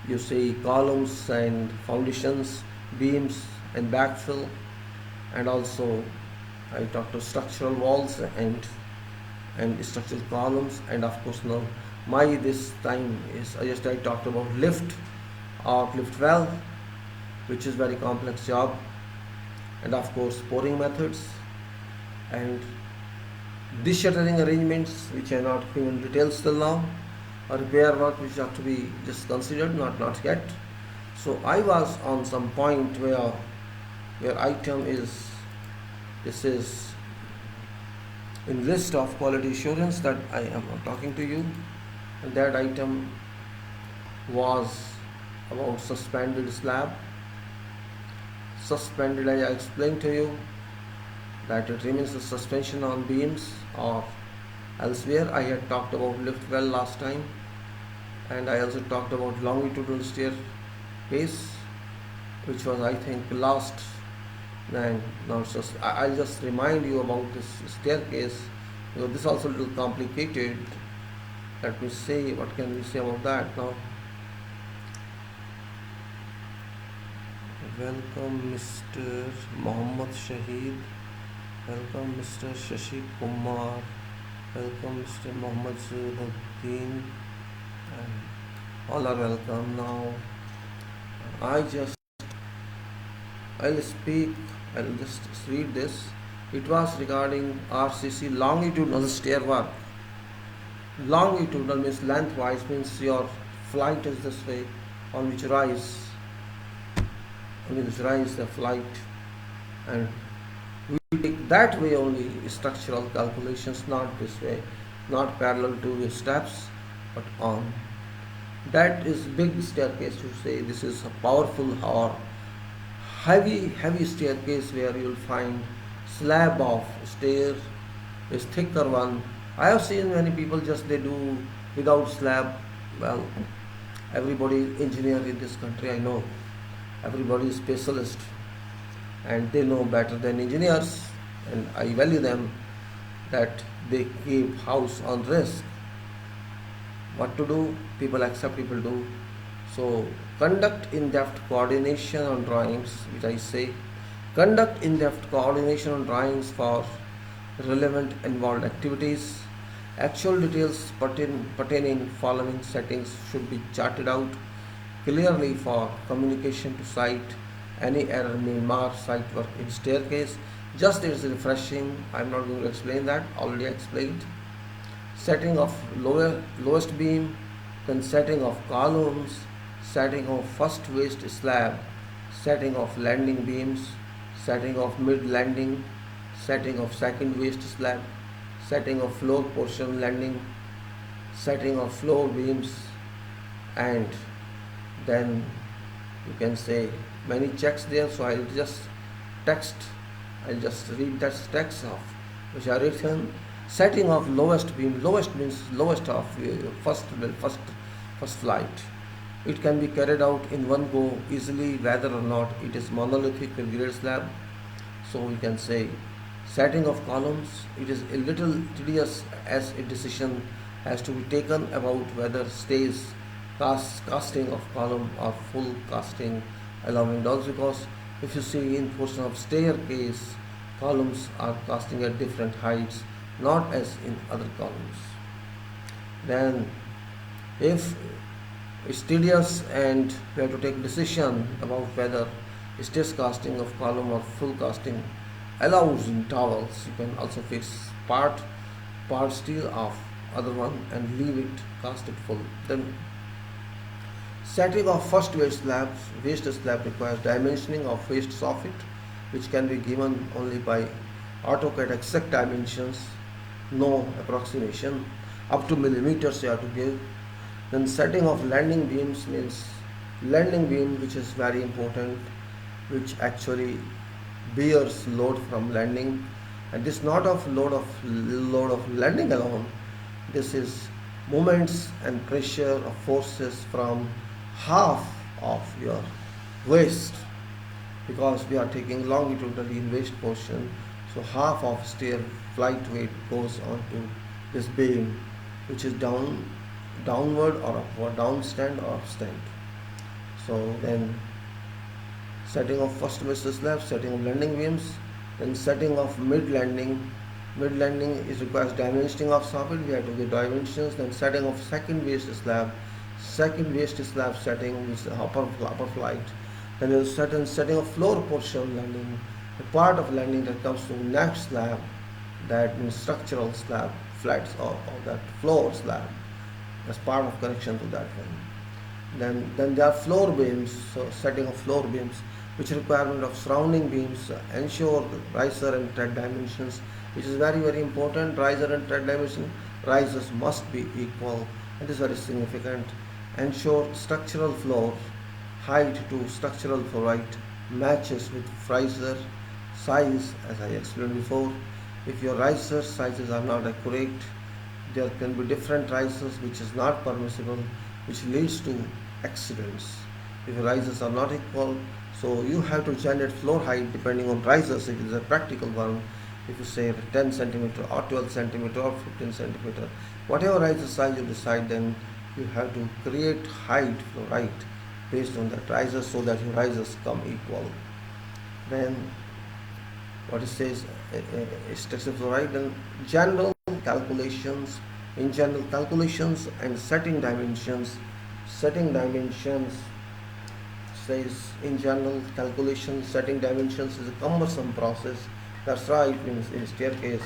you say columns and foundations, beams and backfill, and also I talked of structural walls and structural columns, and of course now this time is I talked about lift or lift well, which is very complex job, and of course pouring methods and de-shuttering arrangements, which are not given details till now, or repair work which have to be just considered, not yet. So I was on some point where item is, this is in list of quality assurance that I am talking to you, and that item was about suspended slab. Suspended, I explained to you that it remains a suspension on beams or elsewhere. I had talked about lift well last time, and I also talked about longitudinal staircase, which was I think last. And now I'll just remind you about this staircase, because this is also a little complicated. Let me see what can we say about that now. Welcome Mr. Mohammad Shahid, welcome Mr. Shashi Kumar, welcome Mr. Mohammad Zuddin, and all are welcome. Now I'll just read this. It was regarding RCC longitudinal stair work. Longitudinal means lengthwise, means your flight is this way, on which rise the flight, and we take that way only structural calculations, not this way, not parallel to steps, but on. That is big staircase to say this is a powerful or heavy staircase, where you will find slab of stair is thicker one. I have seen many people just they do without slab. Well, everybody engineer in this country, I know, everybody is specialist and they know better than engineers, and I value them that they keep house on risk. What to do? People accept, people do. So conduct in-depth coordination on drawings, which I say, conduct in-depth coordination on drawings for relevant involved activities. Actual details pertaining following settings should be charted out clearly for communication to site. Any error may mar site work in staircase. Just it is refreshing. I am not going to explain that, already explained. Setting of lowest beam, then setting of columns, setting of first waist slab, setting of landing beams, setting of mid landing, setting of second waist slab, setting of floor portion landing, setting of floor beams, and then you can say many checks there. So I'll just read that text of which are written. Setting of lowest beam. Lowest means lowest of first flight. It can be carried out in one go easily, whether or not it is monolithic or grade slab. So we can say setting of columns. It is a little tedious, as a decision has to be taken about whether stays casting of column or full casting allowing dogs, because if you see in portion of staircase, columns are casting at different heights, not as in other columns. Then If it's tedious and we have to take decision about whether stairs casting of column or full casting allows in towels, you can also fix part steel of other one and leave it casted full. Then setting of first waste slab requires dimensioning of waste soffit, which can be given only by AutoCAD exact dimensions, no approximation, up to millimeters you have to give. Then setting of landing beams means landing beam, which is very important, which actually bears load from landing, and this not of load of landing alone. This is moments and pressure of forces from half of your waist, because we are taking longitudinally in waist portion, so half of stair flight weight goes onto this beam, which is downward or upward, downstand or upstand. So then setting of first waste slab, setting of landing beams, then setting of mid landing. Mid landing is requires dimensioning of soffit, we have to give dimensions. Then setting of second waste slab setting, which is upper flight. Then there is setting of floor portion landing, the part of landing that comes to next slab, that means structural slab, flats or that floor slab, as part of connection to that one. Then there are floor beams, so setting of floor beams, which requirement of surrounding beams, ensure the riser and tread dimensions, which is very important. Riser and tread dimension, risers must be equal, it is very significant. Ensure structural floor height to structural floor height matches with riser size, as I explained before. If your riser sizes are not accurate, there can be different risers, which is not permissible, which leads to accidents. If your risers are not equal, so you have to generate floor height depending on risers, if it is a practical one. If you say 10 centimeter or 12 centimeter or 15 centimeter, whatever riser size you decide, then you have to create height, floor height, based on that riser, so that your risers come equal. Then what it says, structural floor height. Then general calculations, in general calculations and setting dimensions says, in general calculations setting dimensions is a cumbersome process. That's right, means in staircase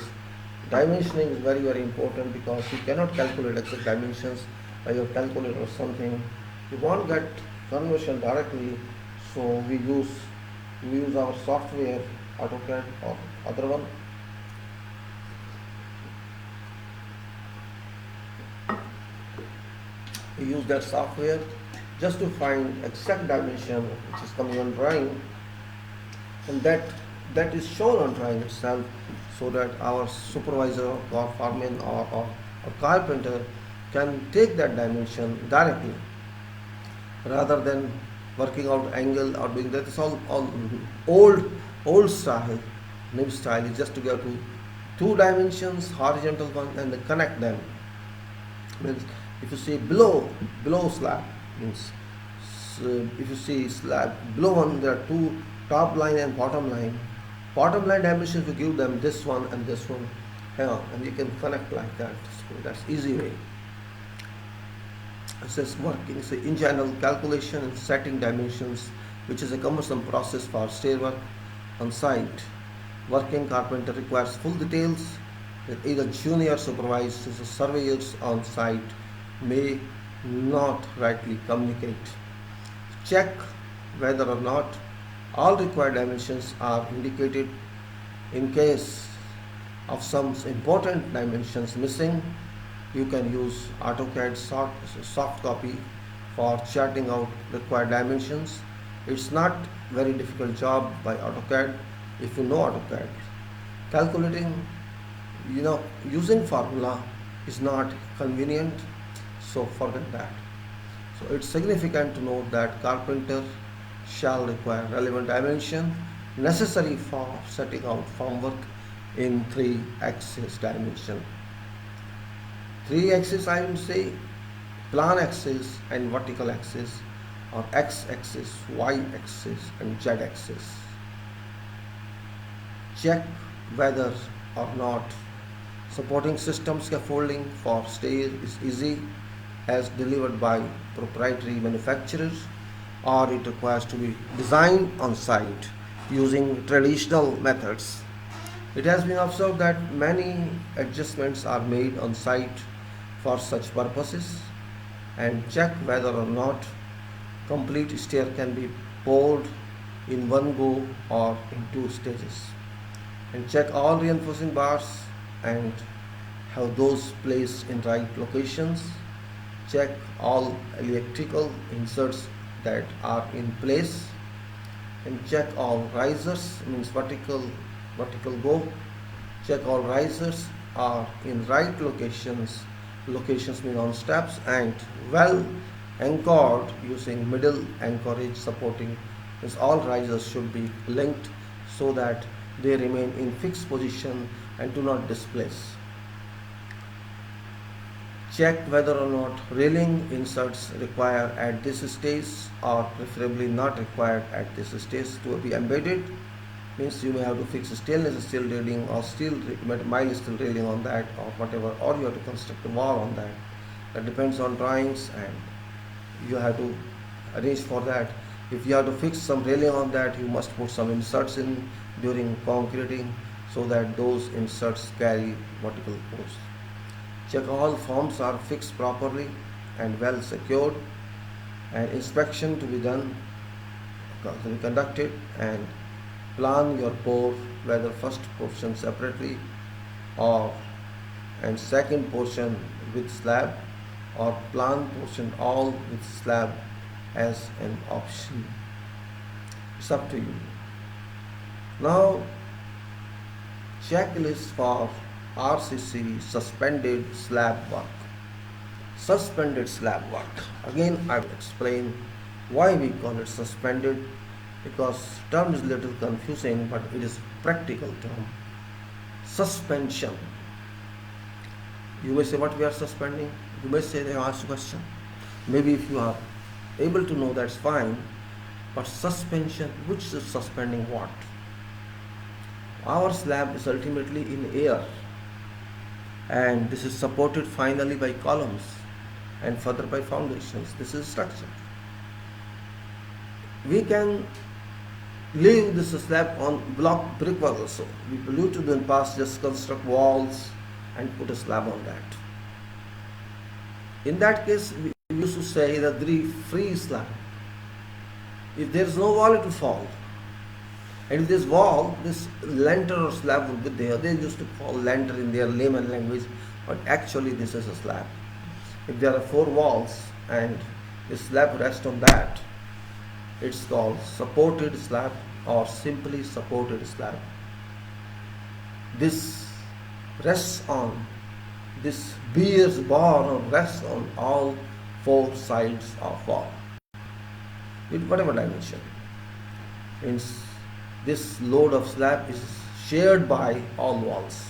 dimensioning is very important, because you cannot calculate exact dimensions by your calculator or something. You won't get conversion directly, so we use our software, AutoCAD or other one. We use that software just to find exact dimension which is coming on drawing, and that is shown on drawing itself, so that our supervisor or foreman or carpenter can take that dimension directly, rather than working out angle or doing that. It's all old style. New style is just to go to two dimensions, horizontal one, and then connect them. Means if you see below slab, means if you see slab below one, there are two, top line and bottom line. Bottom line dimensions, we give them this one and this one here, and you can connect like that. So that's easy way. It says working, so in general calculation and setting dimensions, which is a cumbersome process for stair work on site. Working carpenter requires full details that either junior supervisors or surveyors on site may not rightly communicate. Check whether or not all required dimensions are indicated. In case of some important dimensions missing, you can use AutoCAD soft copy for charting out required dimensions. It's not very difficult job by AutoCAD if you know AutoCAD. Calculating, using formula is not convenient, so forget that. So it's significant to note that carpenter shall require relevant dimension necessary for setting out formwork in 3-axis dimension. 3 axis, I will say, plan axis and vertical axis, or x-axis, y-axis and z-axis. Check whether or not supporting system scaffolding for stair is easy as delivered by proprietary manufacturers, or it requires to be designed on site using traditional methods. It has been observed that many adjustments are made on site for such purposes, and check whether or not complete stair can be poured in one go or in two stages. And check all reinforcing bars and have those placed in right locations. Check all electrical inserts that are in place, and check all risers, means vertical go. Check all risers are in right locations. Locations mean on steps and well anchored using middle anchorage supporting, means all risers should be linked so that they remain in fixed position and do not displace. Check whether or not railing inserts require at this stage or preferably not required at this stage to be embedded. Means you may have to fix stainless steel railing or mild steel railing on that or whatever, or you have to construct a wall on that. That depends on drawings and you have to arrange for that. If you have to fix some railing on that, you must put some inserts in during concreting so that those inserts carry vertical force. Check all forms are fixed properly and well secured, and inspection to be conducted, and plan your pour, whether first portion separately or and second portion with slab, or plan portion all with slab as an option. It's up to you. Now, checklist for RCC suspended slab work. Suspended slab work. Again, I will explain why we call it suspended, because term is little confusing, but it is practical term. Suspension. You may say what we are suspending. You may say they ask a question. Maybe if you are able to know, that's fine. But suspension, which is suspending what? Our slab is ultimately in air, and this is supported finally by columns and further by foundations. This is structure. We can leave this slab on block brickwork also. We used to do in past just construct walls and put a slab on that. In that case, we used to say that the free slab. If there is no wall, it will fall. And if this wall, this lantern or slab will be there. They used to call lantern in their layman language, but actually this is a slab. If there are four walls and the slab rests on that, it's called supported slab or simply supported slab. This rests on, this bears bar or rests on all four sides of wall with whatever dimension. Means this load of slab is shared by all walls,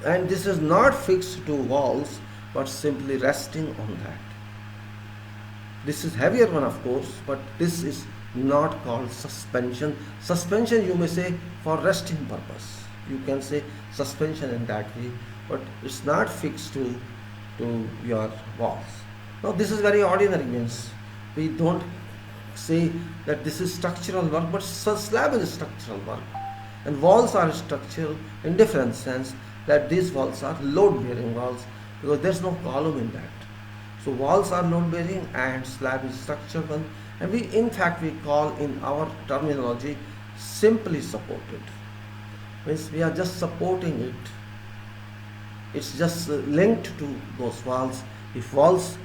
and this is not fixed to walls but simply resting on that. This is heavier one, of course, but this is not called suspension. Suspension, you may say, for resting purpose. You can say suspension in that way, but it's not fixed to your walls. Now this is very ordinary, means we don't say that this is structural work, but slab is structural work, and walls are structural in different sense, that these walls are load bearing walls because there's no column in that. So walls are load bearing and slab is structural one, and we in fact we call in our terminology simply supported. Means we are just supporting it. It's just linked to those walls. If walls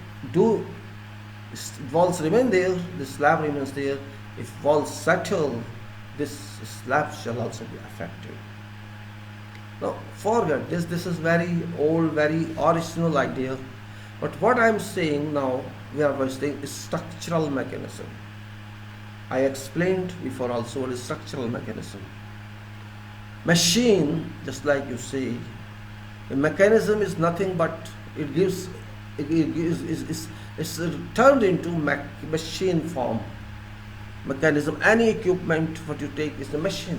remain there, the slab remains there. If walls settle, this slab shall also be affected. Now forget this. This is very old, very original idea. But what I am saying now, we are saying is structural mechanism. I explained before also what is structural mechanism. Machine, just like you say, a mechanism is nothing but it's turned into machine form. Mechanism, any equipment what you take is a machine.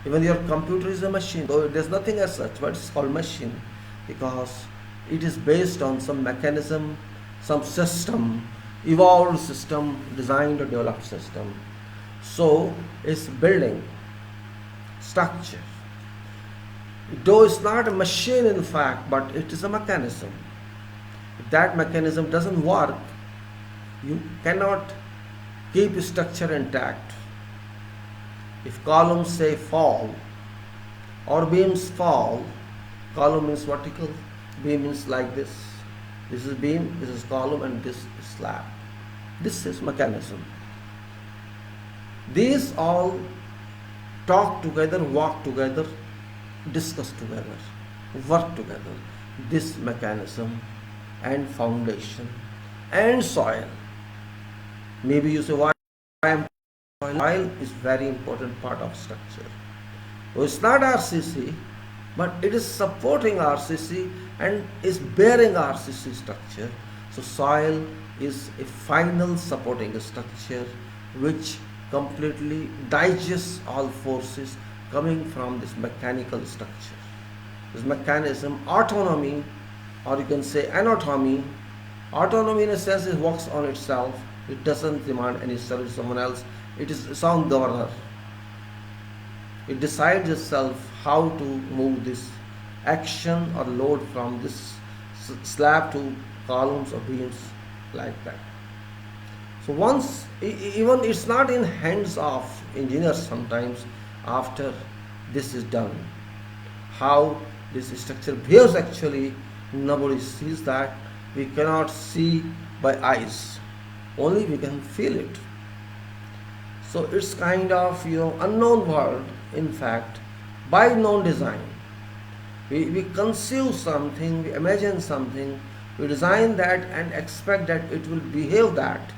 Even your computer is a machine. So there's nothing as such, but it's called machine because It is based on some mechanism, some system, evolved system, designed or developed system. So it's building structure. Though it's not a machine in fact, but it is a mechanism. If that mechanism doesn't work, you cannot keep structure intact. If columns say fall or beams fall, column means vertical, beam means like this. This is beam, this is column, and this is slab. This is mechanism. These all talk together, walk together, discuss together, work together. This mechanism and foundation and soil. Maybe you say, why am soil? Soil is very important part of structure. So it's not RCC, but it is supporting RCC and is bearing RCC structure. So soil is a final supporting structure which completely digests all forces coming from this mechanical structure. This mechanism, autonomy, or you can say anatomy. Autonomy in a sense, it works on itself. It doesn't demand any service to someone else. It is its own governor. It decides itself how to move this action or load from this slab to columns or beams like that. So once, even it's not in hands of engineers sometimes after this is done. How this structure behaves actually, nobody sees that. We cannot see by eyes, only we can feel it. So it's kind of unknown world. In fact, by known design, we conceive something, we imagine something, we design that and expect that it will behave that.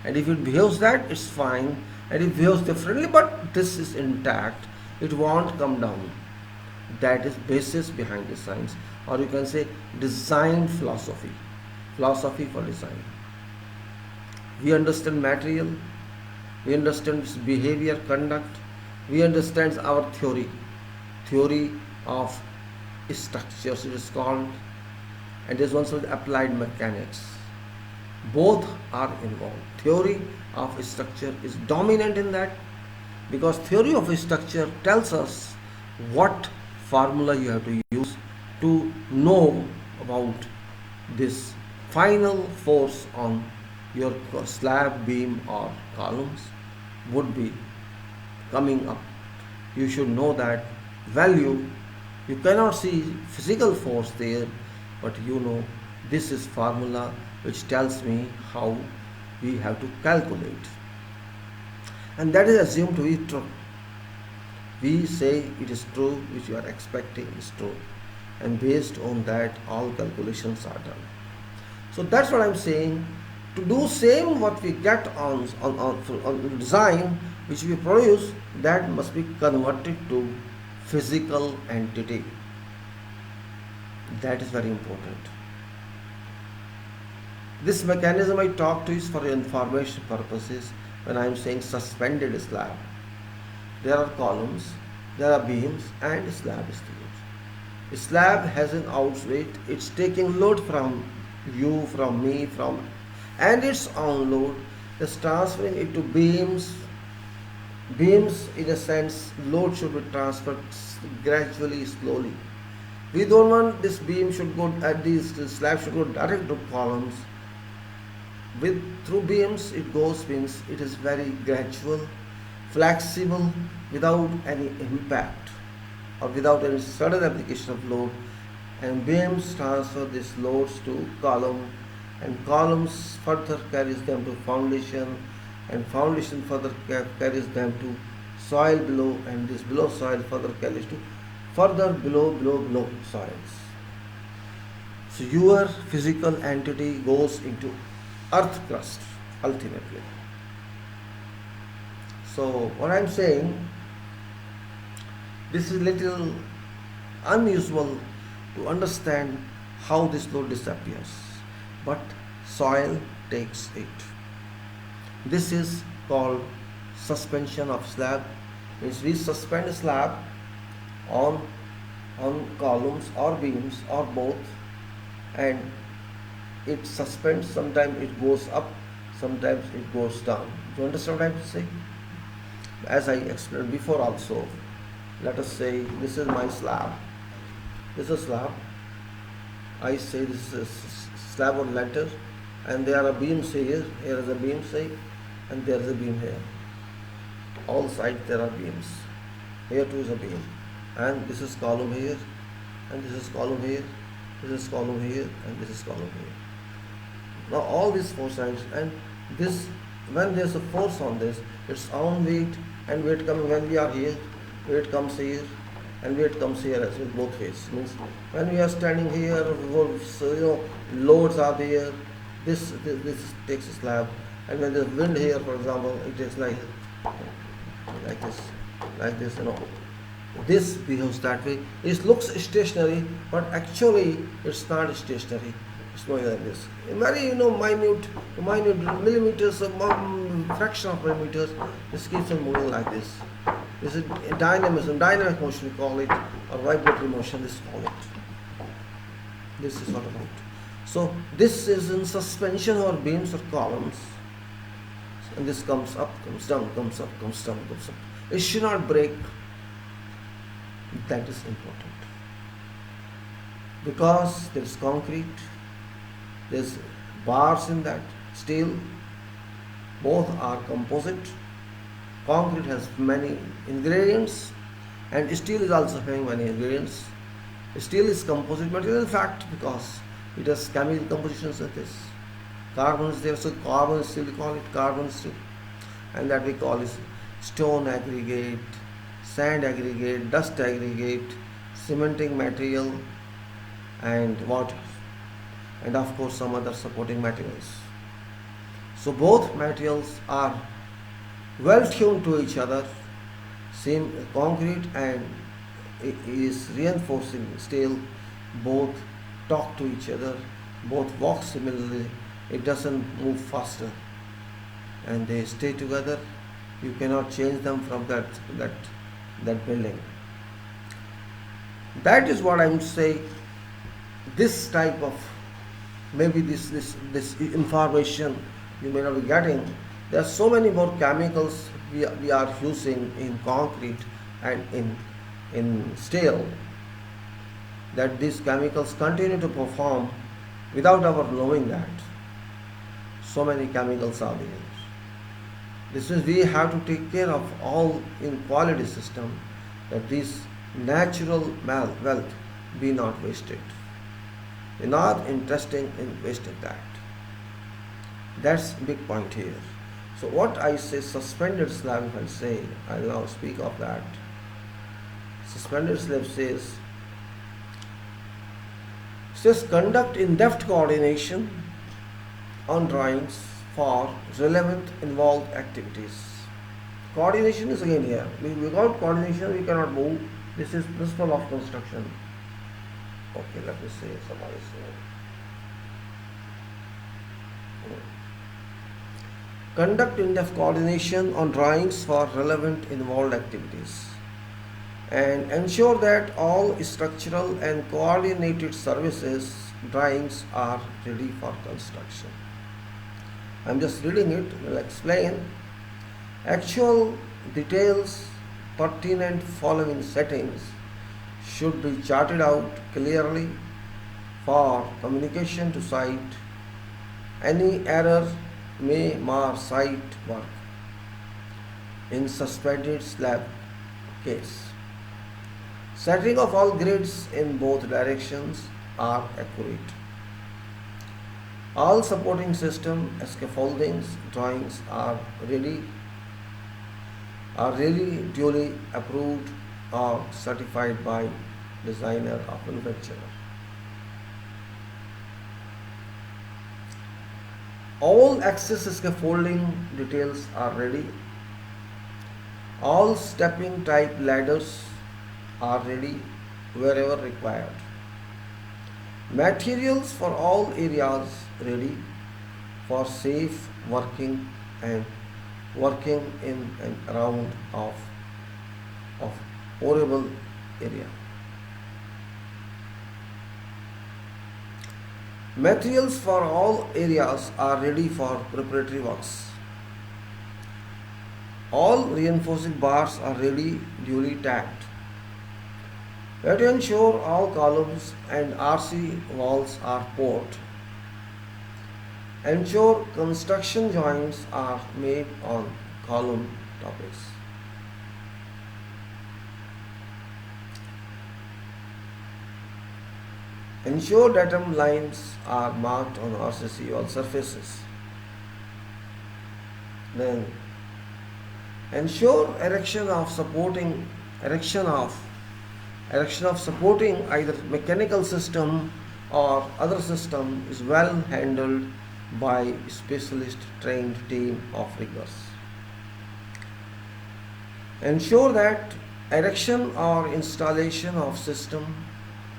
And if it behaves that, it's fine. And if it behaves differently, but this is intact, it won't come down. That is basis behind the science, or you can say design philosophy, philosophy for design. We understand material, we understand its behavior, conduct, we understand our theory of structures it is called, and there's also applied mechanics. Both are involved. Theory of structure is dominant in that, because theory of structure tells us what formula you have to use to know about this final force on your slab, beam or columns would be coming up. You should know that value. You cannot see physical force there, but you know this is formula which tells me how we have to calculate, and that is assumed to be true. We say it is true, which you are expecting is true, and based on that all calculations are done. So that's what I'm saying. To do same what we get on design which we produce, that must be converted to physical entity. That is very important. This mechanism I talk to is for information purposes. When I am saying suspended slab, there are columns, there are beams, and slab is there. A slab has an outweight. It's taking load from you, from me, and its own load is transferring it to beams. Beams, in a sense, load should be transferred gradually, slowly. We don't want this beam should go at this slab should go direct to columns. Through beams it goes, means it is very gradual, flexible, without any impact or without any sudden application of load. And beams transfer these loads to column, and columns further carries them to foundation, and foundation further carries them to soil below, and this below soil further carries to further below soils. So your physical entity goes into earth crust ultimately. So what I'm saying, this is little unusual to understand how this load disappears, but soil takes it. This is called suspension of slab. Means we suspend a slab on columns or beams or both, and it suspends, sometimes it goes up, sometimes it goes down. Do you understand what I'm saying? As I explained before also, let us say this is my slab. This is a slab. I say this is a slab or letter, and there are beams here. Here is a beam, say, and there is a beam here. All sides there are beams. Here too is a beam, and this is column here, and this is column here, this is column here, and this is column here. Now all these four sides, and this, when there is a force on this, its own weight and weight coming, when we are here, weight comes here and weight comes here as well, both ways. Means when we are standing here, so, loads are there, this takes a slab, and when there's wind here, for example, it takes like this, this behaves that way. It looks stationary, but actually it's not stationary. It's going like this. In very minute millimeters, fraction of millimeters, this keeps on moving like this. This is dynamism, dynamic motion we call it, or vibratory motion, this call it. This is what about. So this is in suspension or beams or columns, and this comes up, comes down, comes up, comes down, comes up. It should not break. That is important, because there is concrete, there is bars in that, steel, both are composite. Concrete has many ingredients, and steel is also having many ingredients. Steel is composite material in fact, because it has chemical compositions like this. Carbon is there, so carbon steel, we call it carbon steel, and that we call is stone aggregate, sand aggregate, dust aggregate, cementing material, and water, and of course some other supporting materials. So both materials are well tuned to each other. Same concrete and is reinforcing steel, both talk to each other, both walk similarly. It doesn't move faster, and they stay together. You cannot change them from that building. That is what I would say. This type of, maybe this information you may not be getting. There are so many more chemicals we are using in concrete and in steel, that these chemicals continue to perform without our knowing that. So many chemicals are there. This is, we have to take care of all in quality system, that this natural wealth be not wasted. We are not interested in wasting that. That's big point here. So what I say, suspended slab, if I say, I will now speak of that. Suspended slab says conduct in-depth coordination on drawings for relevant involved activities. Coordination is again here. Without coordination we cannot move. This is principle of construction. Okay, let me say somebody say. Conduct in-depth coordination on drawings for relevant involved activities, and ensure that all structural and coordinated services drawings are ready for construction. I am just reading it, will explain. Actual details pertinent following settings should be charted out clearly for communication to site. Any error may mar site work. In suspended slab case, setting of all grids in both directions are accurate. All supporting system scaffoldings drawings are really duly approved or certified by designer or manufacturer. All access scaffolding details are ready. All stepping type ladders are ready wherever required. Materials for all areas ready for safe working and working in and around of portable area. Materials for all areas are ready for preparatory works. All reinforcing bars are ready, duly tacked. We have to ensure all columns and RC walls are poured. Ensure construction joints are made on column topics. Ensure datum lines are marked on RCC wall surfaces. Then ensure erection of supporting either mechanical system or other system is well handled by specialist trained team of riggers. Ensure that erection or installation of system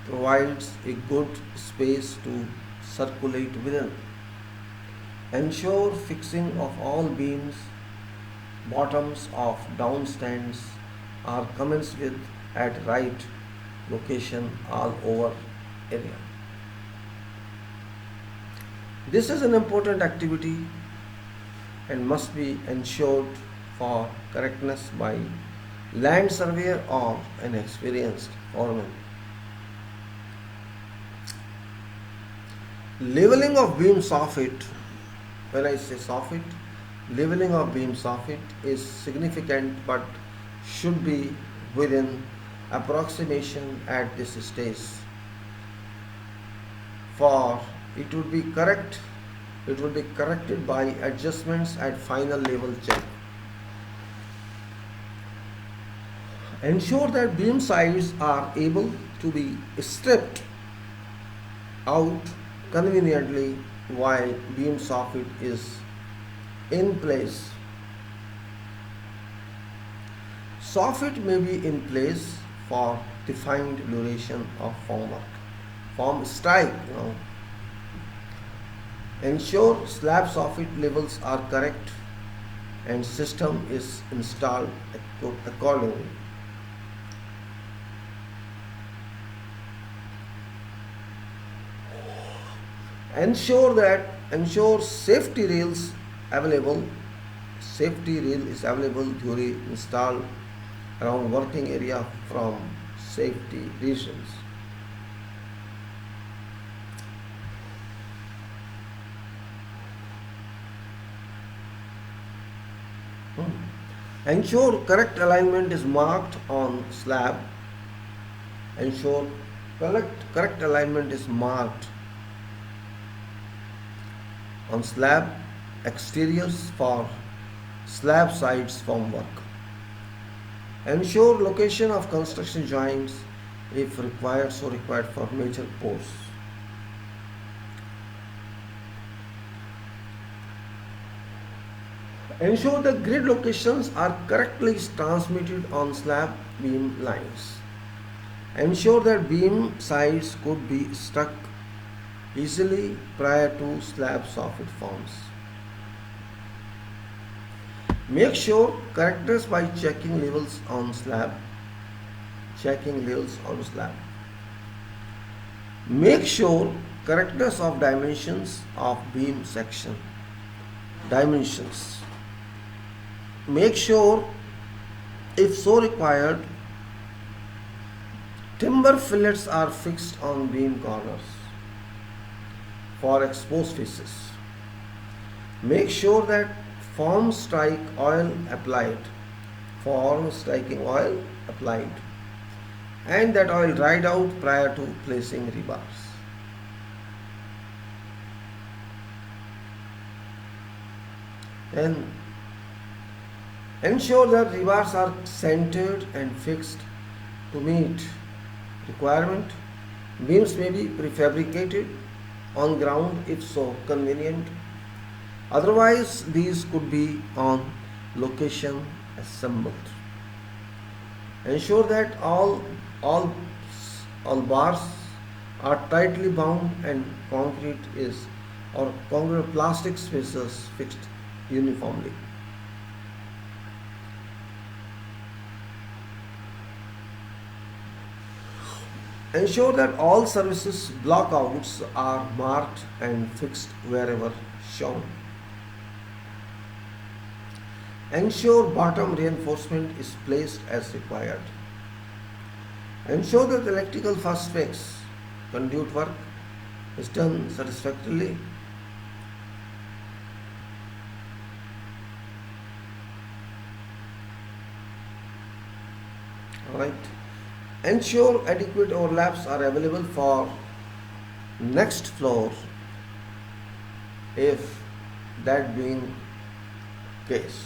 provides a good space to circulate within. Ensure fixing of all beams, bottoms of downstands are commenced with at right location all over area. This is an important activity and must be ensured for correctness by land surveyor or an experienced foreman. Leveling of beam soffit. When I say soffit, leveling of beam soffit is significant but should be within approximation at this stage. For it would be corrected by adjustments at final level check. Ensure that beam sides are able to be stripped out conveniently while beam soffit is in place. Soffit may be in place for defined duration of form work. Form strike, Ensure slab soffit levels are correct and system is installed accordingly. Ensure safety rails available. Safety rail is available during installed around working area from safety reasons. Ensure correct alignment is marked on slab. Ensure correct alignment is marked on slab exteriors for slab sides form work. Ensure location of construction joints if required for major posts. Ensure the grid locations are correctly transmitted on slab beam lines. Ensure that beam sides could be struck easily prior to slab soffit forms. Make sure correctness by checking levels on slab. Make sure correctness of dimensions of beam section. Make sure, if so required, timber fillets are fixed on beam corners for exposed faces. Make sure that form striking oil applied, and that oil dried out prior to placing rebars. Then ensure that rebars are centered and fixed to meet requirement. Beams may be prefabricated on ground if so convenient. Otherwise, these could be on location assembled. Ensure that all bars are tightly bound and concrete plastic spacers fixed uniformly. Ensure that all services blockouts are marked and fixed wherever shown. Ensure bottom reinforcement is placed as required. Ensure that the electrical first fix conduit work is done satisfactorily. Alright. Ensure adequate overlaps are available for next floor if that being case.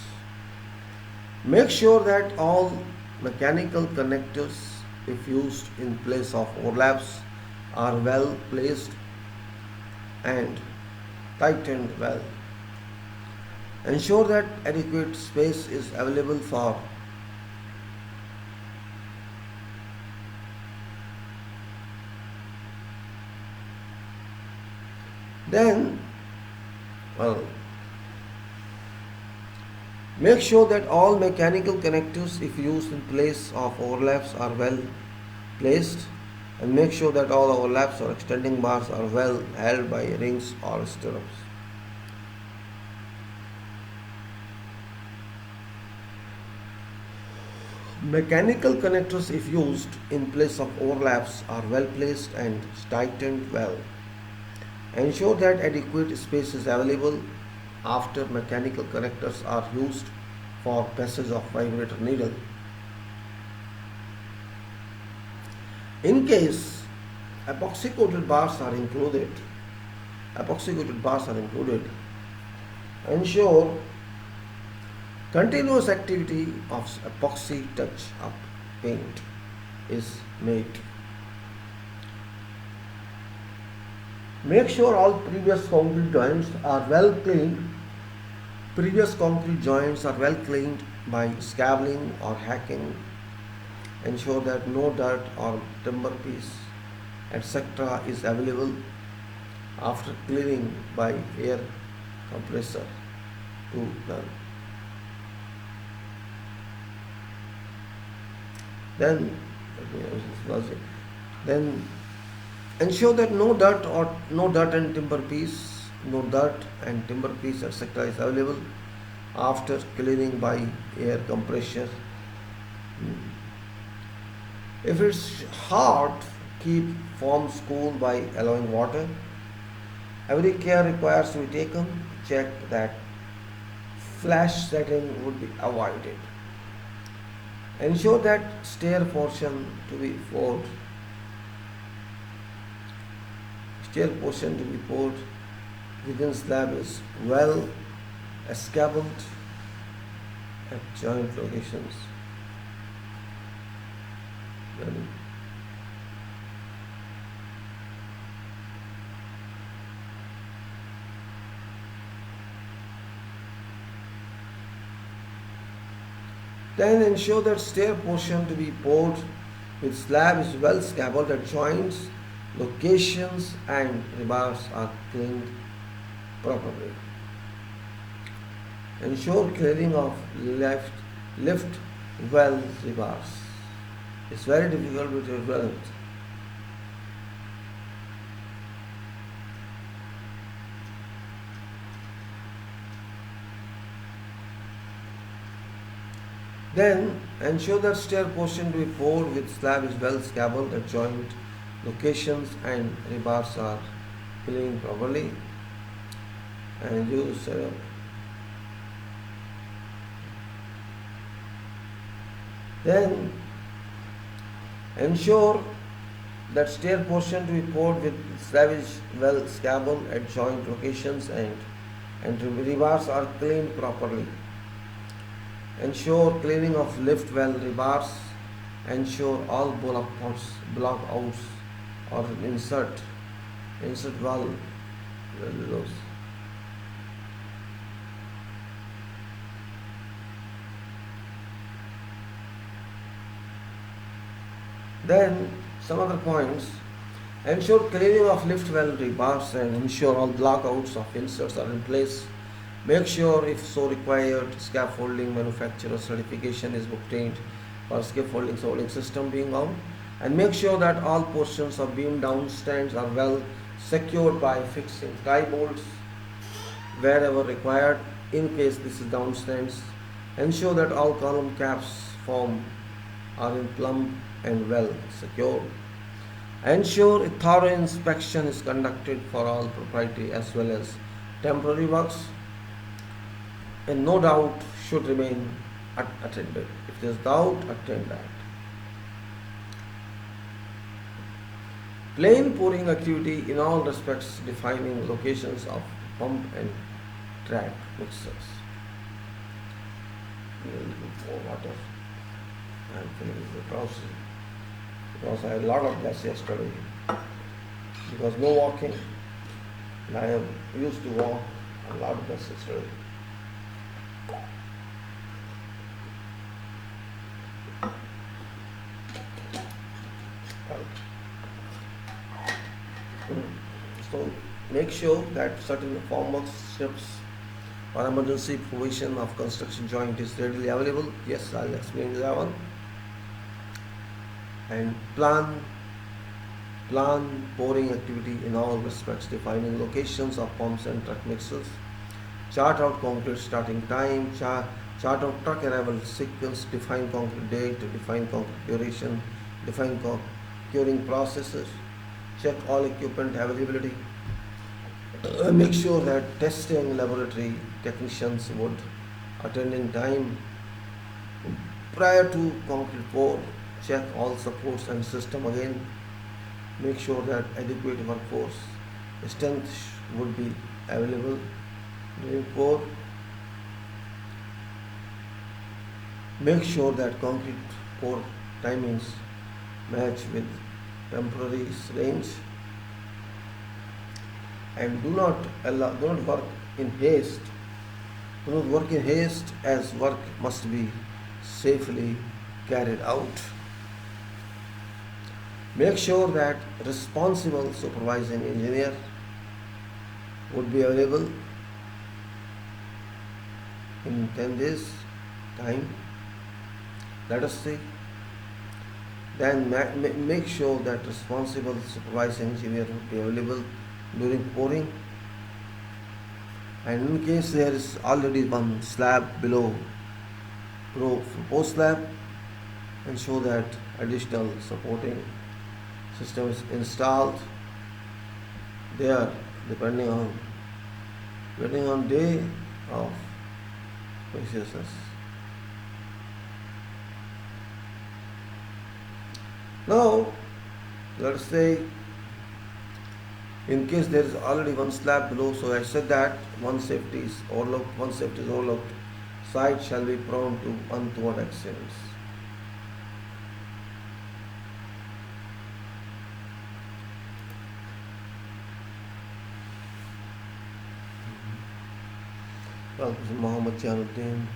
Make sure that all mechanical connectors, if used in place of overlaps, are well placed and tightened well. Ensure that adequate space is available for make sure that all mechanical connectors, if used in place of overlaps, are well placed, and make sure that all overlaps or extending bars are well held by rings or stirrups. Mechanical connectors, if used in place of overlaps, are well placed and tightened well. Ensure that adequate space is available after mechanical connectors are used for passage of vibrator needle. In case epoxy coated bars are included, ensure continuous activity of epoxy touch up paint is made. Make sure all previous concrete joints are well cleaned. Previous concrete joints are well cleaned by scabbling or hacking. Ensure that no dirt or timber piece, etc. is available after cleaning by air compressor to done. Then ensure that no dirt and timber piece, etc. is available after cleaning by air compressor. If it's hard, keep forms cool by allowing water. Every care requires to be taken. Check that flash setting would be avoided. Ensure that stair portion to be poured within slab is well escabbled at joint locations. Then ensure that stair portion to be poured with slab is well scabbled at joints, locations, and rebars are cleaned properly. Ensure clearing of lift well rebars. It's very difficult with your belt. Then ensure that stair portion to be poured with slab is well scabbled at joint locations and rebars are cleaned properly, and use then ensure that stair portion to be poured with slab is well scabbled at joint locations and rebars are cleaned properly. Ensure cleaning of lift well rebars. Ensure all block outs or insert valve loose. Then some other points. Ensure cleaning of lift well rebars and ensure all block outs of inserts are in place. Make sure, if so required, scaffolding manufacturer certification is obtained for scaffolding system being on. And make sure that all portions of beam down stands are well secured by fixing tie bolts wherever required. In case this is down stands, ensure that all column caps form are in plumb and well secured. Ensure a thorough inspection is conducted for all proprietary as well as temporary works, and no doubt should remain attended. If there is doubt, attend that. Plain pouring activity in all respects defining locations of pump and track mixers. A little more water. I am feeling the drowsy because I had a lot of gas yesterday because no walking. And I am used to walk a lot of gas yesterday. So make sure that certain formwork strips or emergency provision of construction joint is readily available. Yes, I'll explain that one. And plan pouring activity in all respects defining locations of pumps and truck mixers. Chart out concrete starting time, chart out truck arrival sequence, define concrete date, define concrete duration, define curing processes, check all equipment availability, make sure that testing laboratory technicians would attend in time prior to concrete pour, check all supports and system again, make sure that adequate workforce strength would be available during pour, make sure that concrete pour timings match with temporary range, and do not work in haste. Do not work in haste as work must be safely carried out. Make sure that responsible supervising engineer would be available in 10 days time, let us say. Then make sure that responsible supervising engineer would be available during pouring, and in case there is already one slab below proposed slab, ensure that additional supporting system is installed there depending on day of preciousness. Now, let us say in case there is already one slab below, so I said that one safety is overlooked, site shall be prone to untoward accidents. Well, this is Muhammad Januddin.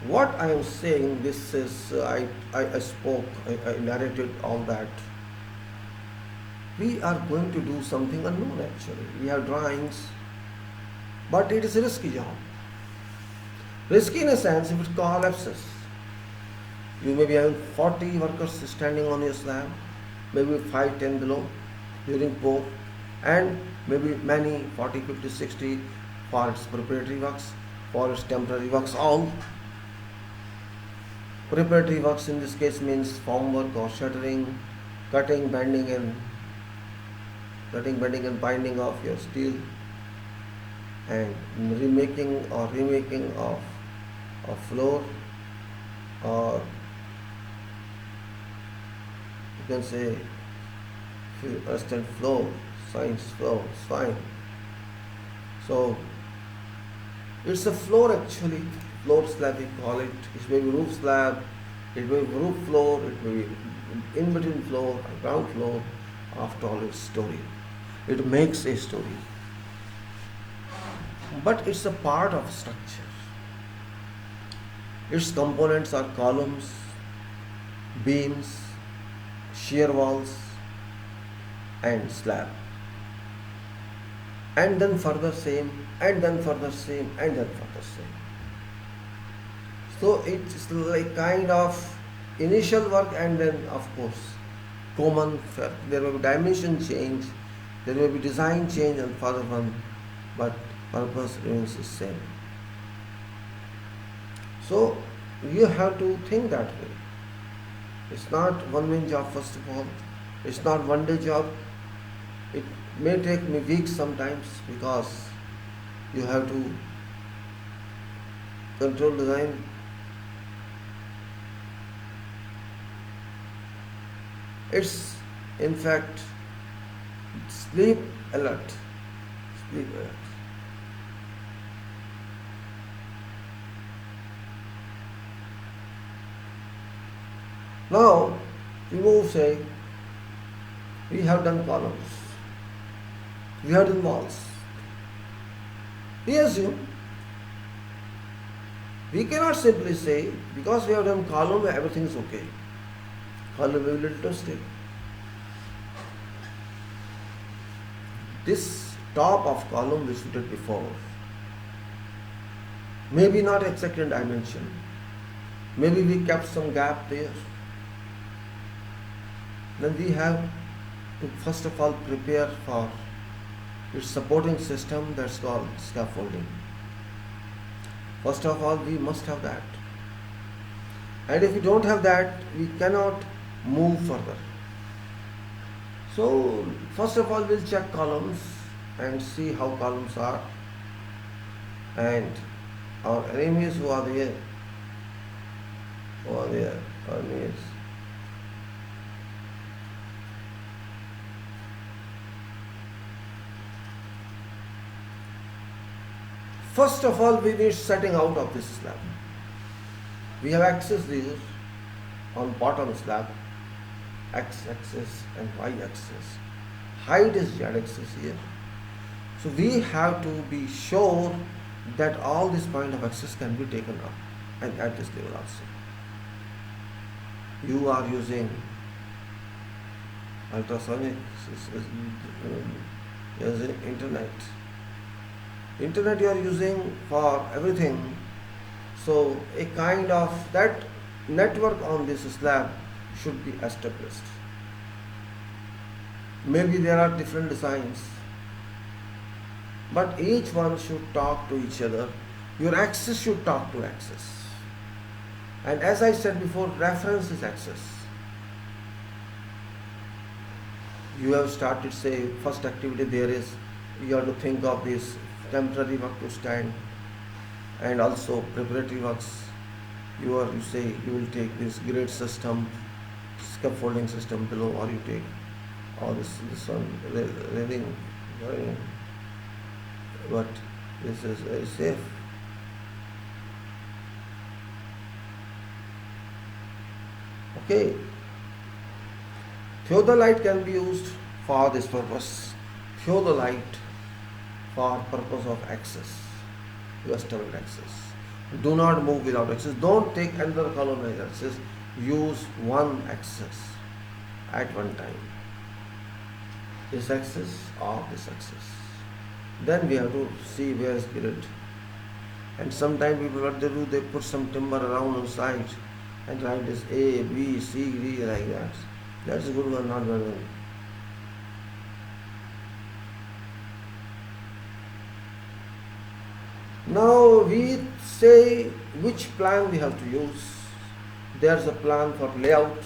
What I am saying, this is, I spoke, I narrated all that. We are going to do something unknown actually. We have drawings, but it is a risky job. Risky in a sense, if it collapses, you may be having 40 workers standing on your slab, maybe 5, 10 below during pour, and maybe many 40, 50, 60 for its preparatory works, for its temporary works, all. Preparatory works in this case means formwork or shuttering, cutting, bending and binding of your steel, and remaking of floor, or you can say if you understand floor, science floor, fine. So it's a floor actually, floor slab we call it. It may be roof slab, it may be roof floor, it may be in between floor, ground floor. After all, it's story. It makes a story, but it's a part of structure. Its components are columns, beams, shear walls, and slab, and then further same, and then further same, and then further same. So it's like kind of initial work, and then of course common, there may be dimension change, there may be design change and further one, but purpose remains the same. So you have to think that way. It's not one man job first of all. It's not one day job. It may take me weeks sometimes because you have to control design. It's in fact sleep alert. Sleep alert. Now, we move, say, we have done columns, we have done walls. We assume, we cannot simply say, because we have done column, everything is okay. Column will be little twisted. This top of column which we did before, maybe not exact in dimension, maybe we kept some gap there. Then we have to first of all prepare for its supporting system, that's called scaffolding. First of all, we must have that. And if we don't have that, we cannot move further. So, first of all, we'll check columns and see how columns are. And our enemies who are there, our enemies. First of all, we need setting out of this slab. We have axis here on bottom slab, x-axis and y-axis. Height is z-axis here. So we have to be sure that all this point of axis can be taken up and at this level also. You are using ultrasonic, using internet. Internet you are using for everything. So a kind of that network on this slab should be established. Maybe there are different designs, but each one should talk to each other. Your axis should talk to axis. And as I said before, reference is axis. You have started, say, first activity there is, you have to think of this temporary work to stand and also preparatory works. You will take this grade system, scaffolding system below, or you take all this one railing, but this is very safe. Okay. Theodolite can be used for this purpose. Theodolite for purpose of axis. You establish axis. Do not move without axis. Don't take another column as axis. Use one axis at one time. This axis or this axis. Then we have to see where is grid. And sometimes people, what they do, they put some timber around on side and write this A, B, C, D like that. That's a good one, not bad one. Now we say which plan we have to use. There's a plan for layout,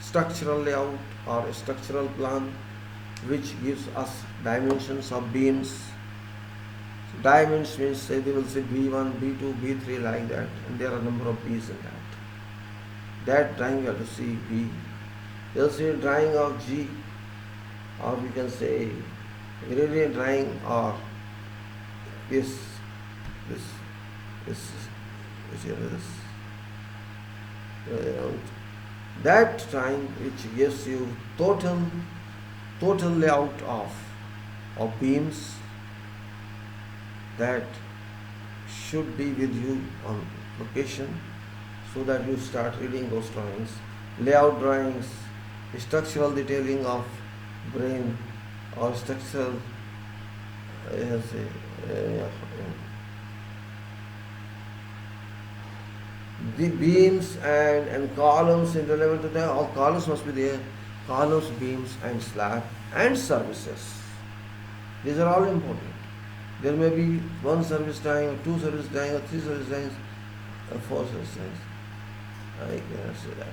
structural layout or a structural plan which gives us dimensions of beams. So dimensions means, say, they will say B1, B2, B3 like that, and there are a number of B's in that. That drawing you have to see B. They'll say drawing of G, or we can say gradient drawing, or this that drawing which gives you total layout of beams, that should be with you on location, so that you start reading those drawings. Layout drawings, structural detailing of brain or structural the beams and columns in relevant to that. All columns must be there. columns, beams and slab and services. These are all important. There may be one service dying, or two service dying, or three service dying, or four service dying. I cannot say that.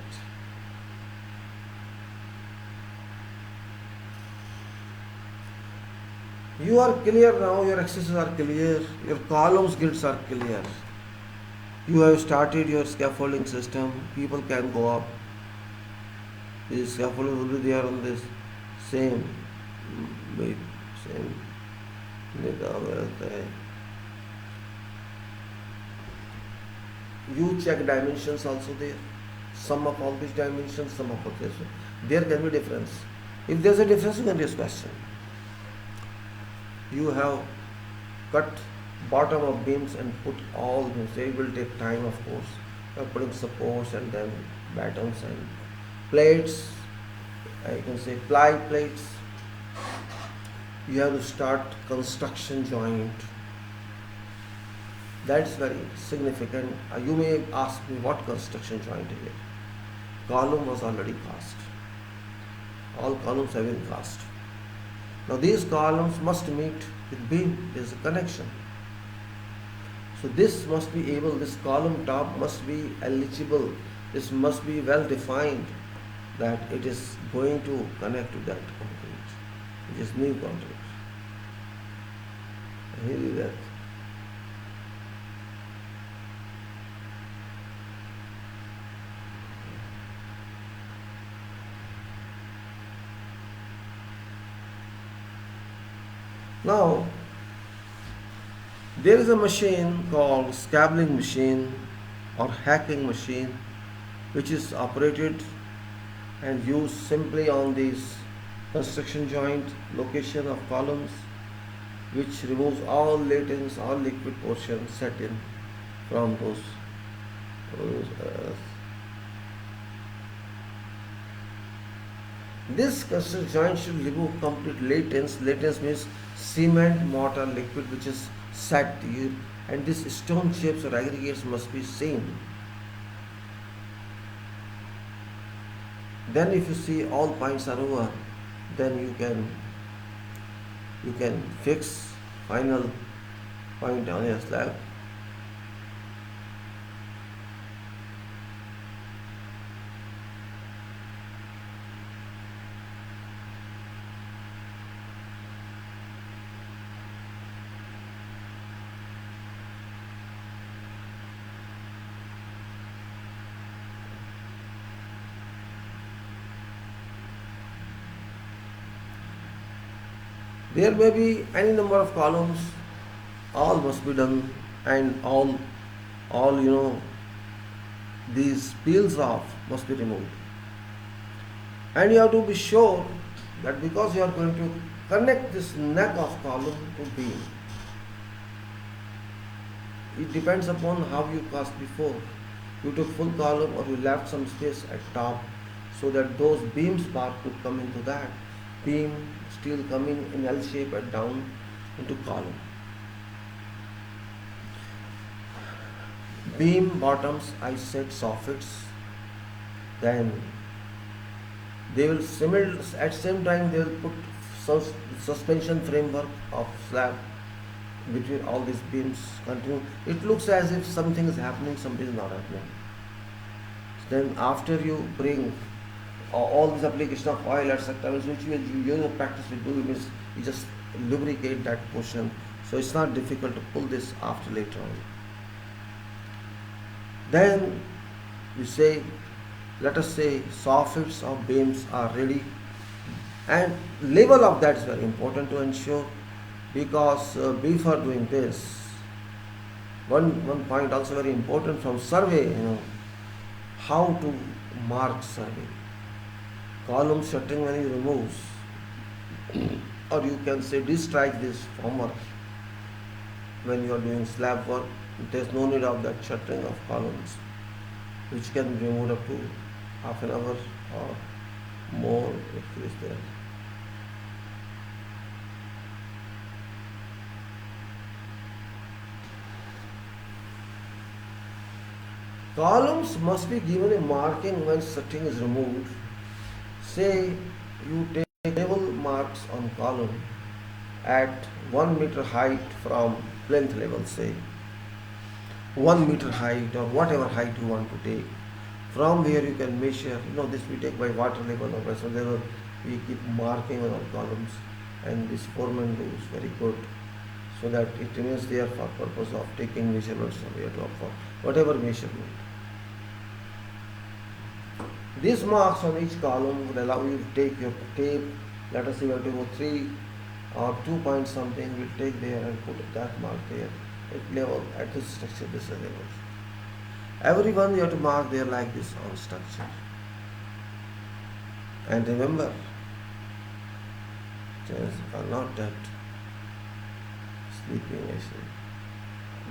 You are clear now, your accesses are clear, your columns grids are clear. You have started your scaffolding system, people can go up. This scaffolding will be there on this same weight, same निगाह में रहता है. You check dimensions also there. Sum of all these dimensions, sum of this. There can be difference. If there is a difference, you can raise question. You have cut bottom of beams and put all beams. It will take time, of course. You are putting supports and then battens and plates. I can say ply plates. You have to start construction joint. That's very significant. You may ask me what construction joint is it? Column was already cast. All columns have been cast. Now these columns must meet with beam. There is a connection. So this must be able, this column top must be eligible. This must be well defined that it is going to connect to that concrete. It is new concrete. Here is that. Now, there is a machine called scabbling machine or hacking machine which is operated and used simply on these construction joint location of columns, which removes all latents, all liquid portions set in from those This construction joint should remove complete latents. Latents means cement, mortar, liquid which is set here, and these stone shapes or aggregates must be seen. Then if you see all points are over, then you can fix final point on your slab. There may be any number of columns, all must be done, and all these peels off must be removed. And you have to be sure that because you are going to connect this neck of column to beam, it depends upon how you cast before. You took full column or you left some space at top so that those beams bar could come into that. Beam still coming in L shape and down into column. Beam bottoms, I said soffits. Then they will at same time they will put suspension framework of slab between all these beams. Continue. It looks as if something is happening, something is not happening. Then after you bring all this application of oil, etc., which you in practice will do, is you just lubricate that portion, so it's not difficult to pull this after later on. Then you say, let us say soffits or beams are ready, and level of that is very important to ensure, because before doing this, one point also very important from survey, how to mark survey. Column shuttering when you removes, or you can say distrike this former when you are doing slab work. There is no need of that shuttering of columns, which can be removed up to half an hour or more if it is there. Columns must be given a marking when shutting is removed. Say you take level marks on column at 1 meter height from plinth level, say 1 meter height or whatever height you want to take. From there you can measure, this we take by water level or pressure level, we keep marking on our columns, and this foreman does very good, so that it remains there for purpose of taking measurements for whatever measurement. These marks on each column would allow you to take your tape. Let us say you have to go 3 or 2 point something, we'll take there and put that mark there at level, at this structure, this level. Everyone you have to mark there like this on structure. And remember, chairs are not that sleeping actually.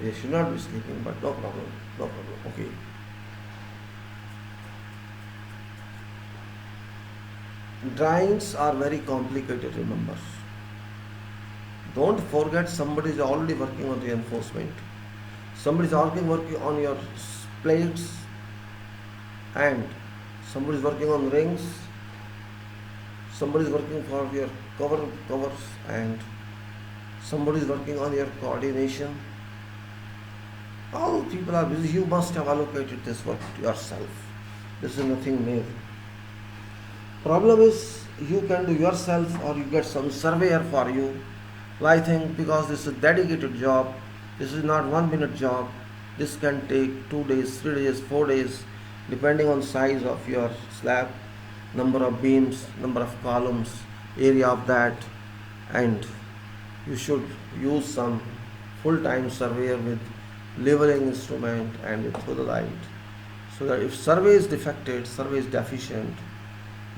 They should not be sleeping, but no problem, okay. Drawings are very complicated, remember. Don't forget, somebody is already working on reinforcement. Somebody is working on your plates, and somebody is working on rings. Somebody is working for your covers, and somebody is working on your coordination. All people are busy. You must have allocated this work to yourself. This is nothing new. Problem is, you can do yourself or you get some surveyor for you. I think because this is a dedicated job, this is not 1 minute job. This can take 2 days, 3 days, 4 days, depending on size of your slab, number of beams, number of columns, area of that, and you should use some full-time surveyor with leveling instrument and with theodolite, so that if survey is defected, survey is deficient,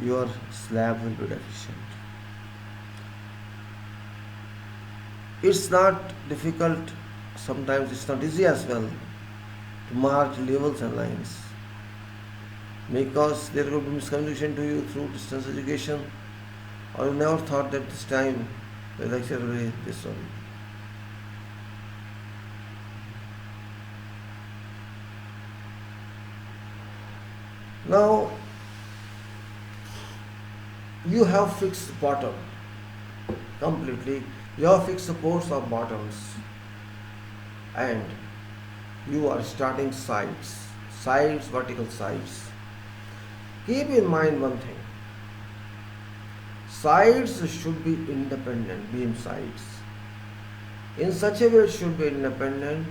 your slab will be deficient. It's not difficult, sometimes it's not easy as well to mark levels and lines, because there will be miscommunication to you through distance education, or you never thought that this time the lecture will be this one. Now you have fixed bottom completely. You have fixed supports of bottoms, and you are starting sides, vertical sides. Keep in mind one thing: sides should be independent, beam sides. In such a way it should be independent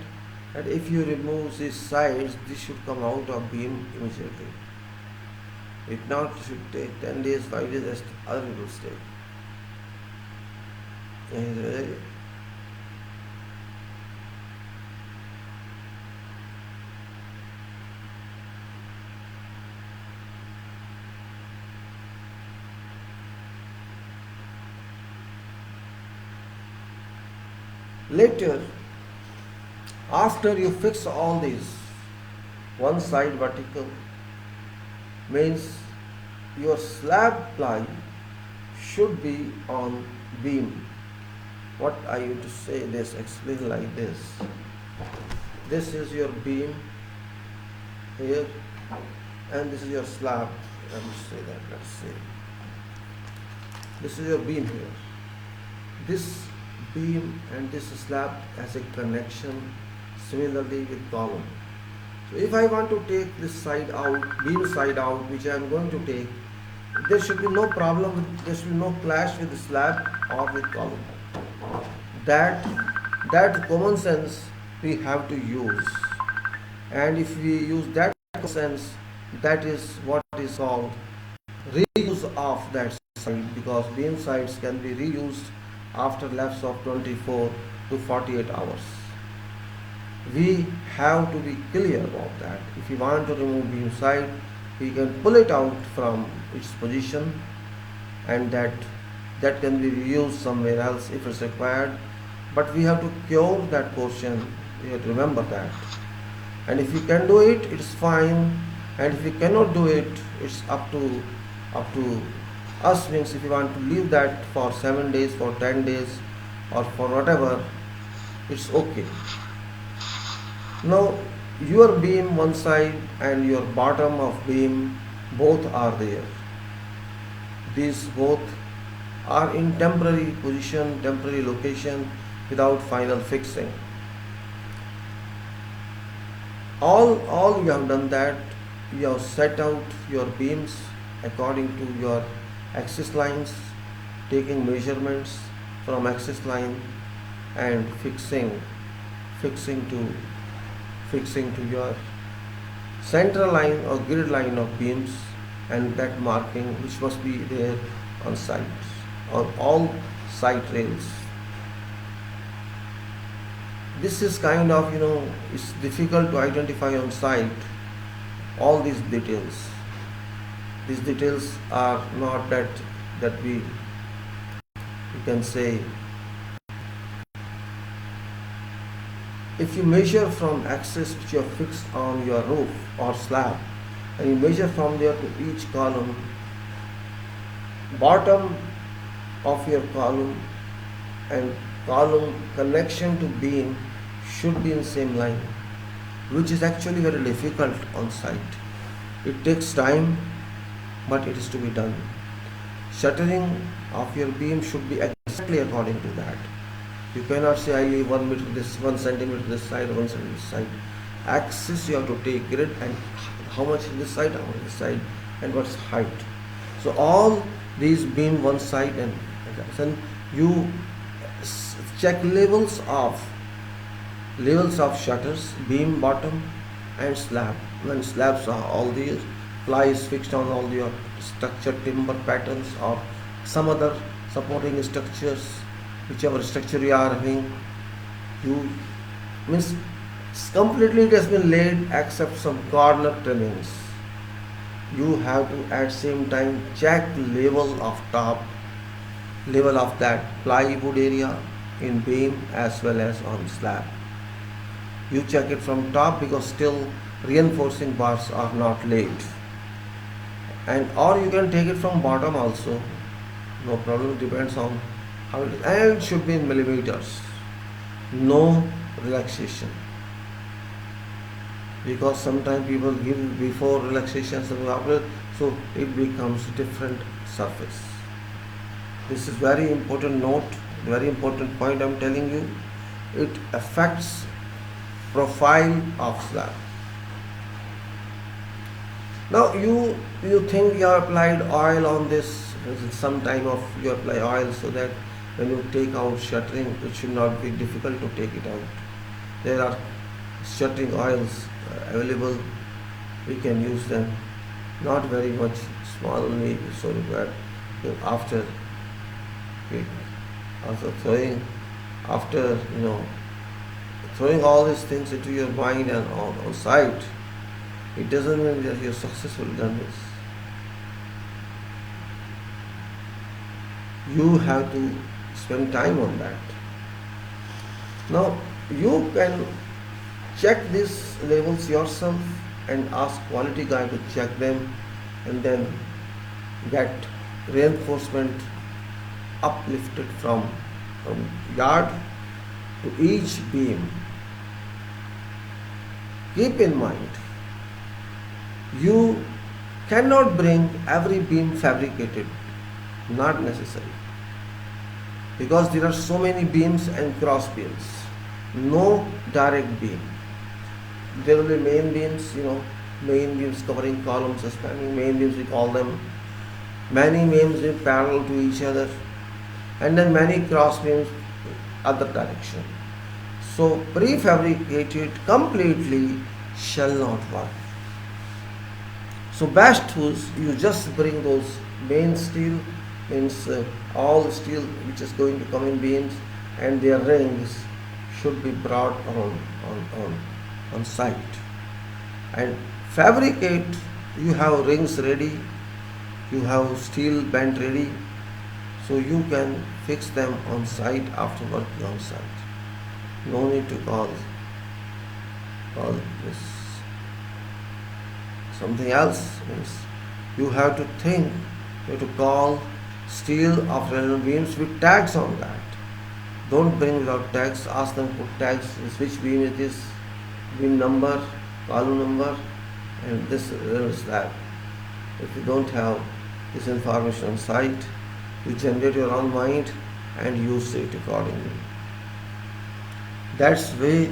that if you remove these sides, this should come out of beam immediately. It not should take 10 days, 5 days as other people take. Later, after you fix all these, one side vertical means your slab ply should be on beam. What I used to say this, explain like this. This is your beam here, and this is your slab. Let me say that, let's say. This is your beam here. This beam and this slab has a connection similarly with column. So if I want to take this side out, beam side out, which I am going to take, there should be no problem, there should be no clash with the slab or with column. That common sense we have to use, and if we use that common sense, that is what is called reuse of that side, because beam sides can be reused after lapse of 24 to 48 hours. We have to be clear about that. If we want to remove beam side, we can pull it out from its position, and that can be reused somewhere else if it's required. But we have to cure that portion. We have to remember that. And if we can do it, it's fine. And if we cannot do it, it's up to us. Means if you want to leave that for 7 days, for 10 days, or for whatever, it's okay. Now your beam one side and your bottom of beam both are there. These both are in temporary position, temporary location without final fixing. All you have done that, you have set out your beams according to your axis lines, taking measurements from axis line and fixing to fixing to your central line or grid line of beams, and that marking which must be there on sites, on all site rails. This is kind of, it's difficult to identify on site all these details. These details are not that we can say. If you measure from axis which you have fixed on your roof or slab, and you measure from there to each column, bottom of your column and column connection to beam should be in same line, which is actually very difficult on site. It takes time, but it is to be done. Shuttering of your beam should be exactly according to that. You cannot say I leave 1 meter this, 1 centimeter this side, 1 centimeter this side. Axis you have to take grid and how much this side, how much this side, and what's height. So all these beam one side, and you check levels of shutters, beam bottom and slab. When slabs are all these, ply is fixed on all your structure, timber patterns or some other supporting structures, whichever structure you are having, you means completely it has been laid except some corner trimmings. You have to at same time check level of top, level of that plywood area in beam as well as on slab. You check it from top because still reinforcing bars are not laid, and or you can take it from bottom also, no problem, depends on how it is, and it should be in millimeters, no relaxation, because sometimes people give before relaxation, after, so it becomes different surface. This is very important note, very important point I am telling you. It affects profile of slab. Now you think you have applied oil on this, some time of you apply oil so that when you take out shuttering it should not be difficult to take it out. There are shuttering oils available, we can use them, not very much small only, so that after throwing all these things into your mind and on site, it doesn't mean that you're successfully done this. You have to spend time on that. Now you can check these levels yourself and ask quality guy to check them, and then get reinforcement uplifted from yard to each beam. Keep in mind, you cannot bring every beam fabricated, not necessary, because there are so many beams and cross beams. No direct beam. There will be main beams, main beams covering columns, spanning main beams we call them. Many beams parallel to each other, and then many cross beams other direction. So prefabricated completely shall not work. So best was you just bring those main steel, means all steel which is going to come in beams, and their rings should be brought on site, and fabricate. You have rings ready, you have steel bent ready, so you can fix them on site after working on site. No need to call this something else. Means you have to think, you have to call steel of relevant beams with tags on that. Don't bring without tags. Ask them to put tags, which beam it is, beam number, column number, and this is that. If you don't have this information on site, you generate your own mind and use it accordingly. That's way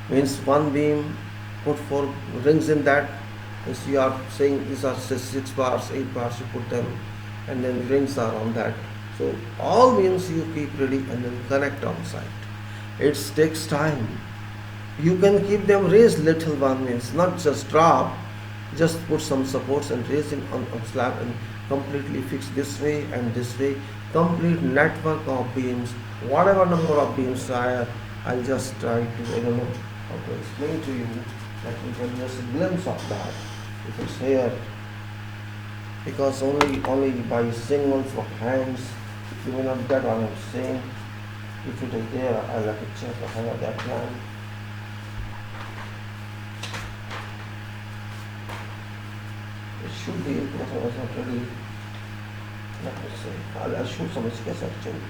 means one beam put 4 rings in that. As you are saying these are 6 bars, 8 bars, you put them and then rings are on that. So all beams you keep ready and then connect on site. It takes time. You can keep them raised little one means not just drop, just put some supports and raise it on slab and completely fix this way and this way. Complete network of beams, whatever number of beams I'll just try to, I don't know how to explain to you that you can just a glimpse of that if it's here. Because only by signals of hands you will not get what I'm saying. If it is there, I'll have to check how that plan. It should be because I was not ready. Let me see. I'll shoot some sketches actually.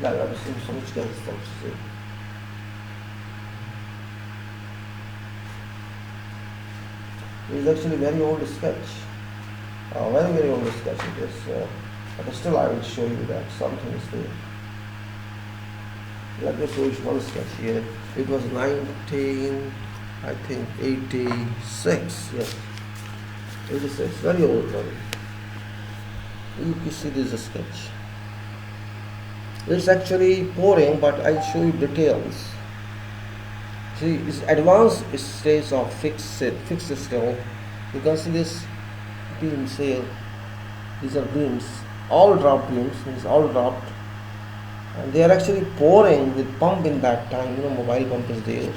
I'll see some sketches to see. It is actually very old sketch. Very old sketch it is. But still I will show you that something is there. Let me show you one sketch here. It was 19, I think 86. Yes. 86. Very old one. You can see this is a sketch. It's actually pouring, but I'll show you details. See, it's advanced stage of fixed stone. You can see this beams here. These are beams, all dropped beams, means all dropped. And they are actually pouring with pump in that time. Mobile pump is there.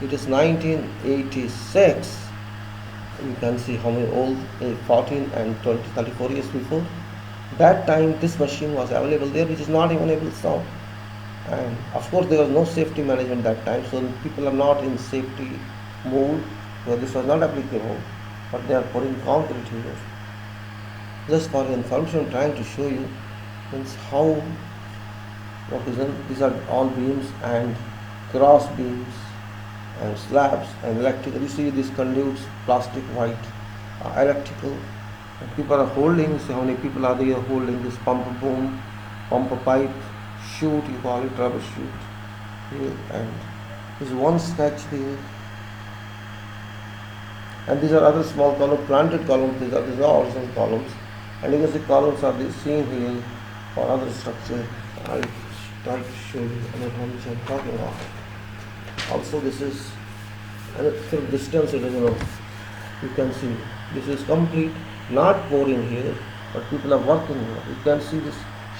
It is 1986. You can see how many old, 14 and 20, 34 years before. That time this machine was available there, which is not even able to stop. And of course there was no safety management that time, so people are not in safety mode, so this was not applicable. But they are pouring concrete here. Just for information, I'm trying to show you means how these are all beams and cross beams and slabs and electrical. You see these conduits, plastic white, electrical. And people are holding. See how many people are there holding this pump boom, pump pipe, shoot, you call it troubleshoot. Here, and this is one sketch here. And these are other small columns, planted columns. These are original columns. And you can see columns are seen here for other structure. I'll try to show you how much I'm talking about. Also, this is from distance. You can see this is complete, not pouring here, but people are working here. You can see this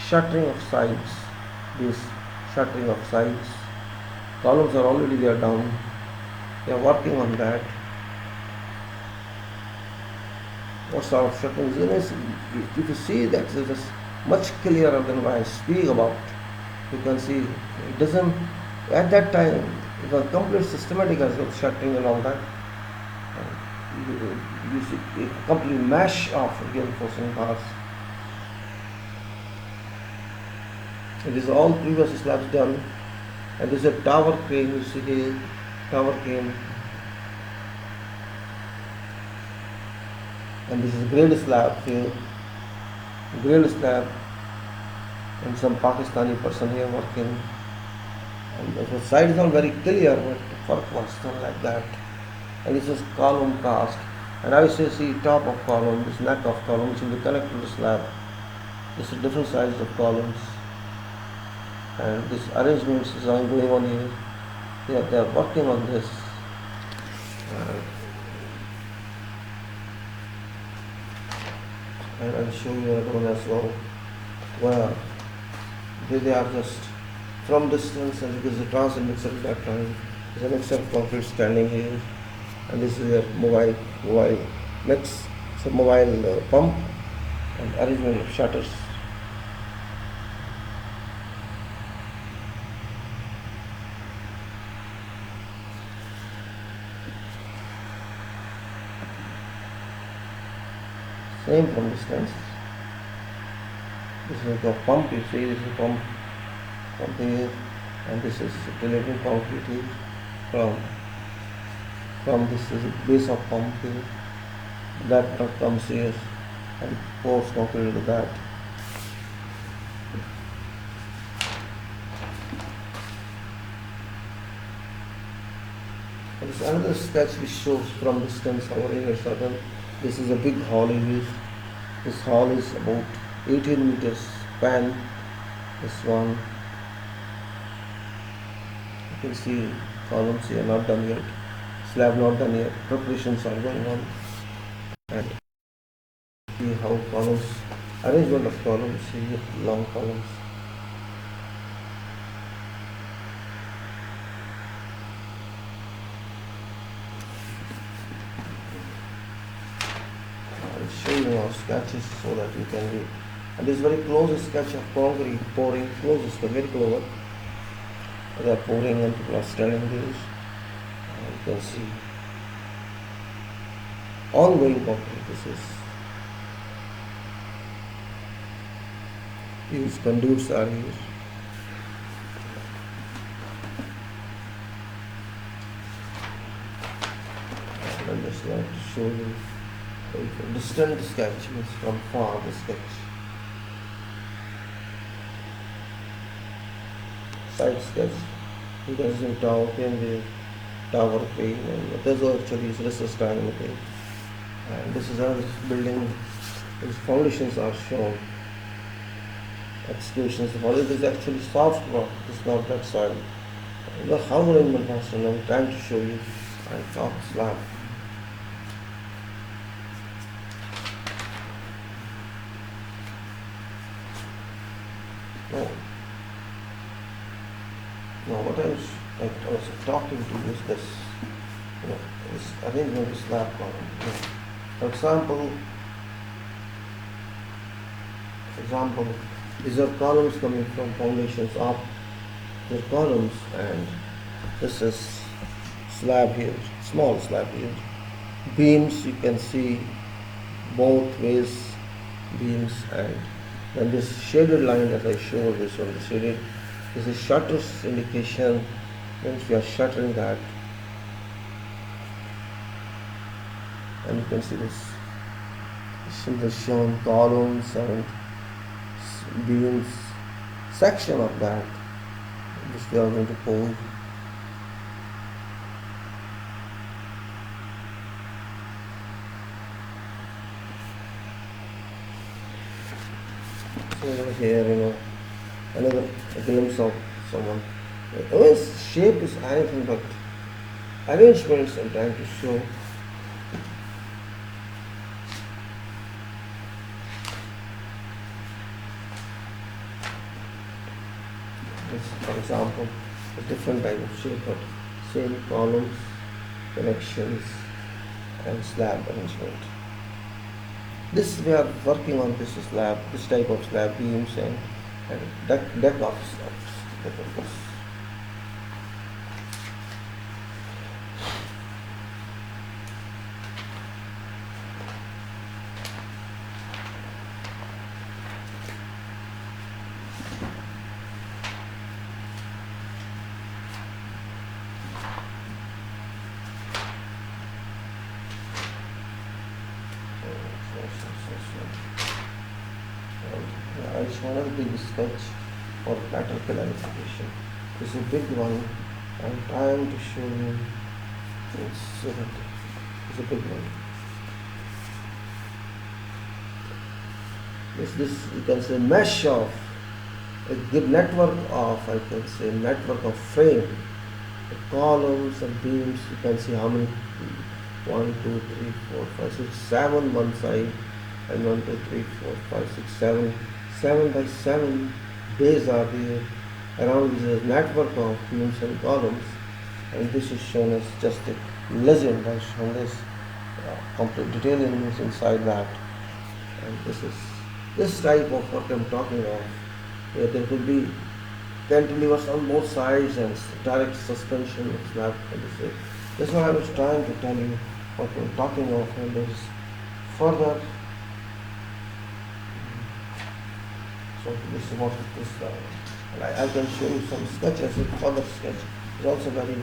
shuttering of sides. This shuttering of sides. Columns are already there down. They are working on that. What sort of shuttering is? If you see that, it is much clearer than what I speak about. You can see it doesn't. At that time, it was complete systematic as well, shuttering and all that. You see a complete mesh of reinforcing bars. It is all previous slabs done, and this is a tower crane. You see here, tower crane, and this is grade slab here, grade slab, and some Pakistani person here working. And the side is not very clear, but work was done like that. And this is column cast, and I say see top of column, this neck of column, which will be connected to the slab. This is different sizes of columns. And this arrangement is going on here. They are working on this. And I'll show you another one as well, where they are just from distance, and because the transit mixer at that time is a mixer of concrete standing here, and this is a mobile mix, so mobile pump and arrangement of shutters. Same from distance. This is the pump, you see, this is pump here, and this is delivering concrete here from this is base of pump here. That truck comes here, and pours concrete into that. And this is another sketch which shows from distance how areas are done. This is a big hall here. This hall is about 18 meters span. This one, you can see columns here not done yet, slab not done yet, preparations are going on. And see how columns, arrangement of columns, see long columns. I'll show you our sketches so that you can read. And this is very close sketch of concrete pouring, close sketch, very close. They are pouring and people are standing there. You can see ongoing concrete. This is huge conduits are here. And I'm just going to show you a distant sketch, means from far the sketch. Side sketch. You can see tower crane, tower crane, and there's actually research diagram crane. And this is how this building, its foundations are shown. Excavations. The it is actually soft rock, it's not that soil. The house arrangement was done. I'm trying to show you. And top slab. Now what I was talking to you is this, this arrangement of slab column. For example, these are columns coming from foundations up. They're columns, and this is slab here, small slab here. Beams, you can see both ways beams, and then this shaded line as I showed, this one, the shaded. This is shutters indication, means we are shuttering that. And you can see this is shown columns and beams, section of that, which we are going to pour. So here, another glimpse of someone. Shape is anything but arrangements I'm trying to show. This, for example, a different type of shape, but same columns, connections, and slab arrangement. This we are working on this slab, this type of slab beams and deck of slabs. I just want to big sketch for better clarification. This is a big one. I'm trying to show you. It's a big one. This you can say mesh of a good network of, I can say network of frame, the columns and beams. You can see how many 1, 2, 3, 4, 5, 6, 7 one side, and 1, 2, 3, 4, 5, 6, 7. 7 by 7 bays are there. Around this network of beams and columns, and this is shown as just a legend. I shown this complete detailing is inside that, and this is this type of what I'm talking of, where there could be cantilevers on both sides and direct suspension of slab. That's what I was trying to tell you what we're talking of, and there is further. So this is what it is. And I can show you some sketches. A further sketch is also very,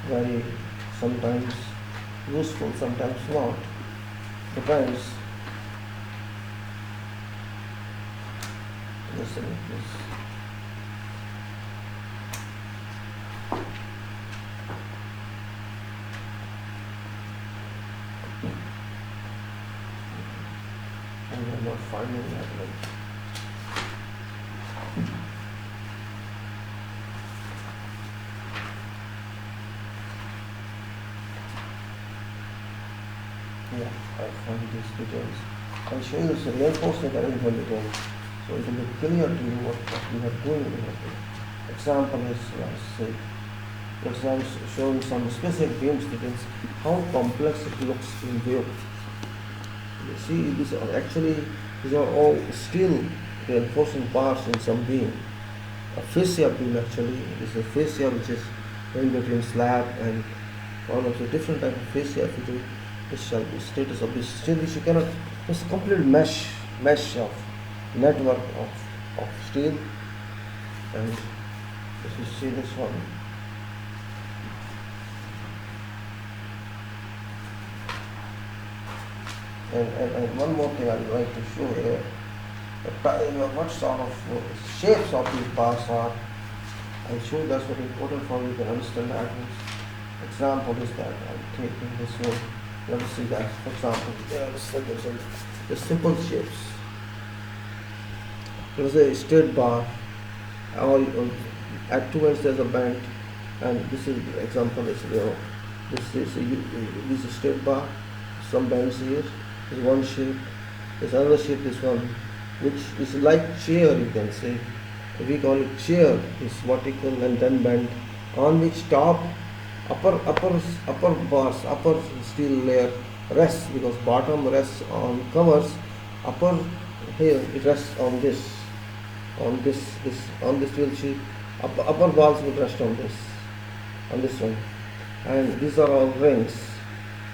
very sometimes useful, sometimes not. Depends. Just a minute, please. I'm not finding that one. Yeah, I find these details. I'll show you this reinforcement arrangement again, so it will be clear to you what we are doing here. Example is, let's say, I'm showing some specific beam details, how complex it looks in view. You see, these are all steel reinforcing bars in some beam. A fascia beam actually is a fascia which is in between slab and columns. A different type of fascia. If you do, this shall be status of this steel, which you cannot. It's complete mesh of network of steel. And if you see this one, and one more thing I would like to show here, what sort of shapes of these bars are. I'll show that's very important for you to understand that. Example is that I'm taking this one. Let us see that. For example, the simple shapes. There's a straight bar, or at two ends there's a bend, and this is the example is this is straight bar, some bends here. There's one shape. There's another shape. This one, which is like chair, you can say. We call it chair. Is vertical and then bend, on which top upper bars, upper steel layer rests, because bottom rests on covers. Upper here it rests on this steel sheet. Upper bars will rest on this one, and these are all rings.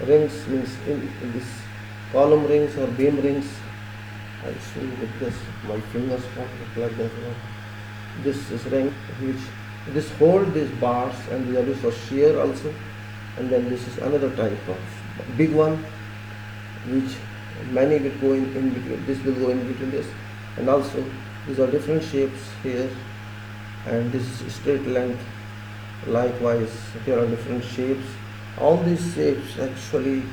Rings means in this column rings or beam rings. I'll show you with this. My fingers won't look like that. This is ring which this hold these bars, and the other is for shear also. And then this is another type of big one, which many will go in between. This will go in between this, and also these are different shapes here, and this is straight length. Likewise, here are different shapes. All these shapes actually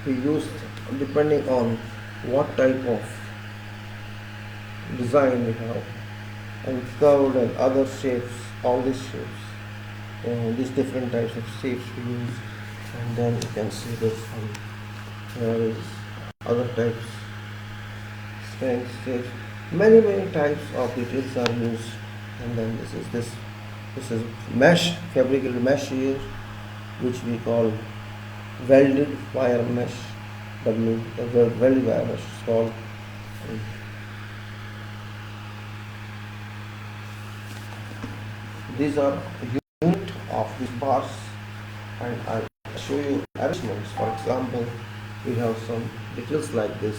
we used depending on what type of design we have, and curved and other shapes, all these shapes, these different types of shapes we use. And then you can see this one. There is other types, strength shapes, many types of details are used. And then this is mesh, fabricated mesh here, which we call welded wire mesh. Welded wire mesh is called. These are unit of these bars, and I show you arrangements. For example, we have some details like this.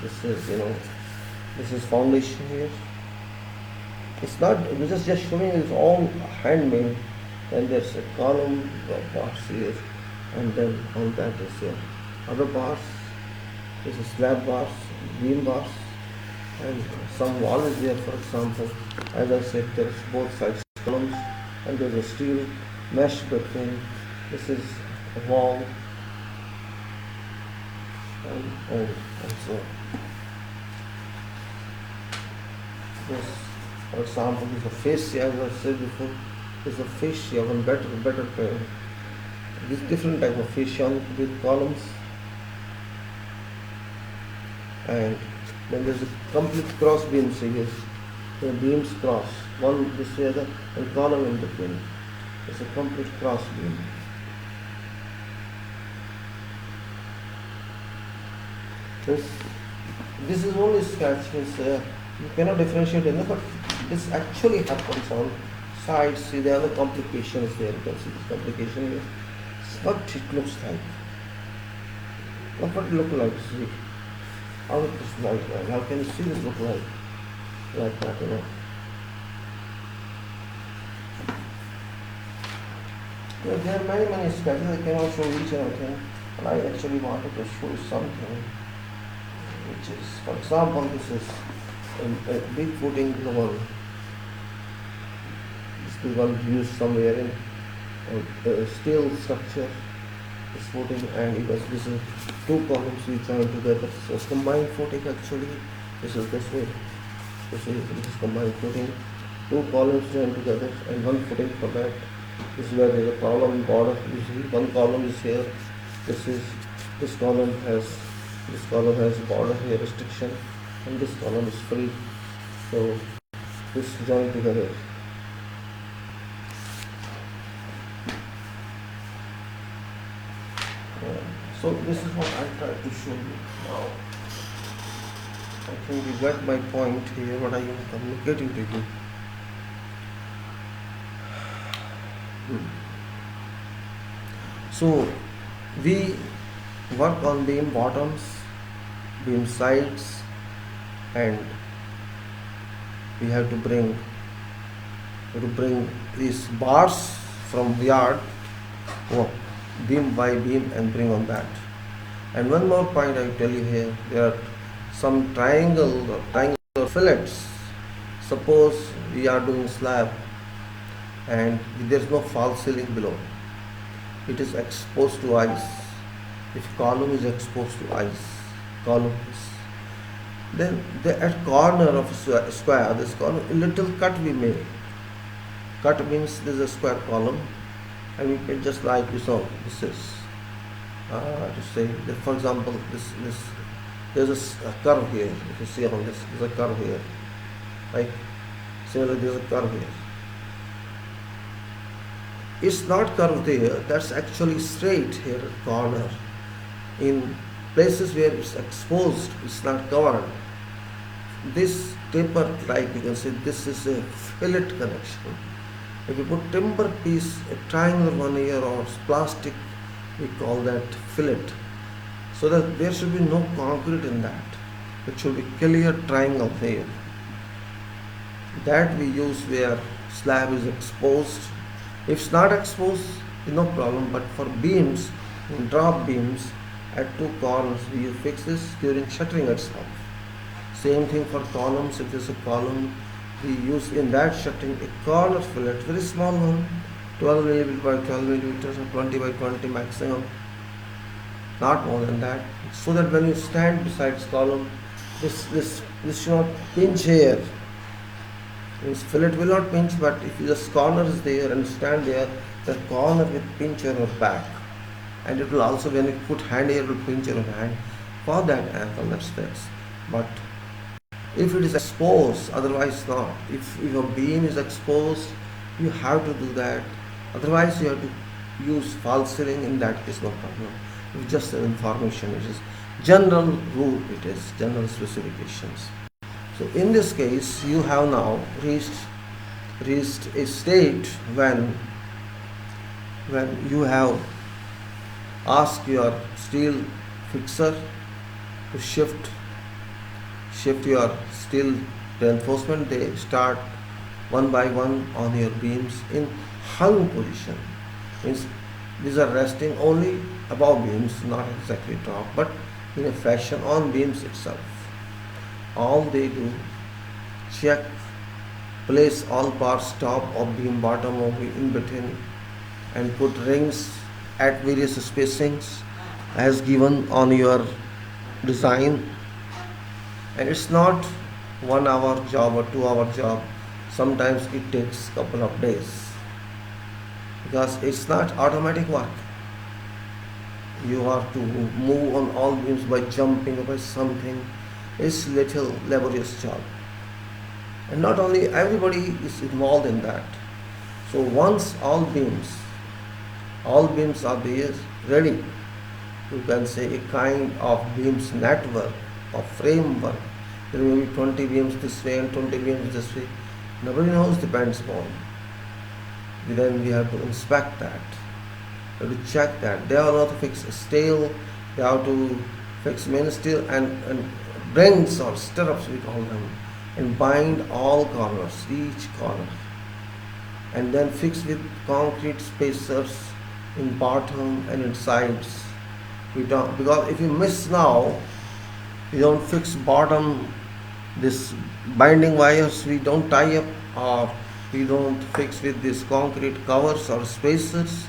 This is foundation here. It's not, this is just showing it's all handmade. Then there's a column of bars here, and then on that is your other bars. This is slab bars, beam bars, and some wall is there. For example, as I said, there's both sides columns, and there's a steel mesh between. This is a wall, and so this, for example, is a fascia. As I said before, is a fascia, one better pair. This different type of fascia with columns, and then there's a complete cross beam series. The beams cross, one this way other, and column in between. It's a complete cross beam. This is only sketch. You cannot differentiate enough, but this actually happens on sides. See, the other complication is there. You can see this complication here. What it looks like. Look what it looks like. See how it looks like. How can you see this look like? Like that, There are many sketches. I cannot show each and everything, and I actually wanted to show something, which is, for example, this is a big footing, the one, this is the one used somewhere in a steel structure, this footing, and because this is two columns we join together, so combined footing actually, this is this way, this is combined footing, two columns joined together and one footing for that. This is where there is a column border, you see one column is here, this column has border here restriction, and this column is free, so this joined together. So this is what I tried to show you now. I think you get my point here, what I am communicating to you. So we work on beam bottoms, beam sides, and we have to bring these bars from the yard, beam by beam, and bring on that. And one more point I tell you here, there are some triangular fillets. Suppose we are doing slab and there is no false ceiling below, it is exposed to ice. If column is exposed to ice, then at corner of square, this column, a little cut we make. Cut means this is a square column, and we can just like this. This is to say that, for example, this there's a curve here. If you see on this, there's a curve here, right? Similarly, there's a curve here. It's not curved there. That's actually straight here at corner. In places where it's exposed, it's not covered. This taper, like you can see, this is a fillet connection. If you put timber piece, a triangular one here, or plastic, we call that fillet. So that there should be no concrete in that. It should be clear triangle here. That we use where slab is exposed. If it's not exposed, no problem. But for beams, in drop beams, at two corners, we fix this during shuttering itself. Same thing for columns. If there's a column, we use in that shuttering a corner fillet, very small one, 12 mm by 12 mm or 20 by 20 maximum, not more than that, so that when you stand beside this column, this should not pinch here. This fillet will not pinch, but if this corner is there and stand there, the corner will pinch your back, and it will also, when you put hand here, it will pinch your hand. For that angle, that's this. But if it is exposed, otherwise not. If your beam is exposed, you have to do that. Otherwise, you have to use false ceiling. In that case, no problem. It's just an information. It is general rule. It is general specifications. So in this case, you have now reached a state when you have asked your steel fixer to shift your steel reinforcement. They start one by one on your beams in hung position. Means these are resting only above beams, not exactly top, but in a fashion on beams itself. All they do, check, place all parts top of beam, bottom of beam, in between, and put rings at various spacings as given on your design. And it's not 1 hour job or 2 hour job. Sometimes it takes couple of days, because it's not automatic work. You have to move on all beams by jumping or by something. It's little laborious job, and not only everybody is involved in that. So once all beams are there ready, you can say a kind of beams network or framework. There may be 20 beams this way and 20 beams this way. Nobody knows, depends upon. Then we have to inspect that. We have to check that. They are not to fix steel, they have to fix main steel and rings or stirrups, we call them, and bind all corners, each corner, and then fix with concrete spacers in bottom and in sides. We don't, because if you miss now, you don't fix bottom This binding wires we don't tie up or we don't fix with these concrete covers or spacers.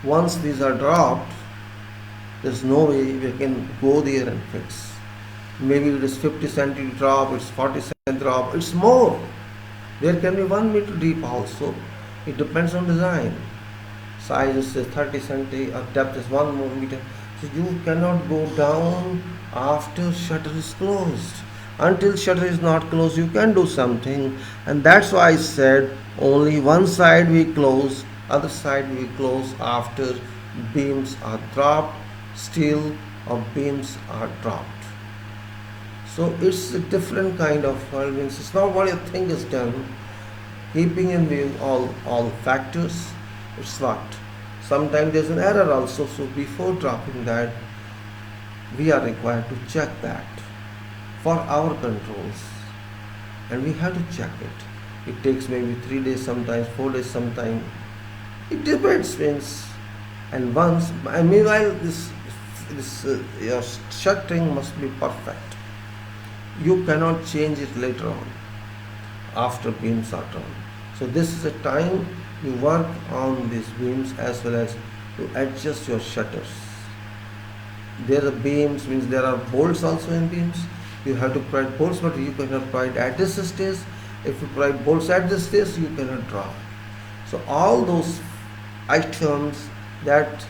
Once these are dropped, there's no way we can go there and fix. Maybe it is 50 centimeter drop, it's 40 centimeter drop, it's more. There can be 1 meter deep also. It depends on design. Size is 30 centimeter, depth is 1 meter. So you cannot go down after shutter is closed. Until shutter is not closed, you can do something, and that's why I said only one side we close, other side we close after beams are dropped, steel or beams are dropped. So it's a different kind of means it's not what you think is done. Keeping in view all factors, it's what. Sometimes there's an error also, so before dropping that, we are required to check that for our controls, and we have to check it. It takes maybe 3 days, sometimes 4 days, sometimes it depends. Means, and once, and meanwhile, this your shuttering must be perfect. You cannot change it later on after beams are done. So this is a time you work on these beams as well as to adjust your shutters. There are beams, means there are bolts also in beams. You have to provide bolts, but you cannot provide at this stage. If you provide bolts at this stage, you cannot drop. So all those items that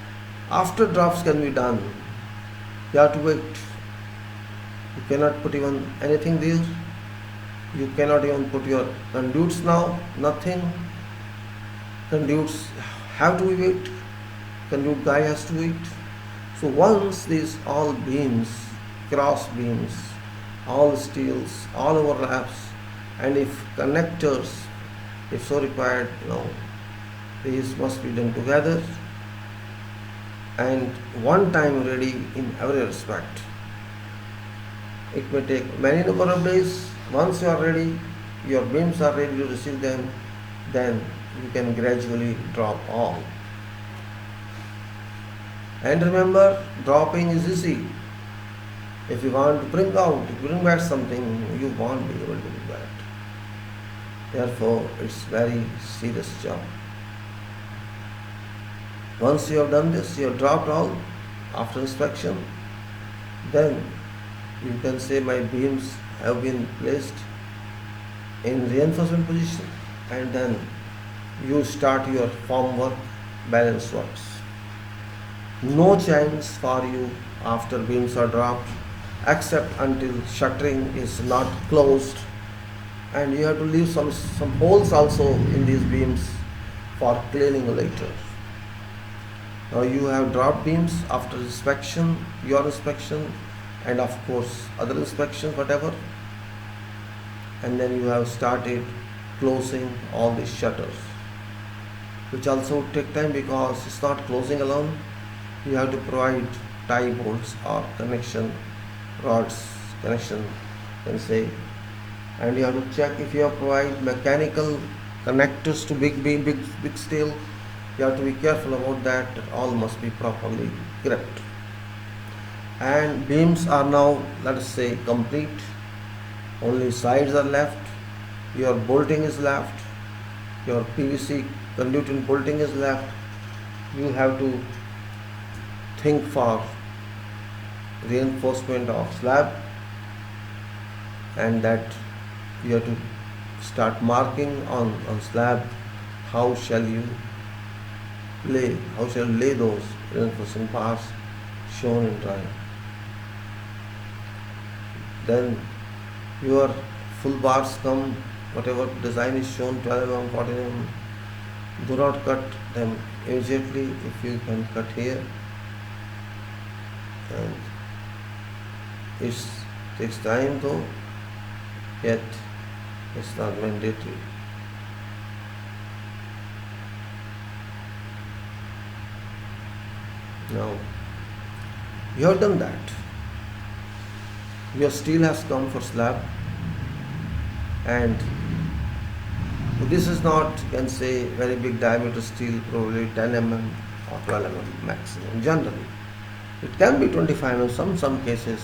after drops can be done, you have to wait. You cannot put even anything there. You cannot even put your conduits now, nothing. Conduits have to be wait. Conduit guy has to wait. So once these all beams, cross beams, all steels, all overlaps, and if connectors, if so required, these must be done together and one time ready in every respect. It may take many number of days. Once you are ready, your beams are ready to receive them, then you can gradually drop all. And remember, dropping is easy. If you want to bring back something, you won't be able to do that. Therefore, it's very serious job. Once you have done this, you have dropped all after inspection, then you can say my beams have been placed in reinforcement position, and then you start your form work, balance works. No chance for you after beams are dropped except until shuttering is not closed, and you have to leave some holes also in these beams for cleaning later. Now you have dropped beams after inspection, your inspection, and of course other inspection, whatever, and then you have started closing all these shutters, which also take time because it's not closing alone. You have to provide tie bolts or connection rods, connection, can say, and you have to check if you have provide mechanical connectors to big beam, big steel. You have to be careful about that. All must be properly gripped. And beams are now, let us say, complete. Only sides are left. Your bolting is left. Your PVC conduit and bolting is left. You have to think for reinforcement of slab, and that you have to start marking on slab how shall you lay those reinforcing bars shown in drawing. Then your full bars come, whatever design is shown, 12 mm, 14 mm. Do not cut them immediately. If you can cut here, and it takes time though, yet it's not mandatory. Now you have done that. Your steel has come for slab, and this is not, you can say, very big diameter steel, probably 10 mm or 12 mm maximum. Generally, it can be 25 mm. Some cases,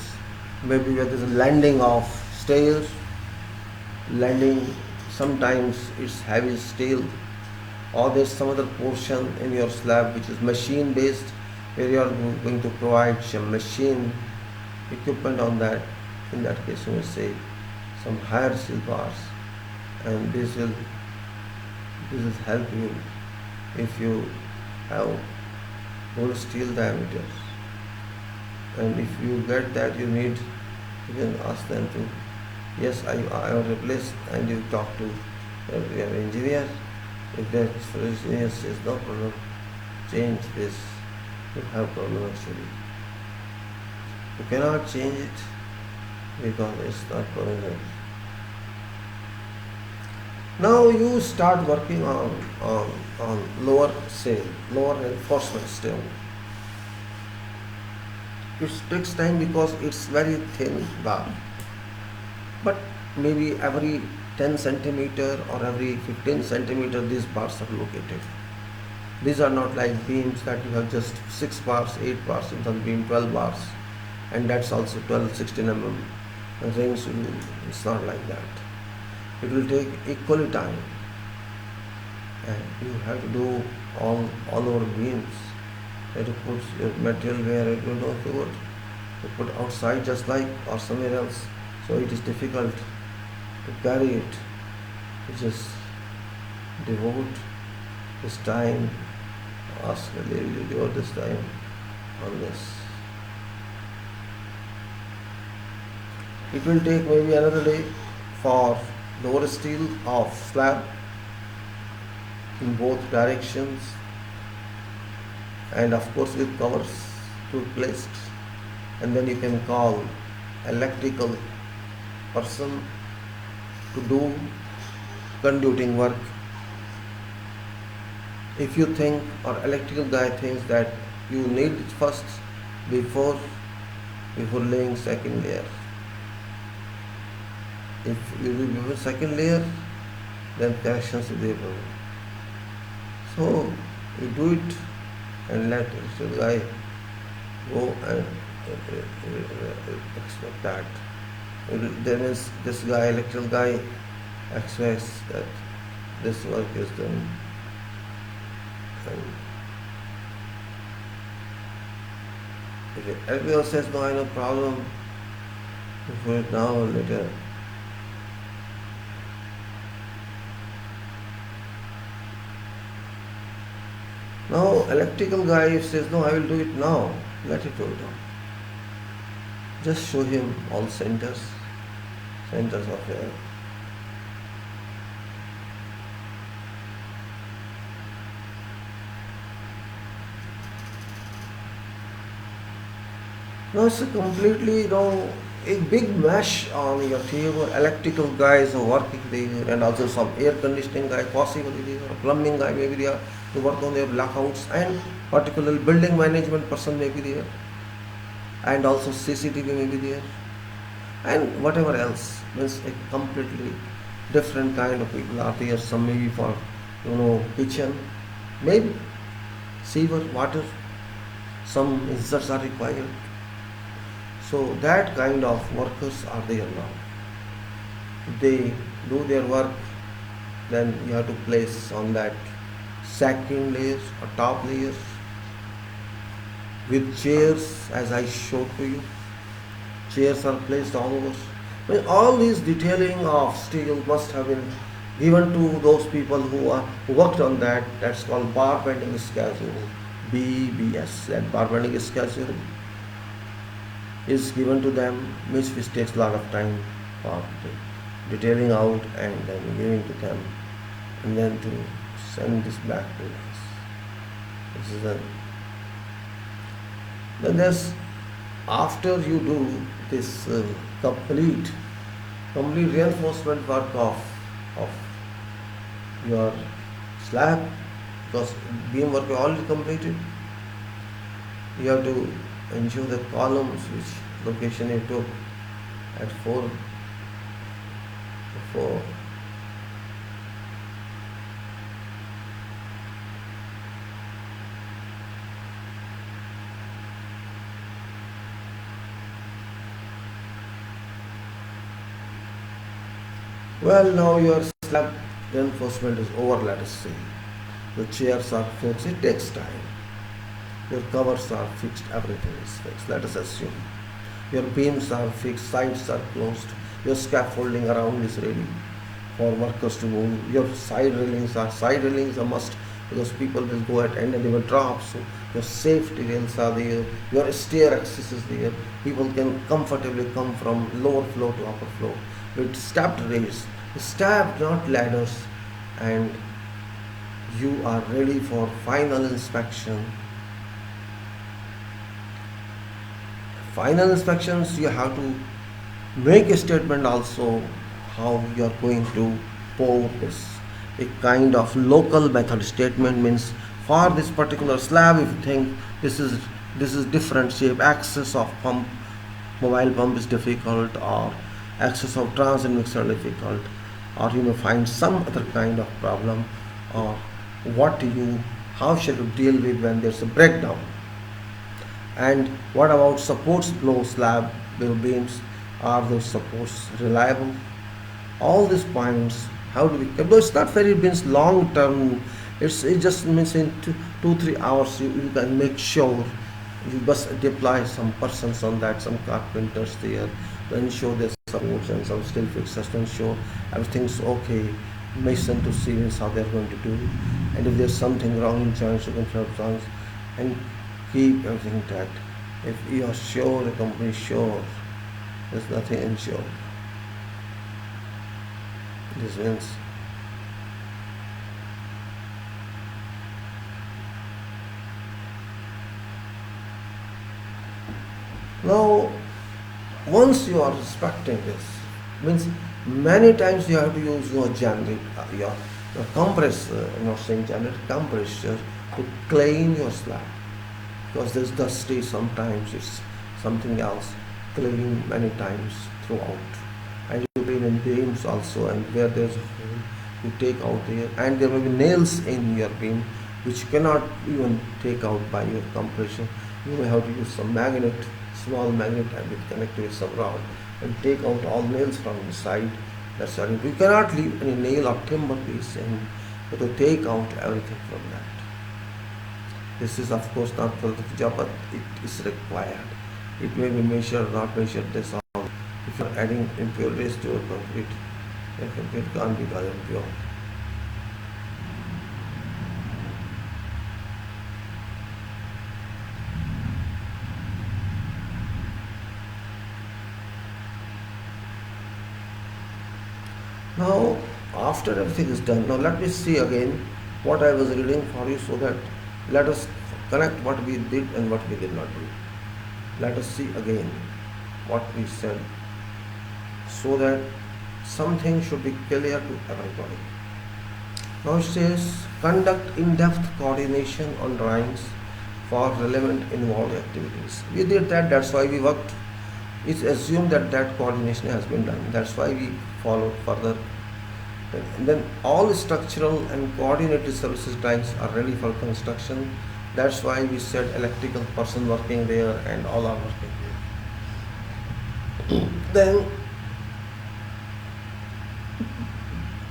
maybe where there is a landing of stairs, landing, sometimes it's heavy steel, or there's some other portion in your slab which is machine based, where you are going to provide some machine equipment on that. In that case, you will say some higher steel bars, and this will help you if you have whole steel diameters. And if you get that you need, you can ask them to, yes, I will replace, and you talk to your engineer. If that engineer says no problem, change this, you have problem actually. You cannot change it because it's not permanent. Now you start working on lower sail, lower reinforcement stone. It takes time because it's very thin bar. But maybe every 10 centimeter or every 15 centimeter these bars are located. These are not like beams that you have just 6 bars, 8 bars, in some beam 12 bars, and that's also 12, 16 mm rings. It's not like that. It will take equally time, and you have to do all over beams. You have to put your material where it will not go to put outside just like or somewhere else. So it is difficult to carry it. You just devote this time, ask the lady to devote this time on this. It will take maybe another day for lower steel of slab in both directions, and of course with covers to be placed. And then you can call electrical person to do conduiting work. If you think, or electrical guy thinks that you need it first before laying second layer. If you do before second layer, then corrections will be able. So you do it and let the guy go and expect that. Then this guy, electrical guy, expects that this work is done. And if everyone says no, I no problem, before it now or later. Now electrical guy says no, I will do it now, let it go down. Just show him all centers of air. Now it's a completely a big mesh on your table. Electrical guys are working there, and also some air conditioning guy possibly there, or plumbing guy maybe there to work on their blackouts, and particularly building management person may be there, and also CCTV may be there, and whatever else. Means a completely different kind of people are there. Some maybe for kitchen, maybe sewer, water. Some inserts are required. So that kind of workers are there now. They do their work, then you have to place on that second layers or top layers with chairs, as I showed to you. Chairs are placed all over. Well, all this detailing of steel must have been given to those people who worked on that. That's called bar bending schedule, BBS. That bar bending schedule is given to them, which takes a lot of time for detailing out and then giving to them, and then to send this back to us. This is then there's, after you do this complete reinforcement work of your slab, because beam work is already completed, you have to ensure the columns which location you took at 4 Well, now your slab reinforcement is over, let us say. The chairs are fixed, it takes time. Your covers are fixed, everything is fixed, let us assume. Your beams are fixed, sides are closed, your scaffolding around is ready for workers to move. Your side railings are must because people will go at end and they will drop. So your safety rails are there, your stair access is there. People can comfortably come from lower floor to upper floor with stepped rails, stepped not ladders, and you are ready for final inspection. Final inspections, you have to make a statement also how you are going to pour this. A kind of local method statement means for this particular slab, if you think this is different shape, access of pump, mobile pump is difficult, or access of transit mixer difficult, or you may find some other kind of problem, or what you how shall you deal with when there's a breakdown. And what about supports below slab below beams? Are those supports reliable? All these points, how do we though it's not very means long term, it just means in 2 3 hours you can make sure. You must deploy some persons on that, some carpenters there to ensure there's supports and some steel fixers to ensure everything's okay. Mason to see means how they're going to do, and if there's something wrong in joints, you can help joints and keep everything intact. If you are sure, the company is sure, there's nothing insured. This means now once you are respecting this, means many times you have to use your generic, your compressor, I'm not saying generic, compressor to clean your slab because there's dusty sometimes, it's something else. Clean many times throughout, and you clean in beams also, and where there's a hole you take out there, and there may be nails in your beam which cannot even take out by your compression. You may have to use some magnet, small magnet, and with connected with some rod and take out all nails from inside. That's why you cannot leave any nail or timber piece in, but to take out everything from that. This is of course not for the job, but it is required. It may be measured, not measured, this all. If you are adding impurities to your concrete, your concrete can't be called impure. Now, after everything is done, now let me see again what I was reading for you so that let us connect what we did and what we did not do. Let us see again what we said so that something should be clear to everybody. Now it says conduct in-depth coordination on drawings for relevant involved activities. We did that, that's why we worked. It's assumed that that coordination has been done. That's why we followed further. And then all structural and coordinated services drawings are ready for construction. That's why we said electrical person working there and all are working there. Then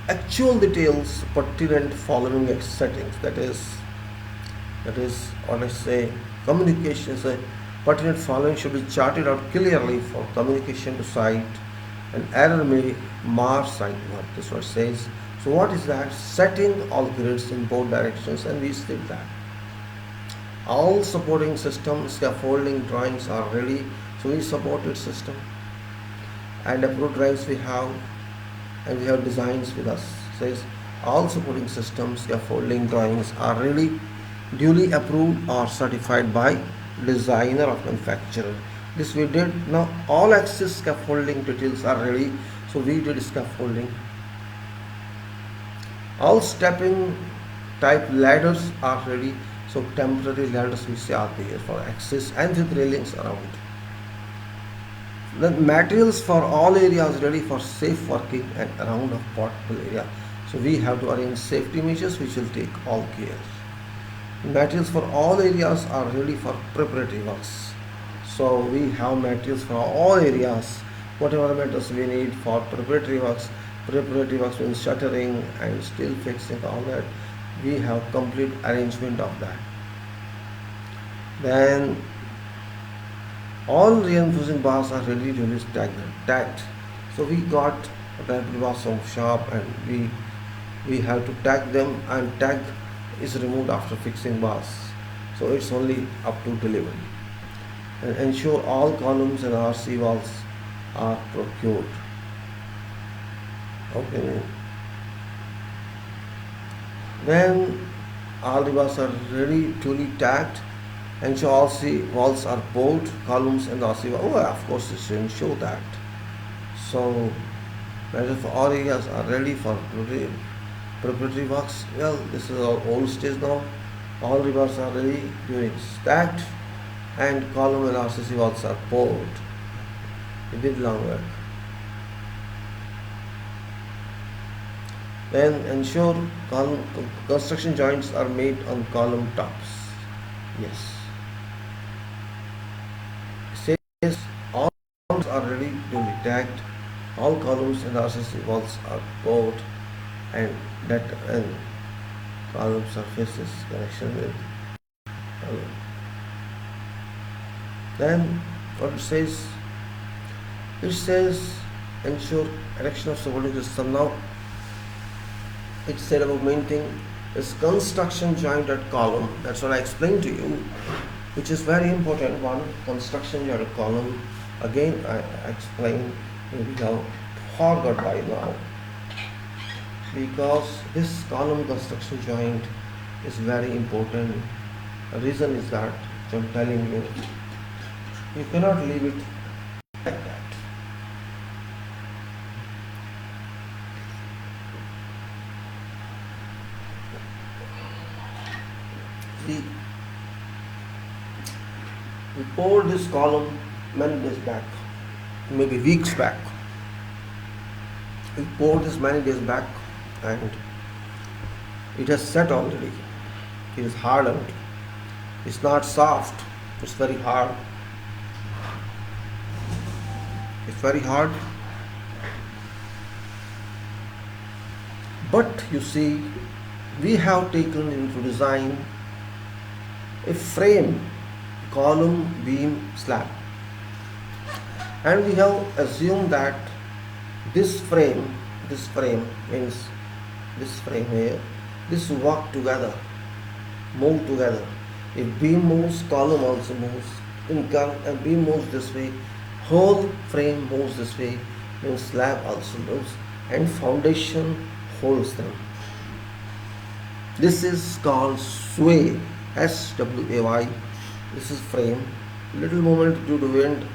actual details pertinent following settings. That is or let's say communications. Pertinent following should be charted out clearly for communication to site. An error may mar site work. This is what it says. So what is that? Setting all grids in both directions, and we did that. All supporting systems, scaffolding drawings are ready. So we supported system and approved drawings we have, and we have designs with us. It says all supporting systems, scaffolding drawings are ready, duly approved or certified by designer of manufacturer. This we did. Now all access scaffolding details are ready, so we did scaffolding. All stepping type ladders are ready, so temporary ladders we say are there for access and with railings around. The materials for all areas ready for safe working and around a portable area, so we have to arrange safety measures which will take all care. Materials for all areas are ready for preparatory works. So we have materials for all areas, whatever materials we need for preparatory works, preparatory works means shuttering and steel fixing, all that. We have complete arrangement of that. Then all reinforcing bars are ready to be tagged. So we got preparatory bars from shop, and we have to tag them, and tag is removed after fixing bars. So it's only up to delivery. And ensure all columns and RC walls are procured. Okay. Then all the bars are ready to be tagged. Ensure all C walls are poured, columns and RC walls. Oh, of course, it's to ensure that. So, measure for all areas are ready for preparatory works. Well, this is our old stage now. All the bars are ready, doing stacked, and column and RCC walls are poured. We did long work. Then ensure construction joints are made on column tops. Yes. Says all columns are ready to be tagged. All columns and RCC walls are poured, and column surfaces connection with column. Then what it says? It says ensure erection of supporting system. Now it said about main thing is construction joint at column. That's what I explained to you, which is very important one. Construction joint at column. Again, I explained, maybe now forgot by now, because this column construction joint is very important. The reason is that, which I'm telling you, you cannot leave it like that. See, we poured this column many days back, maybe weeks back. We poured this many days back, and it has set already. It is hardened. It's not soft. It's very hard. It's very hard. But you see, we have taken into design a frame, column, beam, slab, and we have assumed that this frame means this frame here, this work together, move together. If beam moves, column also moves. And beam moves this way, whole frame moves this way, means slab also moves, and foundation holds them. This is called sway, SWAY. This is frame. Little movement due to wind,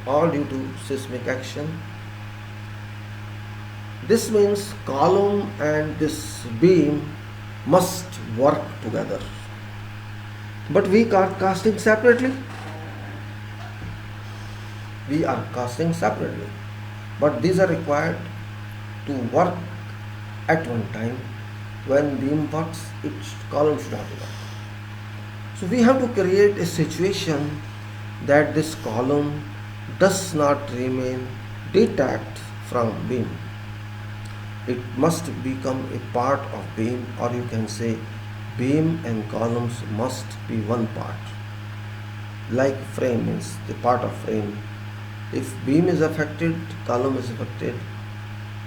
or due to seismic action. This means column and this beam must work together. But we are casting separately. But these are required to work at one time. When beam works, each column should have to work. So we have to create a situation that this column does not remain detached from beam. It must become a part of beam, or you can say beam and columns must be one part. Like frame means the part of frame. If beam is affected, column is affected.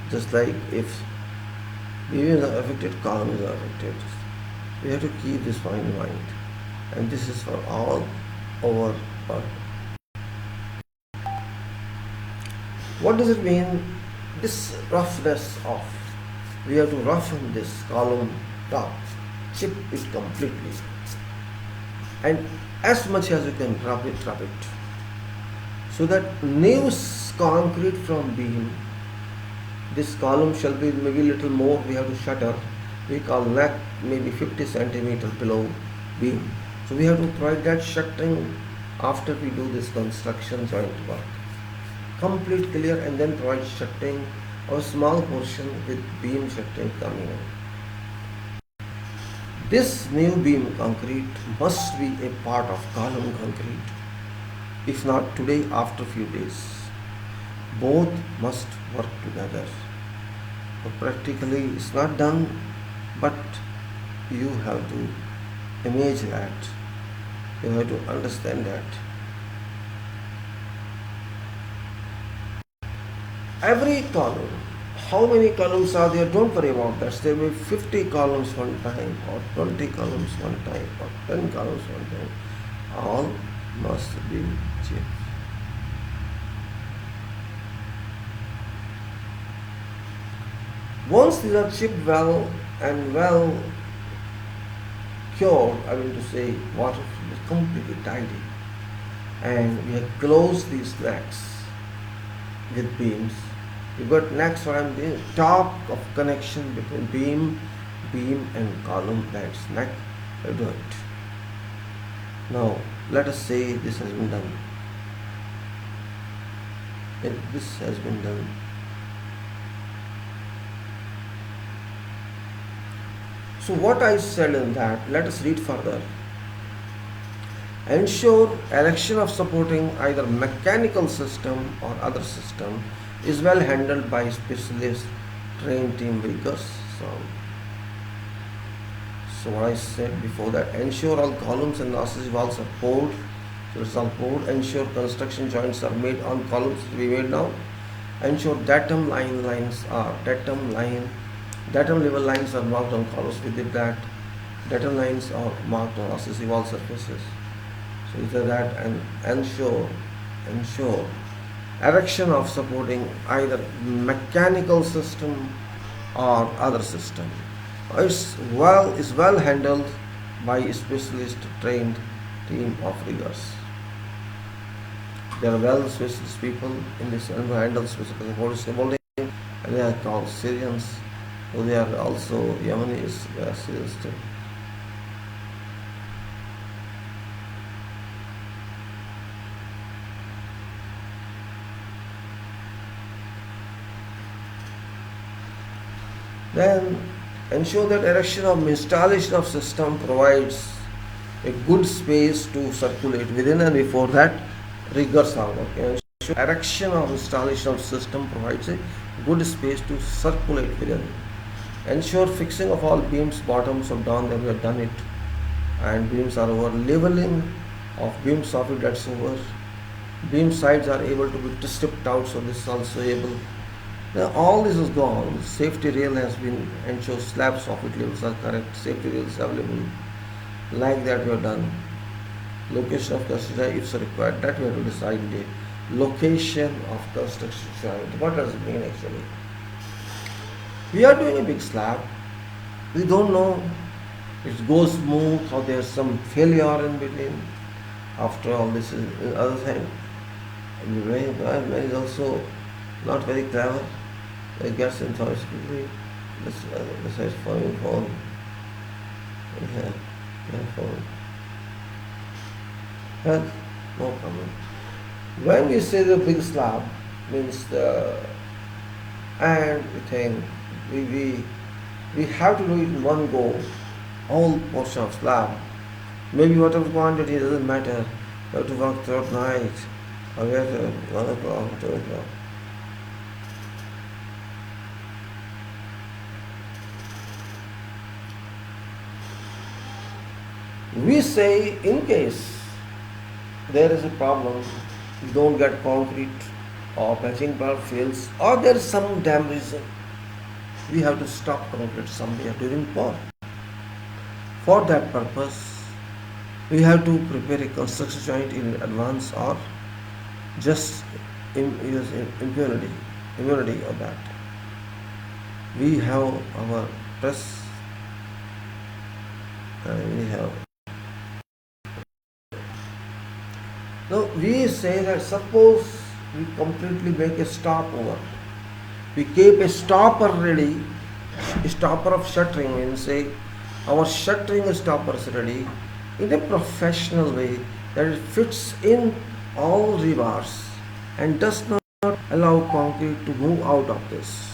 Just like if beam is affected, column is affected. We have to keep this point in mind. And this is for all over work. What does it mean? This roughness of, we have to roughen this column top, chip it completely, and as much as you can rub it, so that new concrete from beam, this column shall be maybe little more, we have to shutter, we call neck maybe 50 centimeter below beam. So we have to provide that shuttering after we do this construction joint work. Complete clear, and then provide shutting or small portion with beam shutting coming in. This new beam concrete must be a part of column concrete. If not today, after few days. Both must work together. But practically it's not done, but you have to imagine that, you have to understand that. Every column, how many columns are there? Don't worry about that. There will be 50 columns one time, or 20 columns one time, or 10 columns one time. All must be checked. Once these are chipped well and well cured, I mean to say water is completely tidy, and we have closed these necks with beams. You got next from the top of connection between beam and column, that's neck. You do it. Now let us say this has been done. If this has been done, so what I said in that, let us read further. Ensure erection of supporting either mechanical system or other system is well handled by specialist trained team workers. So what I said before that, ensure all columns and nacelles walls are poured. So it's all poured. Ensure construction joints are made on columns to be made now. Ensure datum level lines are marked on columns. We did that. Datum lines are marked on nacelle wall surfaces. So either that, and ensure erection of supporting either mechanical system or other system is well handled by a specialist trained team of riggers. There are well specialist people in this and who handle specific supporting, and they are called Syrians, so they are also Yemenis, they are Syrians too. Then ensure that erection of installation of system provides a good space to circulate within and before that riggers are working. Ensure erection of installation of system provides a good space to circulate within. Ensure fixing of all beams, bottoms or down, that we have done it, and beams are over. Leveling of beam soffit, that's over. Beam sides are able to be stripped out, so this is also able. Now all this is gone. Safety rail has been ensured, slab soffit levels are correct, safety rails available. Like that we have done. Location of construction if so required, that we have to decide the location of construction joint. What does it mean actually? We are doing a big slab. We don't know it goes smooth or there's some failure in between. After all, this is the other thing. Man is also not very clever. It gets into his quickly. This is phone. Yeah, phone. Well, no problem. When we say the big slab, means and we think we have to do it in one go, whole portion of slab. Maybe whatever quantity doesn't matter. We have to work throughout night, or we have to 1 o'clock, 2 o'clock. We say in case there is a problem, you don't get concrete or patching part fails, or there is some damn reason, we have to stop concrete somewhere during pour. For that purpose, we have to prepare a construction joint in advance or just use immunity of that. We have our press and we have. Now we say that suppose we completely make a stopover. We keep a stopper ready, a stopper of shuttering, means say our shuttering stopper is ready in a professional way that it fits in all rebars and does not allow concrete to move out of this.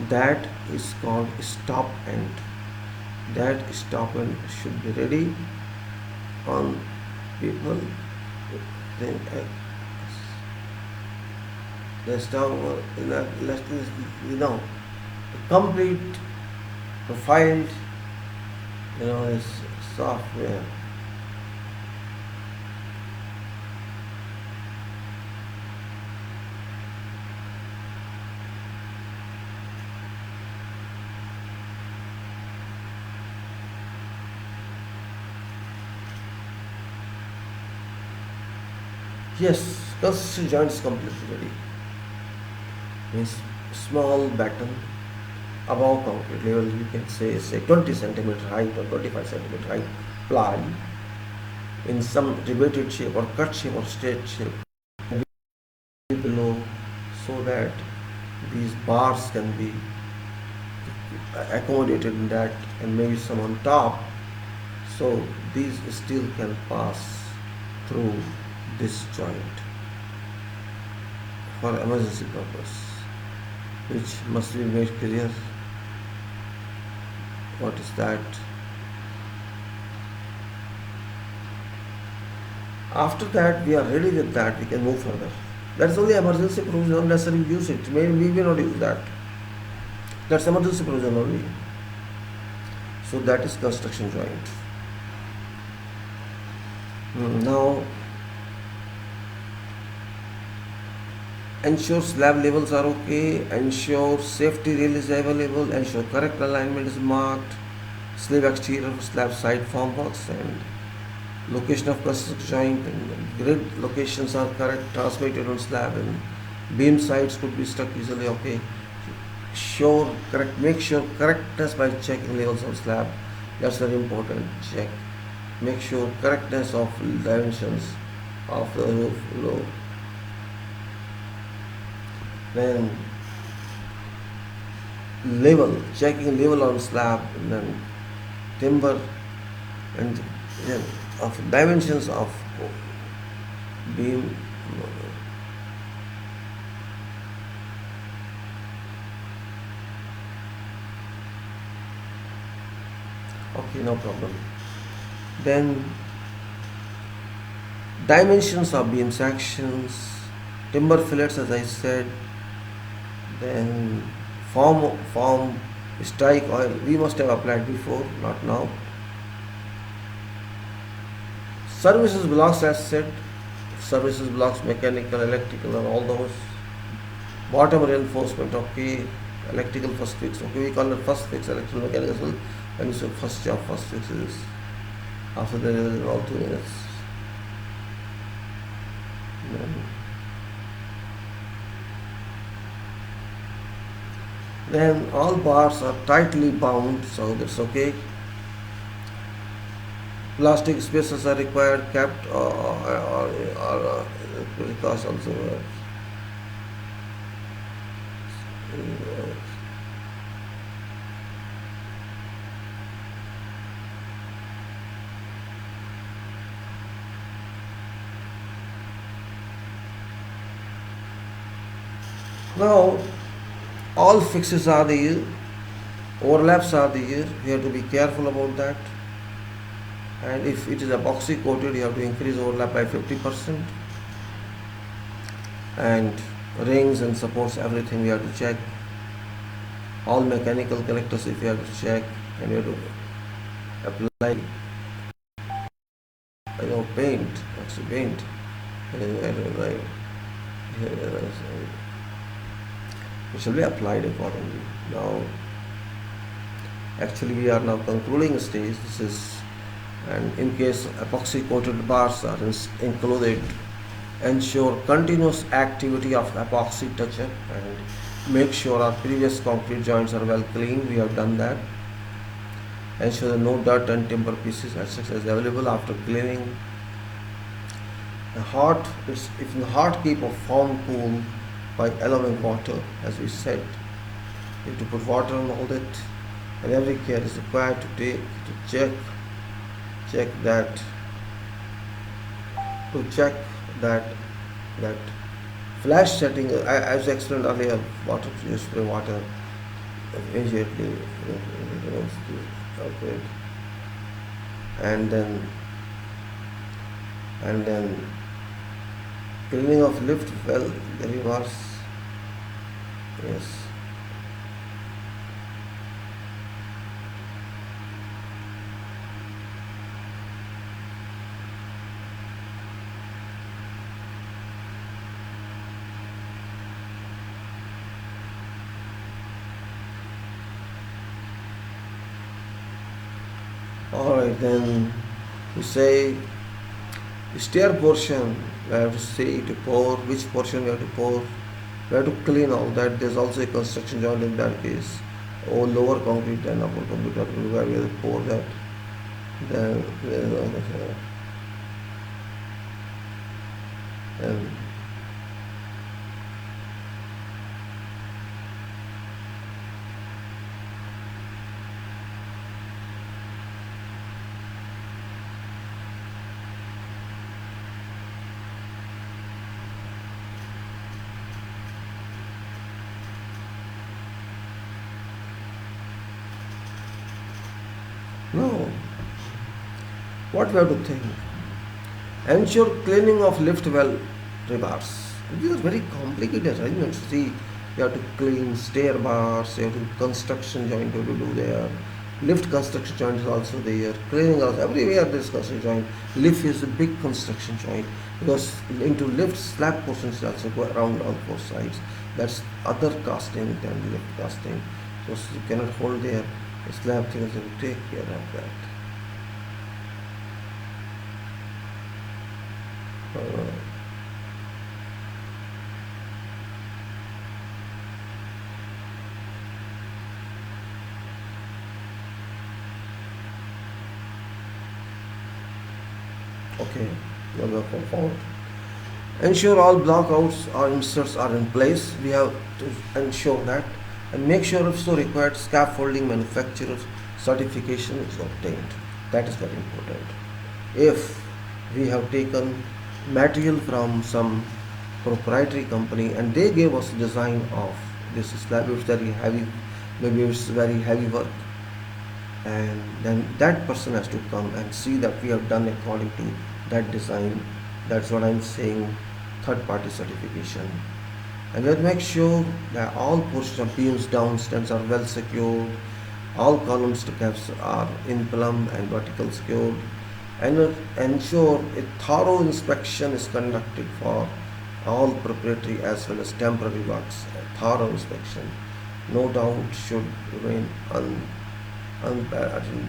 That is called stop end. That stop end should be ready on people. Then Let's now let's complete profiled this software. Yes, construction joint is completely ready. Means small button above concrete level, you can say 20 centimeter height or 25 centimeter height ply in some rebated shape or cut shape or straight shape below, so that these bars can be accommodated in that, and maybe some on top, so these steel can pass through this joint for emergency purpose, which must be made clear. What is that? After that, we are ready with that, we can move further. That's only emergency provision, not necessarily use it. Maybe we may not use that. That's emergency provision only. So that is construction joint. Now, ensure slab levels are okay, ensure safety rail is available, ensure correct alignment is marked, slab exterior, slab side formworks, and location of construction joint and grid locations are correct, transmitted on slab, and beam sides could be stuck easily. Okay, make sure correctness by checking levels on slab. That's very important. Check, make sure correctness of dimensions of the roof below. Then checking level on slab, and then timber, and then of dimensions of beam. Okay, no problem. Then dimensions of beam sections, timber fillets, as I said. Then form strike oil, we must have applied before, not now. Services blocks, as said, services blocks, mechanical, electrical, and all those. Bottom reinforcement, okay. Electrical first fix, okay. We call it first fix, electrical, mechanical, and so first job, first fix is. After that, it is all 2 minutes. Then all bars are tightly bound, so that's okay. Plastic spacers are required, kept, or because also. Now, all fixes are there, overlaps are there, you have to be careful about that. And if it is epoxy coated, you have to increase overlap by 50%. And rings and supports, everything we have to check. All mechanical connectors, if you have to check, and you have to apply paint, actually paint. It shall be applied accordingly. Now, actually we are now concluding stage. This is, and in case epoxy coated bars are included, ensure continuous activity of epoxy touch-up and make sure our previous concrete joints are well cleaned. We have done that. Ensure that no dirt and timber pieces etc. is available after cleaning. If the hot keep of form cool by allowing water, as we said. You have to put water on all that, and every care is required to check that flash setting. As explained earlier, water you spray water immediately, and then cleaning of lift well, the reverse, Yes. Alright, then we say stair portion, we have to say to pour, which portion we have to pour, we have to clean all that. There's also a construction joint in that case, or lower concrete and upper concrete, where we have to pour that. Then there's also, and no, what we have to think? Ensure cleaning of lift well rebars. These are very complicated arrangements. See, you have to clean stair bars, you have to construction joint you have to do there. Lift construction joint is also there. Cleaning also everywhere there is construction joint. Lift is a big construction joint because into lift slab portions also go around on four sides. That's other casting than lift casting. So you cannot hold there. The slab things will take care of that. Uh, okay, number four. Ensure all blockouts or inserts are in place. We have to ensure that, and make sure if so required scaffolding manufacturer certification is obtained. That is very important. If we have taken material from some proprietary company and they gave us design of this slab, it's very heavy, maybe it's very heavy work, and then that person has to come and see that we have done according to that design. That's what I'm saying, third party certification. And then make sure that all portions of beams down stands are well secured, all columns to caps are in plumb and vertical secured, and ensure a thorough inspection is conducted for all preparatory as well as temporary works. A thorough inspection, no doubt, should remain unburdened.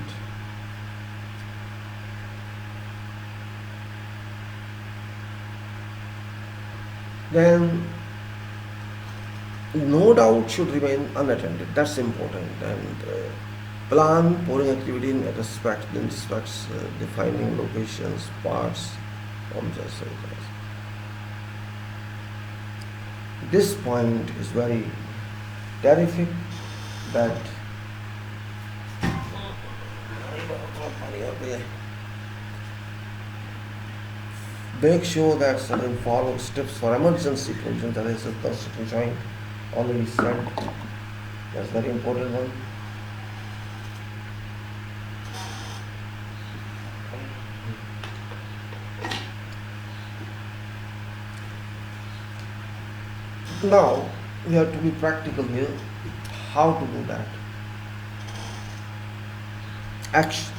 Then no doubt should remain unattended. That's important. And plan pouring activity in respects defining locations, parts, objects, etc. This point is very terrific. That make sure that certain forward steps for emergency provision, that is a construction joint, already said. That's very important one. Now we have to be practical here. How to do that? Action.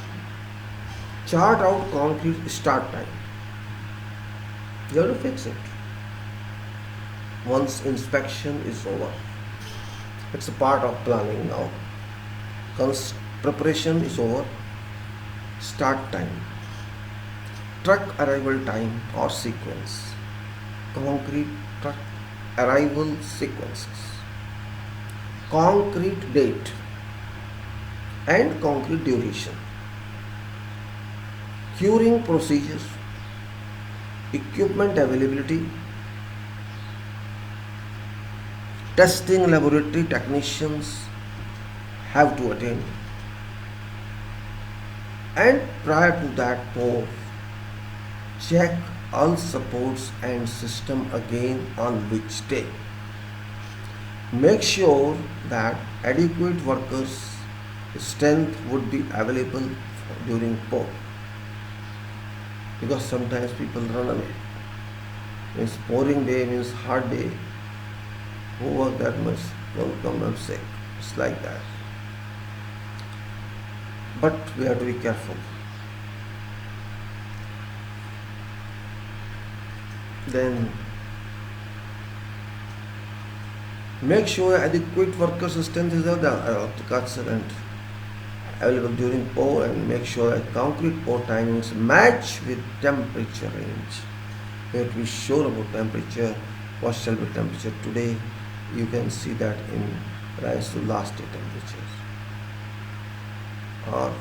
Chart out concrete start time. You have to fix it. Once inspection is over, it's a part of planning now. Preparation is over. Start time. Truck arrival time or sequence. Concrete truck arrival sequences. Concrete date and concrete duration. Curing procedures. Equipment availability. Testing laboratory technicians have to attend. And prior to that, check all supports and system again on which day. Make sure that adequate workers strength would be available during pour, because sometimes people run away. Means pouring day means hard day, who work that much don't come down sick. It's like that. But we have to be careful. Then make sure adequate worker strength is available during pour, and make sure that concrete pour timings match with temperature range. We have to be sure about temperature. What shall be temperature today? You can see that in rise to last day temperature. Or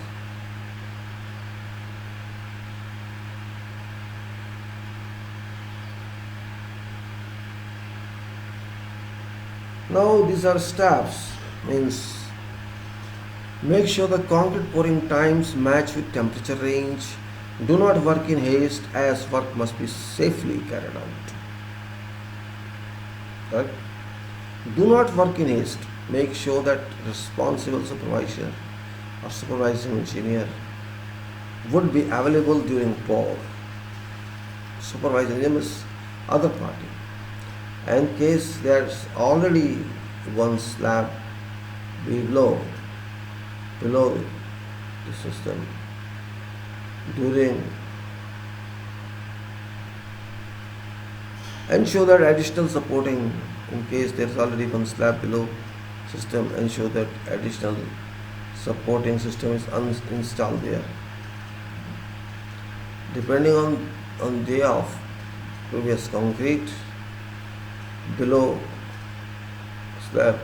now these are steps, means make sure the concrete pouring times match with temperature range. Do not work in haste, as work must be safely carried out. Right? Do not work in haste. Make sure that responsible supervisor or supervising engineer would be available during pour. Supervising them is other party. In case there's already one slab below the system, during ensure that additional supporting, in case there is already one slab below system, ensure that additional supporting system is installed there. Depending on day of previous concrete below slab,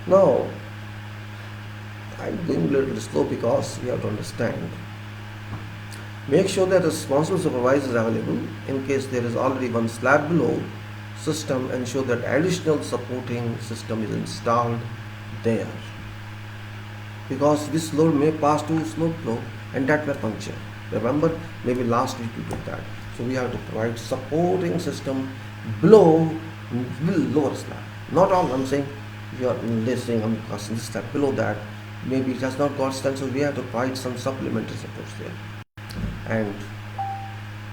now I'm going a little slow because you have to understand. Make sure that responsible supervisor is available. In case there is already one slab below system, ensure that additional supporting system is installed there, because this load may pass to slope flow and that may puncture. Remember, maybe last week we did that. So we have to provide supporting system below lower slab. Not all, I'm saying, if you are listening, I'm casting this slab below that, maybe it has not got stand, so we have to provide some supplementary supports there. And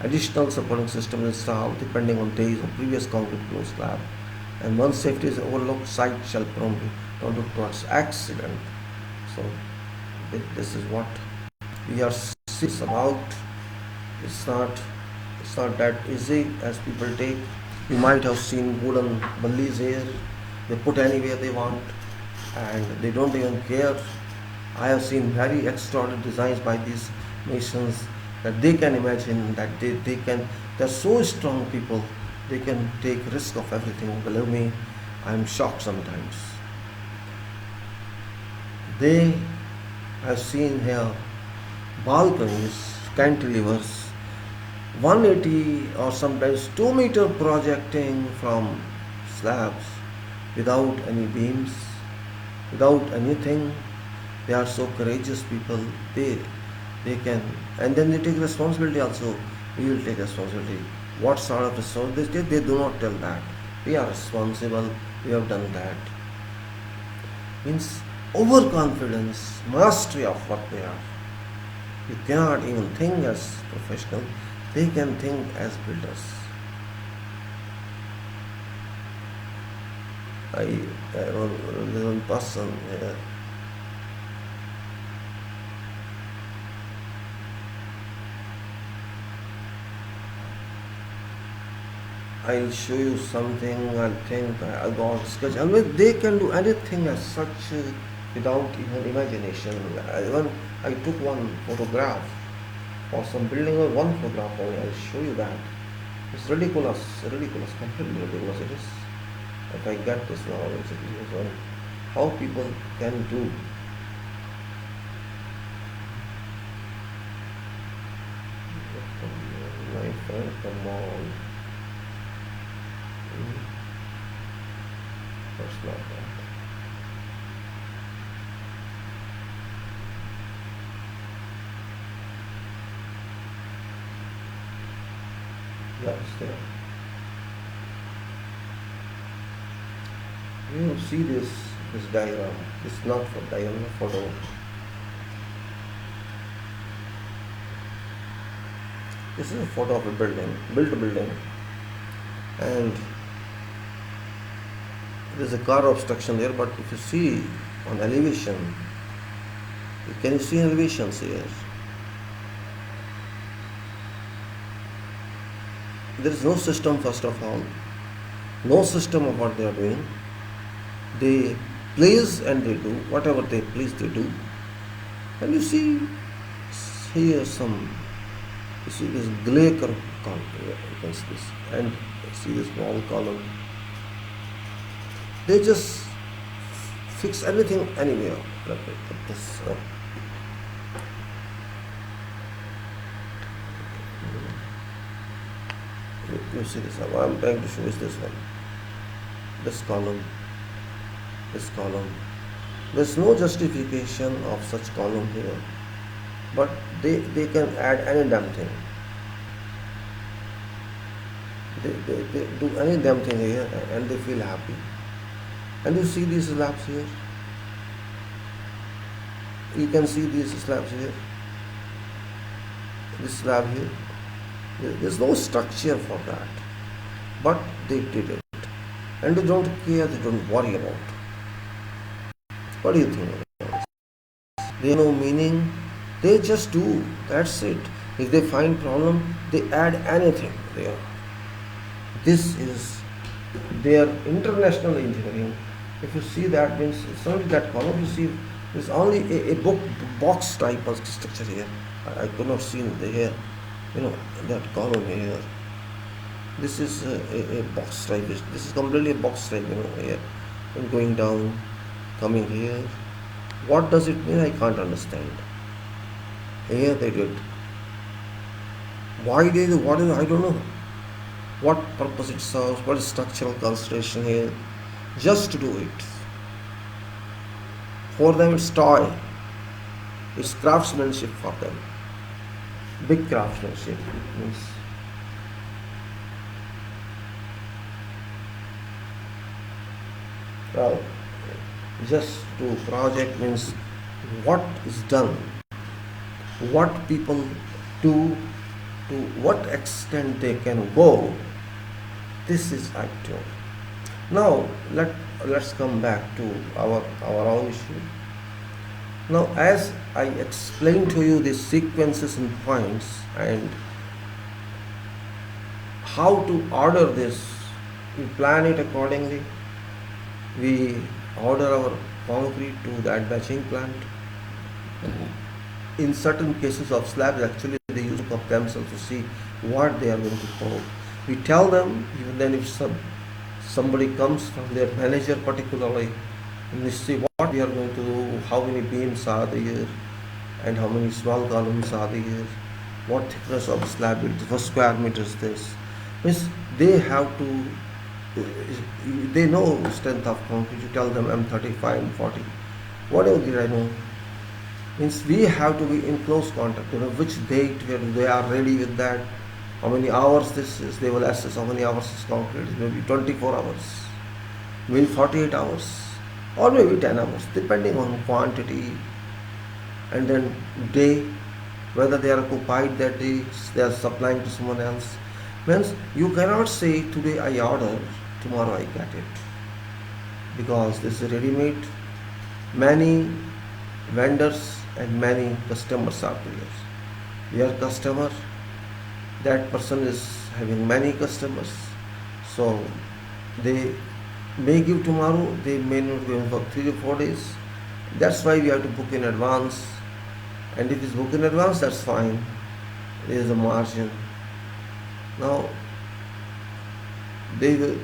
additional supporting system installed depending on days of previous concrete floor slab. And once safety is overlooked, site shall prone towards accident. So this is what we are serious about. It's not that easy as people take. You might have seen wooden bullies here. They put anywhere they want and they don't even care. I have seen very extraordinary designs by these masons that they can imagine that they're so strong people, they can take risk of everything. Believe me, I'm shocked sometimes. They have seen here balconies, cantilevers, 180 or sometimes 2 meter projecting from slabs without any beams, without anything. They are so courageous people. They can, and then they take responsibility also. We will take responsibility. What sort of responsibility they do not tell that. We are responsible, we have done that. Means overconfidence, mastery of what they are. You cannot even think as professional, they can think as builders. There's one person here. I'll show you something. I think I got sketch. I mean, they can do anything as such without even imagination. Even I took one photograph for some building, or one photograph only. I'll show you that. It's ridiculous, completely ridiculous it is. If I get this knowledge, it is on how people can do. My friend, come on. That's not that. Yeah, it's there. You see this diagram. It's not for diagram, photo. This is a photo of a building, built building, and there's a car obstruction there. But if you see on elevation, can you see elevations here? There is no system, first of all, no system of what they are doing. They please and they do whatever they please, they do. And you see here some. You see this gray column, you can see this, and see this small column. They just fix anything anywhere, like this. You see this. What I'm trying to show is this one. This column. This column. There's no justification of such column here. But they can add any damn thing. They do any damn thing here and they feel happy. And you see these slabs here. You can see these slabs here. This slab here. There's no structure for that. But they did it. And they don't care, they don't worry about it. What do you think about this? They have no meaning. They just do. That's it. If they find problem, they add anything there. This is their international engineering. If you see that, means it's only that column. You see, there's only a box type of structure here. I could not see the here. That column here. This is a box type. This is completely a box type. Here, and going down, coming here. What does it mean? I can't understand. Here they did. Why they do? What is? I don't know. What purpose it serves? What is structural consideration here? Just to do it. For them, it's toy. It's craftsmanship for them. Big craftsmanship means. Well, just to project means what is done. What people do, to what extent they can go, this is actual. Now let's come back to our own issue. Now, as I explained to you the sequences and points and how to order this, we plan it accordingly. We order our concrete to that batching plant. In certain cases of slabs, actually they use of themselves to see what they are going to pour. We tell them, even then if somebody comes from their manager particularly, and they see what we are going to do, how many beams are there, and how many small columns are there, what thickness of slab it is, what square meters this. Means they have to, they know strength of concrete. You tell them M35 and 40. Whatever did I know? Means we have to be in close contact, which date where they are ready with that, how many hours this is, they will assess how many hours is concrete, maybe 24 hours, maybe 48 hours, or maybe 10 hours, depending on quantity, and then day, whether they are occupied that day, they are supplying to someone else. Means you cannot say today I order, tomorrow I get it, because this is ready-made. Many vendors and many customers are there. Your customer, that person is having many customers, so they may give tomorrow, they may not give for 3 or 4 days. That's why we have to book in advance, and if it's booked in advance, that's fine. There is a margin. Now they will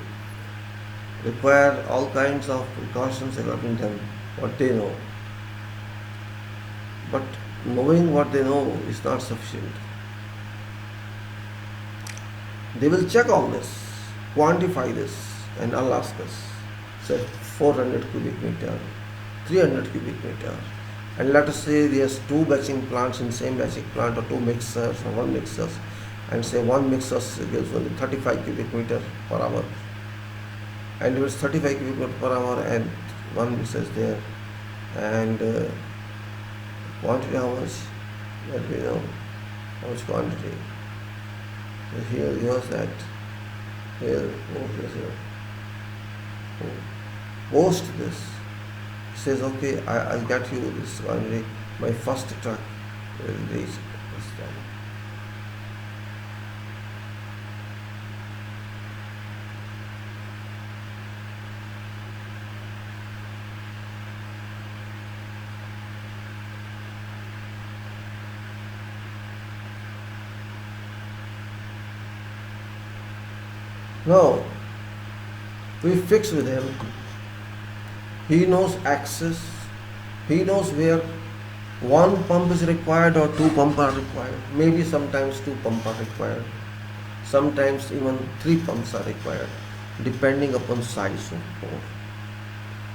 require all kinds of precautions according to them, what they know. But knowing what they know is not sufficient. They will check all this, quantify this, and I'll ask us, say 400 cubic meter, 300 cubic meter, and let us say there's two batching plants in same batching plant, or two mixers or one mixers, and say one mixer gives only 35 cubic meter per hour, and if it's 35 cubic meter per hour and one mixer is there, and quantity how much? Let me know how much quantity. Here, here's that. Here, here. Post this. He says, okay, I'll get you this quantity. My first truck will reach this time. Now, we fix with him. He knows access. He knows where one pump is required or two pumps are required. Maybe sometimes two pumps are required. Sometimes even three pumps are required, depending upon size of bore.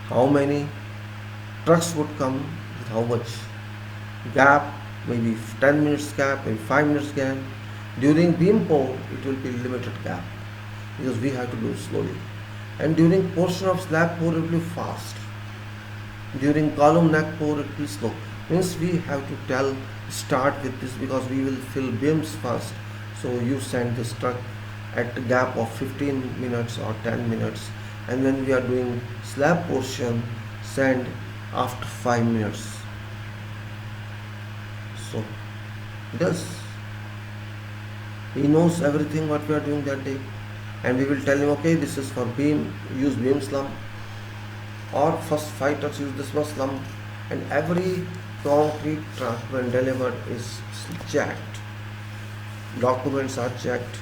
How many trucks would come with how much gap, maybe 10 minutes gap, maybe 5 minutes gap. During beam pour, it will be limited gap, because we have to do it slowly. And during portion of slab pour, it will be fast. During column neck pour, it will be slow. Means we have to tell, start with this, because we will fill beams first. So you send this truck at a gap of 15 minutes or 10 minutes. And when we are doing slab portion, send after 5 minutes. So he does. He knows everything what we are doing that day. And we will tell him, okay, this is for beam, use beam slump, or first 5 trucks use this much slump, and every concrete truck when delivered is checked. Documents are checked,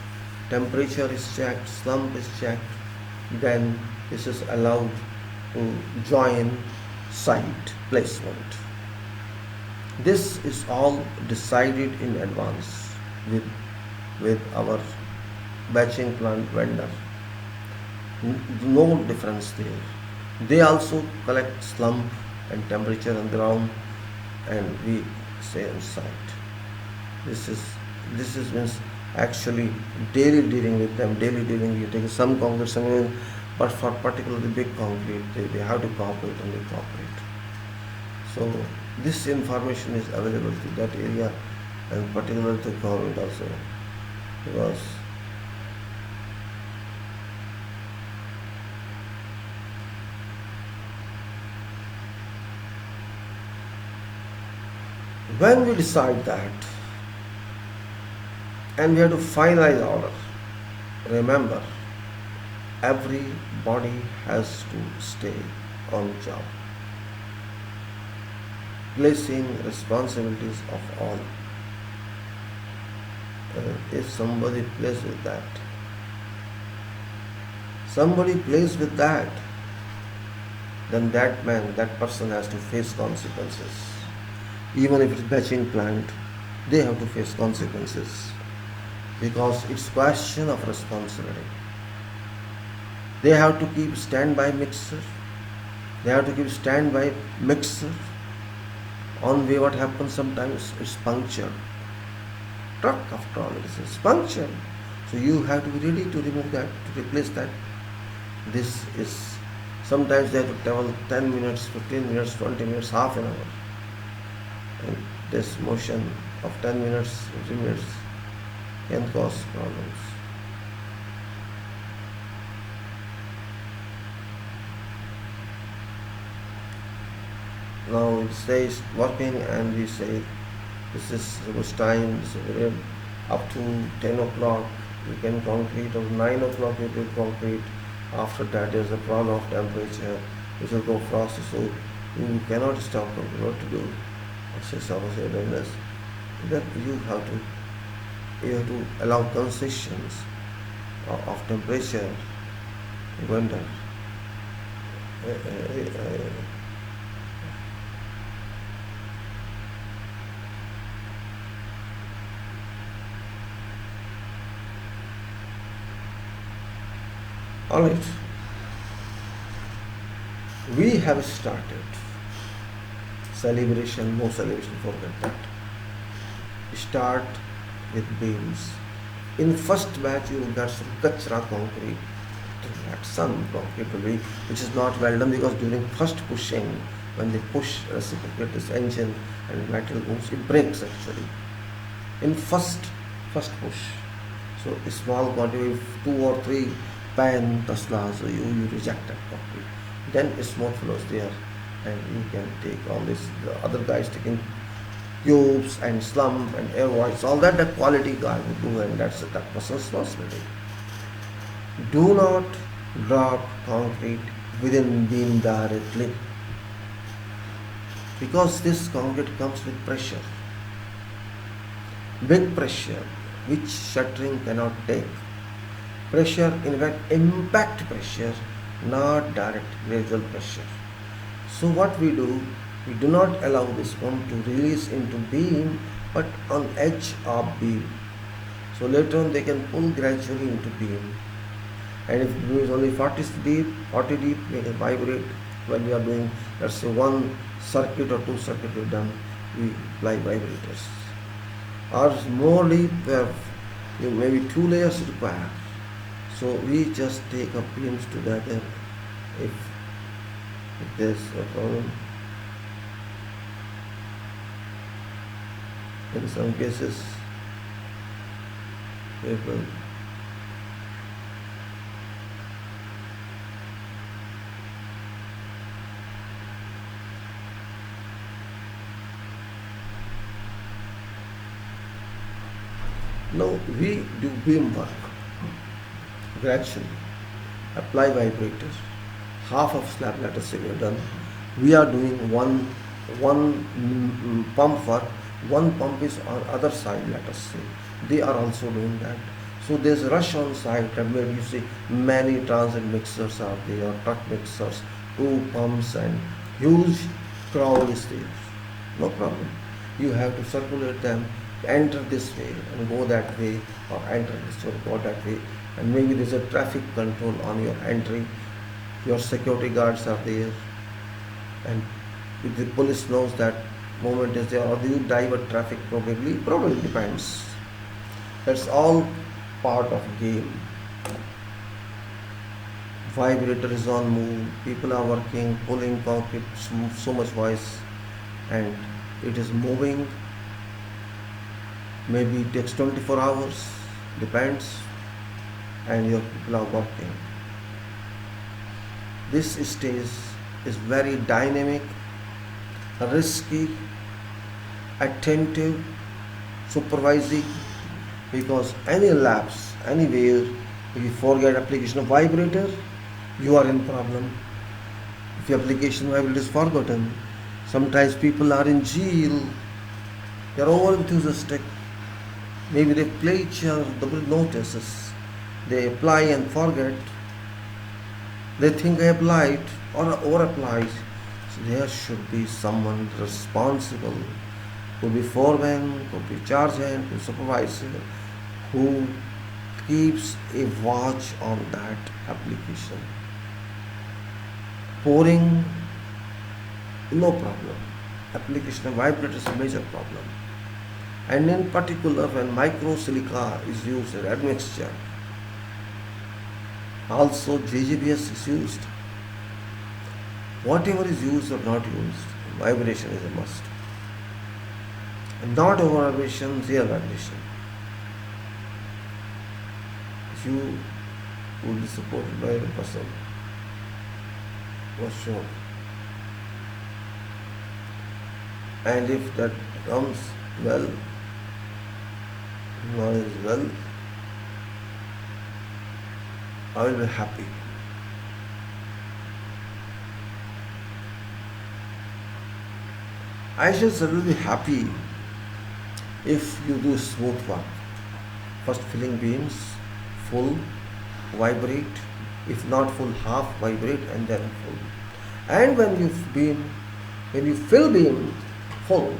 temperature is checked, slump is checked, then this is allowed to join site placement. This is all decided in advance with our batching plant vendor. No difference there. They also collect slump and temperature on ground, and we say on site. This is means actually daily dealing with them. Daily dealing, you take some concrete, some, but for particularly big concrete, they have to cooperate and they cooperate. So this information is available to that area, and particularly to government also, because when we decide that, and we have to finalize order, remember, everybody has to stay on job, placing responsibilities of all. If somebody plays with that, then that person has to face consequences. Even if it's batching plant, they have to face consequences, because it's question of responsibility. They have to keep standby mixer. They have to keep standby mixer. On way, what happens sometimes, it's punctured. Truck after all, it's punctured. So you have to be ready to remove that, to replace that. This is, sometimes they have to travel 10 minutes, 15 minutes, 20 minutes, half an hour. And this motion of 10 minutes, 15 minutes can cause problems. Now it says working, and we say this is so much time, this is up to 10 o'clock we can concrete, or 9 o'clock we will concrete. After that there is a problem of temperature, it will go frost, so you cannot stop what to do. Say suppose you have done this, then you have to allow concessions of temperature vendor. All right, we have started celebration, no celebration, forget that. Start with beams. In first batch, you will get some kachra concrete. That some concrete will be, which is not well done because during first pushing, when they push reciprocate this engine and metal moves, it breaks actually. In first push. So a small quantity, if 2 or 3 pan taslas, you reject that concrete. Then a smooth flows there, and you can take all this. The other guys taking cubes and slump and air voids, all that the quality guy would do, and that's that person's responsibility. Do not drop concrete within beam directly because this concrete comes with pressure, big pressure, which shuttering cannot take. Pressure, in fact, impact pressure, not direct gradual pressure. So what we do not allow this pump to release into beam but on edge of beam. So later on they can pull gradually into beam. And if it is only 40 deep, we can vibrate when we are doing, let's say, 1 circuit or 2 circuit we've done, we apply vibrators. Or more deep, where you maybe 2 layers required. So we just take up beams together if there's a problem. In some cases, people now we do beam work gradually. Apply vibrators. Half of slab, let us say, we are done. We are doing one pump work. One pump is on other side, let us say. They are also doing that. So there's a rush on site, and where you see many transit mixers are there, truck mixers, 2 pumps, and huge crowd is there. No problem. You have to circulate them, enter this way and go that way, or enter this way, go that way. And maybe there's a traffic control on your entry. Your security guards are there, and if the police knows that moment is there, or do you divert traffic? Probably depends. That's all part of game. Vibrator is on move, people are working, pulling concrete, so much voice, and it is moving. Maybe it takes 24 hours, depends, and your people are working. This stage is very dynamic, risky, attentive, supervising, because any lapse, anywhere, if you forget application of vibrator, you are in problem. If your application vibrator is forgotten, sometimes people are in jail, they are over enthusiastic, maybe they play each other double notices, they apply and forget, they think I applied or over applied. So there should be someone responsible, could be foreman, could be charge hand, could be supervisor, who keeps a watch on that application. Pouring, no problem. Application of vibrator is a major problem. And in particular, when micro silica is used in admixture, also JGBS is used. Whatever is used or not used, vibration is a must. And not over vibration, zero vibration. You will be supported by the person was shown. And if that comes well, noise well, I will be happy. I shall certainly be happy if you do smooth work. First filling beams, full, vibrate, if not full, half vibrate, and then full. And when you fill beam full,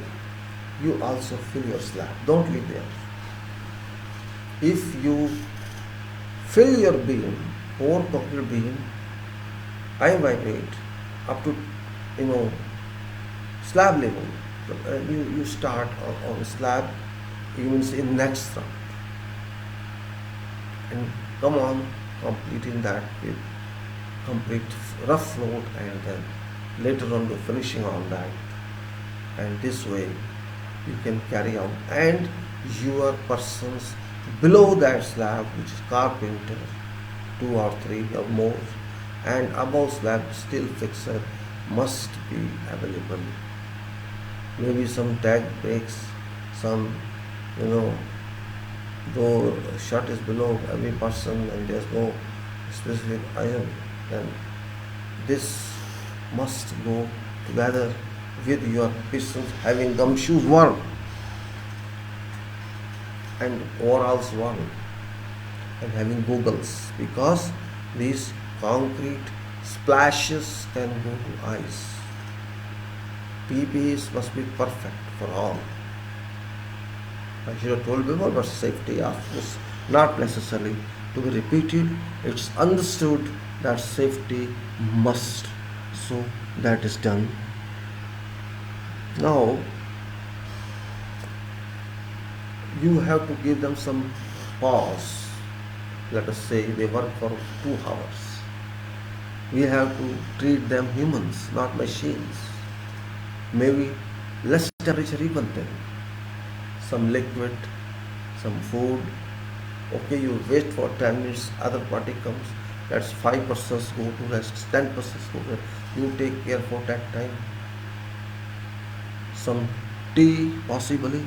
you also fill your slab. Don't leave there. If you fill your beam, or concrete beam, I vibrate up to slab level. You start on slab, you means in next round, and come on completing that with complete rough float, and then later on you're finishing on that, and this way you can carry out. And your persons below that slab, which is carpenter, 2 or 3 or more, and above slab steel fixer must be available. Maybe some tag breaks, some though shut is below every person and there's no specific iron, then this must go together with your pistons having gumshoes one and overalls one, and having goggles, because these concrete splashes can go to ice. PPEs must be perfect for all. I should have told before, but safety is not necessarily to be repeated. It's understood that safety must. So that is done. Now you have to give them some pause. Let us say they work for 2 hours. We have to treat them humans, not machines. Maybe less temperature even then. Some liquid, some food. Okay, you wait for 10 minutes, other party comes. That's 5 persons go to rest, 10 persons go to rest. You take care for that time. Some tea possibly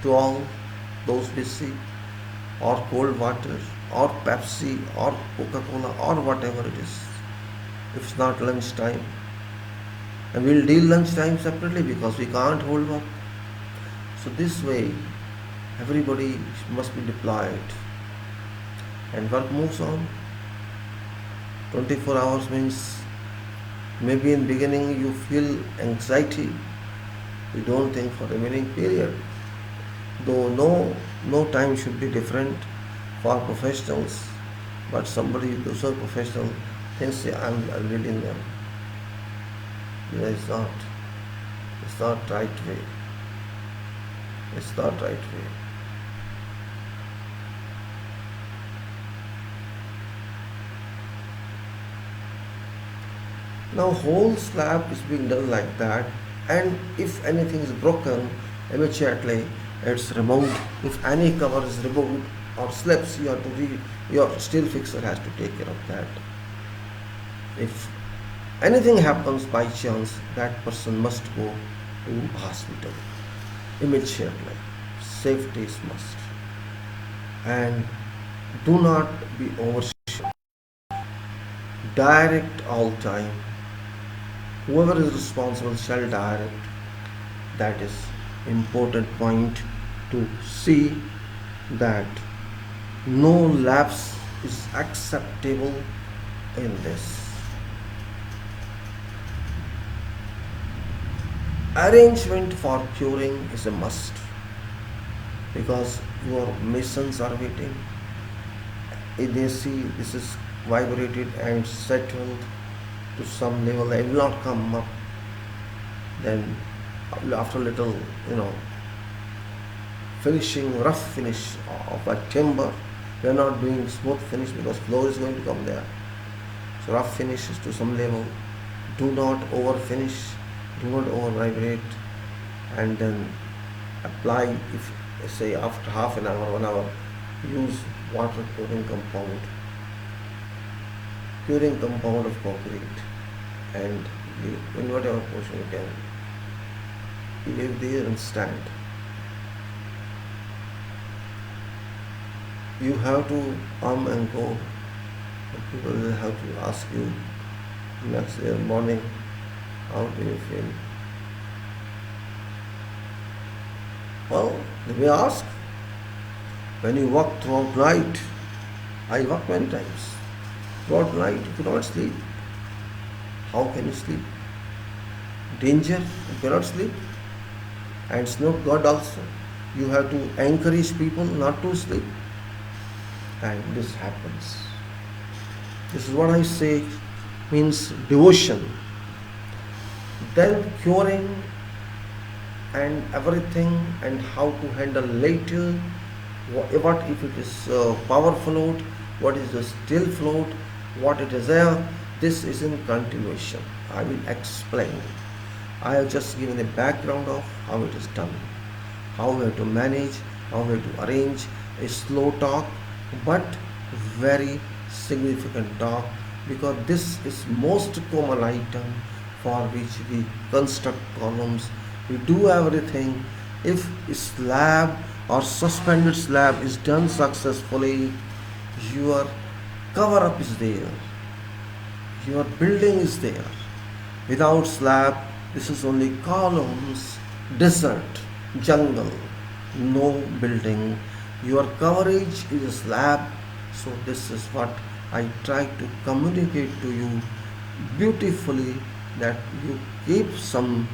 to all those busy, or cold water, or Pepsi, or Coca-Cola, or whatever it is. If it's not lunch time, and we'll deal lunch time separately because we can't hold work. So this way, everybody must be deployed, and work moves on. 24 hours means maybe in beginning you feel anxiety. You don't think for remaining period. Though no time should be different for professionals, but somebody who's a professional thinks I'm leading them. It's not. It's not right way. It's not right way. Now whole slab is being done like that, and if anything is broken, immediately it's removed. If any cover is removed or slips, you have to your steel fixer has to take care of that. If anything happens by chance, that person must go to hospital immediately. Safety is must, and do not be overshoot. Direct all time. Whoever is responsible shall direct. That is important point to see, that no lapse is acceptable in this. Arrangement for curing is a must, because your masons are waiting. If they see this is vibrated and settled to some level, they will not come up. Then after a little, finishing, rough finish of a timber, we are not doing smooth finish because flow is going to come there. So rough finish is to some level. Do not over finish, do not over vibrate, and then apply. If say after half an hour, 1 hour, use water curing compound of concrete, and in whatever portion you can, leave there and stand. You have to come and go. People will have to ask you next day morning, how do you feel? Well, they may ask, when you walk throughout night, I walk many times. Throughout night, you could not sleep. How can you sleep? Danger, you cannot sleep. And it's not God also. You have to encourage people not to sleep. And this happens. This is what I say means devotion. Then curing and everything and how to handle later. What if it is power float? What is the still float? What it is there? This is in continuation. I will explain. I have just given a background of how it is done, how we have to manage, how we have to arrange a slow talk, but very significant talk, because this is most common item for which we construct columns. We do everything. If slab or suspended slab is done successfully, your cover up is there, your building is there. Without slab, this is only columns, desert, jungle, no building. Your coverage is a slab. So this is what I try to communicate to you beautifully, that you keep some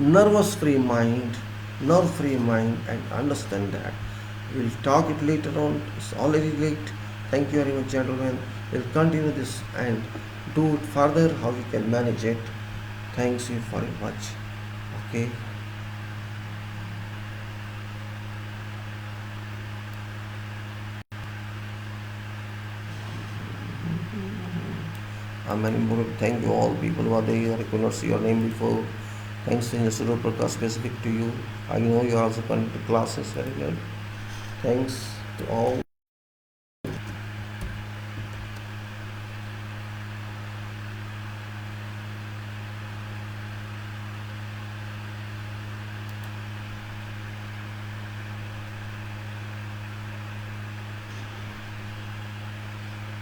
nerve free mind and understand that. We'll talk it later on. It's already late. Thank you very much, gentlemen. We'll continue this and do it further how we can manage it. Thanks you very much. Okay. Thank you all people who are there. I could not see your name before. Thanks to Institute Podcast specific to you. I know you are also coming to classes very well. Thanks to all.